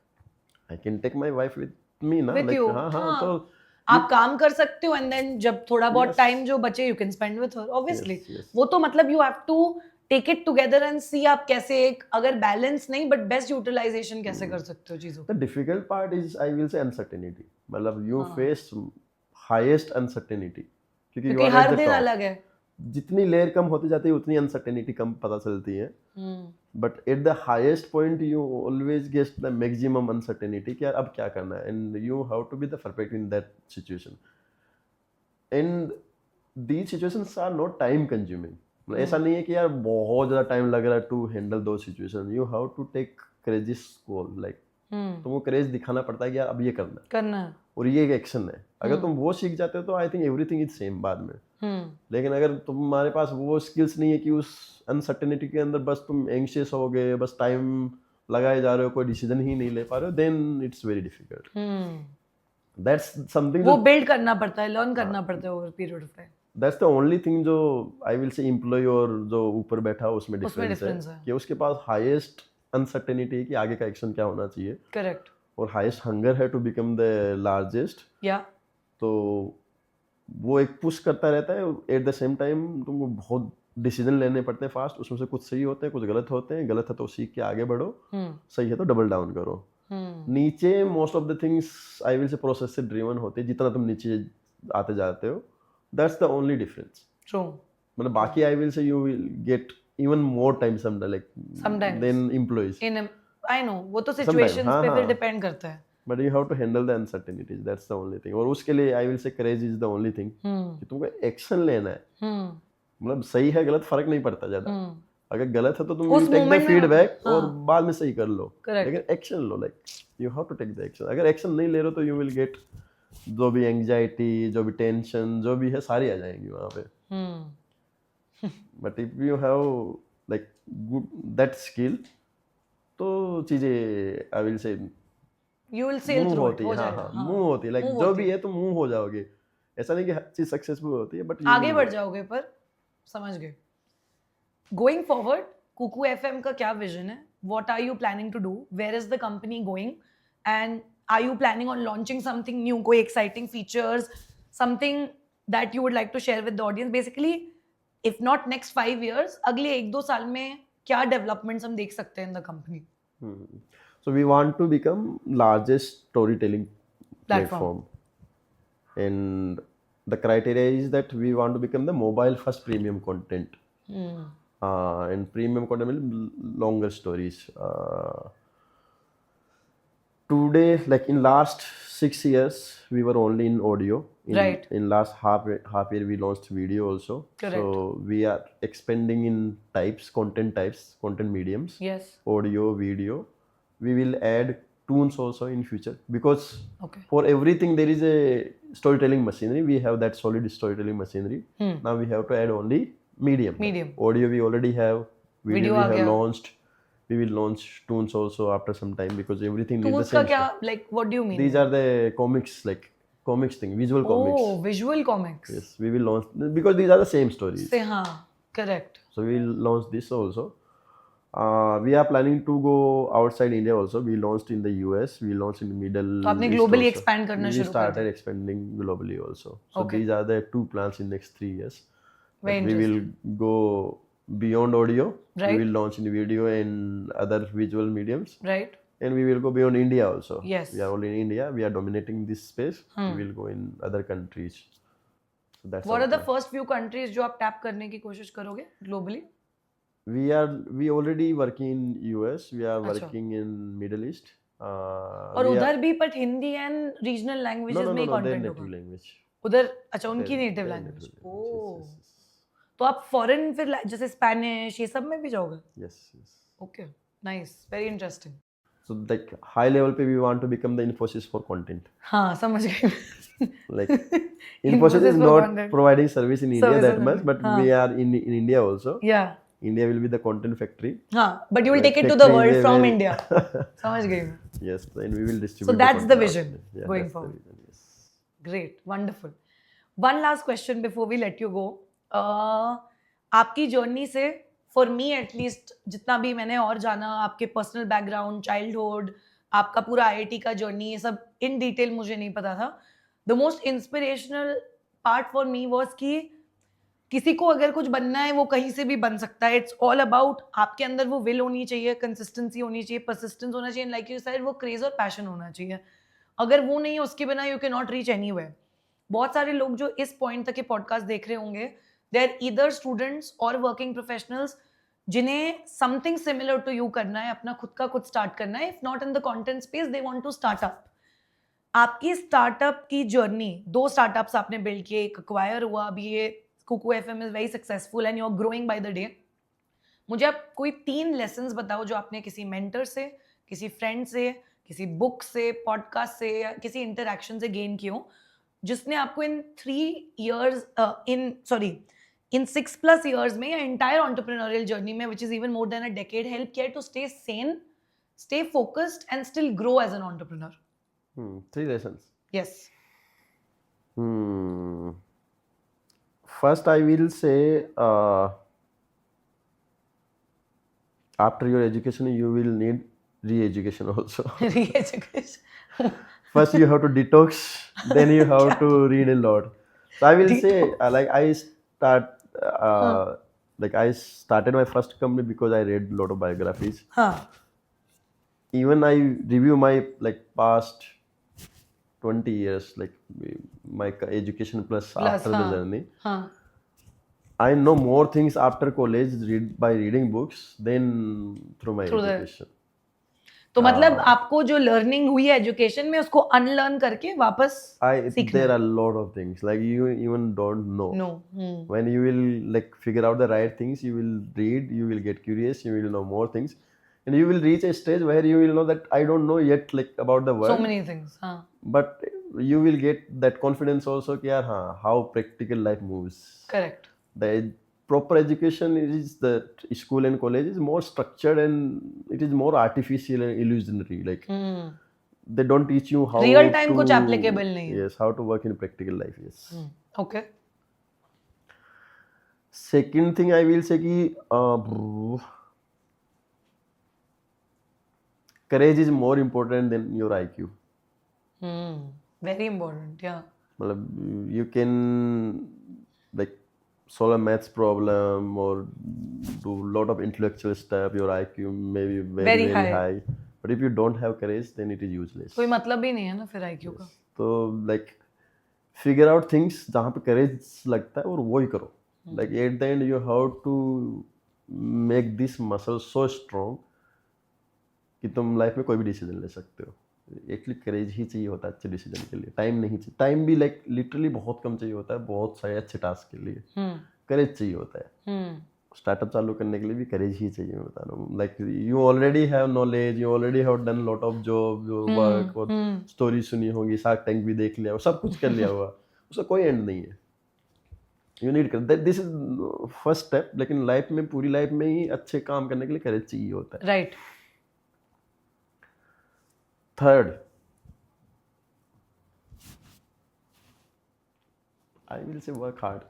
I can take my wife with me ना, With like you. हाँ हाँ हाँ. तो आप काम कर सकते हो एंड देन जब थोड़ा बहुत Yes. टाइम जो बचे you can spend with her obviously. Yes, yes. वो तो मतलब you have to take it together and see आप कैसे एक अगर बैलेंस नहीं बट बेस्ट यूटिलाइजेशन कैसे कर सकते हो चीजों the difficult part is I will से अनसर्टेनिटी, मतलब यू हाँ. फेस हाईएस्ट अनसर्टेनिटी क्योंकि you क्योंकि are at हर the दिन top. अलग है. जितनी लेयर कम होती जाती है उतनी अनसर्टेनिटी कम पता चलती है, but at the highest point you always get the maximum uncertainty कि यार अब क्या करना है and you have to be the perfect in that situation and these situations are not time consuming. ऐसा नहीं है कि यार बहुत ज़्यादा टाइम लग रहा है to handle two situation, you have to take courageous call like तुमको करेज दिखाना पड़ता है कि यार अब ये करना है और ये एक एक्शन है. अगर तुम वो सीख जाते हो तो I think everything is same बाद में. लेकिन अगर तुम्हारे पास वो स्किल्स नहीं है कि उस अनसर्टेनिटी के अंदर बस तुम एंग्शियस हो गए, बस टाइम लगाए जा रहे हो, कोई डिसीजन ही नहीं ले पा रहे हो, then it's very difficult. That's something वो बिल्ड करना पड़ता है, लर्न करना पड़ता है over period of time. That's the only thing जो आई विल से एम्प्लॉय और जो ऊपर बैठा है उसमें डिफरेंस है कि उसके पास हाईएस्ट अनसर्टेनिटी है कि आगे का एक्शन क्या होना चाहिए. करेक्ट. और हाईएस्ट हंगर है टू बिकम द लार्जेस्ट. या तो वो एक पुश करता रहता है. एट द सेम टाइम तुमको बहुत डिसीजन लेने पड़ते हैं फास्ट, उसमें से कुछ सही होते हैं कुछ गलत होते हैं. गलत है तो सीख के आगे बढ़ो, सही है तो डबल डाउन करो. नीचे most of the things I will say process से ड्रिवन होते हैं. जितना तुम नीचे आते जाते हो that's the only difference. True. मतलब बाकी I will say you will get even more time sometimes then employees. In I know वो तो सिचुएशंस पे फिर डिपेंड करता है. But you have to handle the uncertainties, that's the only thing. और उसके लिए I will say courage is the only thing कि तुमको एक्शन लेना है. मतलब सही है गलत फर्क नहीं पड़ता ज्यादा. अगर गलत है तो तुम टेक द फीडबैक और बाद में सही कर लो, लेकिन एक्शन लो. Like you have to take the action. अगर एक्शन नहीं ले रहे हो तो यू विल गेट जो भी एंग्जाइटी, जो भी टेंशन, जो भी है सारी आ जाएंगी वहाँ पे. But if you have like good that skill तो चीजें I will say you will sail through होती है. हाँ मूव होती है. लाइक जो भी है तो मूव हो जाओगे. ऐसा नहीं कि हर चीज सक्सेसफुल होती है बट आगे बढ़ जाओगे. पर समझ गए. गोइंग फॉरवर्ड कुकू एफएम का क्या विजन है? What are you planning to do? Where is the company going? And are you planning on launching something new? कोई exciting features, something that you would like to share with the audience? Basically if not next 5 years, अगले 1-2 साल में क्या developments हम देख सकते हैं in the company? So we want to become largest storytelling platform. And the criteria is that we want to become the mobile first premium content. And premium content means longer stories. Today, like in last 6 years, we were only in audio. Right. In last half year, we launched video also. Correct. So we are expanding in content mediums. Yes. Audio, video. We will add tunes also in future because okay. For everything there is a storytelling machinery. We have that solid storytelling machinery. Now we have to add only medium. Audio we already have. Video we have launched. We will launch tunes also after some time because everything needs the same. Tunes ka kya, like what do you mean? These are the comics, like comics thing, visual comics. Oh, visual comics. Yes, we will launch because these are the same stories. Correct. So we will launch this also. We are planning to go outside India also. We launched in the US. We launched in the Middle East. तो आपने globally expand करना शुरू कर दिया. We started expanding globally also. So these are the 2 plans in next 3 years. Very interesting. We will go beyond audio. Right. We will launch in video and other visual mediums. Right. And we will go beyond India also. Yes. We are only in India. We are dominating this space. We will go in other countries. So that's what are the first few countries जो आप tap करने की कोशिश करोगे globally? We already working in US. We are working in Middle East. और उधर भी but Hindi and regional languages में content होगा. native language. उधर अच्छा उनकी native language. ओह. तो आप foreign फिर जैसे Spanish ये सब में भी जाओगे? Yes. Okay. Nice. Very interesting. So like high level पे we want to become the Infosys for content. हाँ समझ गए. Like Infosys is not providing service in India that much, but we are in India also. Yeah. India will be the content factory. हाँ, but you will Like take it to the factory world is a from very- India. समझ गई मैं. Yes, and we will distribute. So that's the content vision outside. Yeah, going that's the forward. vision, yes. Great, wonderful. One last question before we let you go. आपकी journey से, for me at least, जितना भी मैंने और जाना, आपके personal background, childhood, आपका पूरा आईआईटी का जर्नी, ये सब इन डिटेल मुझे नहीं पता था. The most inspirational part for me was कि किसी को अगर कुछ बनना है वो कहीं से भी बन सकता है. इट्स ऑल अबाउट आपके अंदर वो विल होनी चाहिए, कंसिस्टेंसी होनी चाहिए, परसिस्टेंस होना चाहिए, लाइक यू सेड वो क्रेज और पैशन होना चाहिए. अगर वो नहीं है उसके बिना you can not reach anywhere. बहुत सारे लोग जो इस पॉइंट तक के पॉडकास्ट देख रहे होंगे, दे आर ईदर स्टूडेंट्स और वर्किंग प्रोफेशनल्स जिन्हें समथिंग सिमिलर टू यू करना है, अपना खुद का कुछ स्टार्ट करना है. If not in the content space, they want to start up. आपकी स्टार्टअप की जर्नी, 2 स्टार्टअप्स आपने बिल्ड किए, एक एक्वायर हुआ, अभी ये Kuku FM is very successful and you are growing by the day. मुझे आप कोई 3 लेसन्स बताओ जो आपने किसी मेंटर से, किसी फ्रेंड से, किसी बुक से, पॉडकास्ट से या किसी इंटरैक्शन से गेन किए हो, जिसने आपको इन 6+ years में या एंटायर एंटरप्रेन्योरियल जर्नी में, which is even more than a decade, help किया to stay sane, stay focused and still grow as an entrepreneur. 3 lessons. Yes. First, I will say, after your education, you will need re-education also. Re-education. First, you have to detox, then you have to read a lot. So I will say, like I started my first company because I read a lot of biographies. Even I review my past 20 years, like my education plus after the journey. I know more things after college by reading books than through my education. तो मतलब आपको जो learning हुई है education में, उसको unlearn करके वापस सीखना. There are a lot of things like you even don't know. No. When you will figure out the right things, you will read, you will get curious, you will know more things, and you will reach a stage where you will know that I don't know yet about the world. So many things. But you will get that confidence also कि यार how practical life moves. Correct. The proper education is the school and college is more structured and it is more artificial and illusionary. Like they don't teach you how real time कुछ applicable नहीं है. Yes, how to work in practical life. Yes. Okay. Second thing I will say कि courage is more important than your IQ. Very important. Yeah. मतलब you can solve a maths problem or do a lot of intellectual stuff, your IQ may be very high. But if you don't have courage, then it is useless. कोई मतलब भी नहीं है ना फिर IQ का. तो figure out things जहाँ पे courage लगता है और वो ही करो. Like at the end you have to make this muscle so strong कि तुम लाइफ में कोई भी डिसीजन ले सकते हो. एक्चुअली करेज ही चाहिए होता है अच्छे डिसीजन के लिए. टाइम नहीं चाहिए. टाइम भी लिटरली बहुत कम चाहिए होता है बहुत सारे अच्छे टास्क के लिए. करेज चाहिए होता है. स्टार्टअप चालू करने के लिए भी करेज ही चाहिए. मैं बता रहा हूँ you already have knowledge, you already have done lot of job, जो वर्क और स्टोरी सुनी होगी, शार्क टैंक भी देख लिया, सब कुछ कर लिया हुआ, उसका कोई एंड नहीं है. You need this is first step. लेकिन लाइफ में पूरी लाइफ में ही अच्छे काम करने के लिए करेज चाहिए होता है. Right. Third, I will say work hard.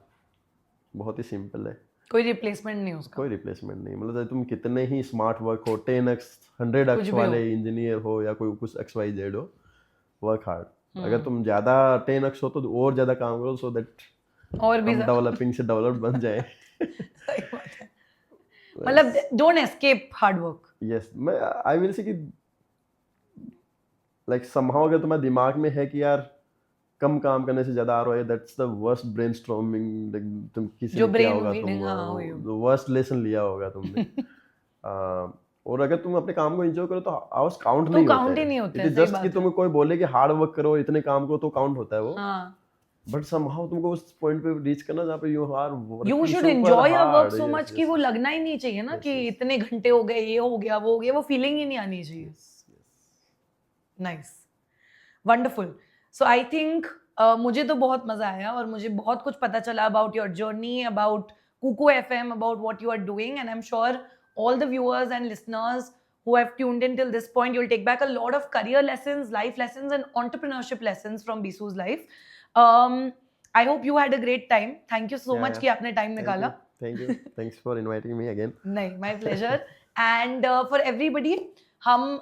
बहुत ही सिंपल है. कोई रिप्लेसमेंट नहीं उसका. कोई रिप्लेसमेंट नहीं. मतलब तुम कितने ही स्मार्ट वर्क हो, 10x 100x वाले इंजीनियर हो या कोई कुछ XYZ हो, वर्क हार्ड. अगर तुम ज्यादा 10x हो तो और ज्यादा काम करो so that और भी डेवलपिंग से डेवलप बन जाए. सही बात है. मतलब don't escape hard work. Yes. मैं आई विल से कि somehow अगर तुम्हारे दिमाग में है कि यार कम काम करने से ज्यादा ROI, that's the worst brainstorming. तुम किसी ने किया होगा, तुम worst lesson लिया होगा तुमने. और अगर तुम अपने काम को एंजॉय करो तो आवर्स काउंट नहीं होता है. जस्ट कि तुम्हें कोई बोले कि हार्ड वर्क करो, इतने काम को तो काउंट होता है वो. बट somehow तुमको उस पॉइंट पे रीच करना जहाँ पे you should enjoy your work so much कि वो लगना ही नहीं चाहिए ना कि इतने घंटे हो गए, ये हो गया, वो हो गया, वो फीलिंग ही नहीं आनी चाहिए. Nice. Wonderful. So I think मुझे तो बहुत मज़ा आया और मुझे बहुत कुछ पता चला about your journey, about Kuku FM, about what you are doing, and I'm sure all the viewers and listeners who have tuned in till this point, you'll take back a lot of career lessons, life lessons, and entrepreneurship lessons from Bisu's life. I hope you had a great time. Thank you so much कि आपने time निकाला. Thank you. Thanks for inviting me again. नहीं, my pleasure. And for everybody, हम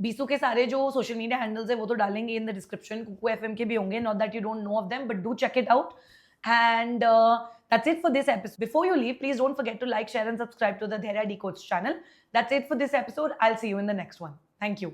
बीसू के सारे जो social media handles है वो तो डालेंगे in the description. Kuku FM के भी होंगे. Not that you don't know of them, but do check it out. And that's it for this episode. Before you leave, please don't forget to like, share, and subscribe to the Dheria Decodes channel. That's it for this episode. I'll see you in the next one. Thank you.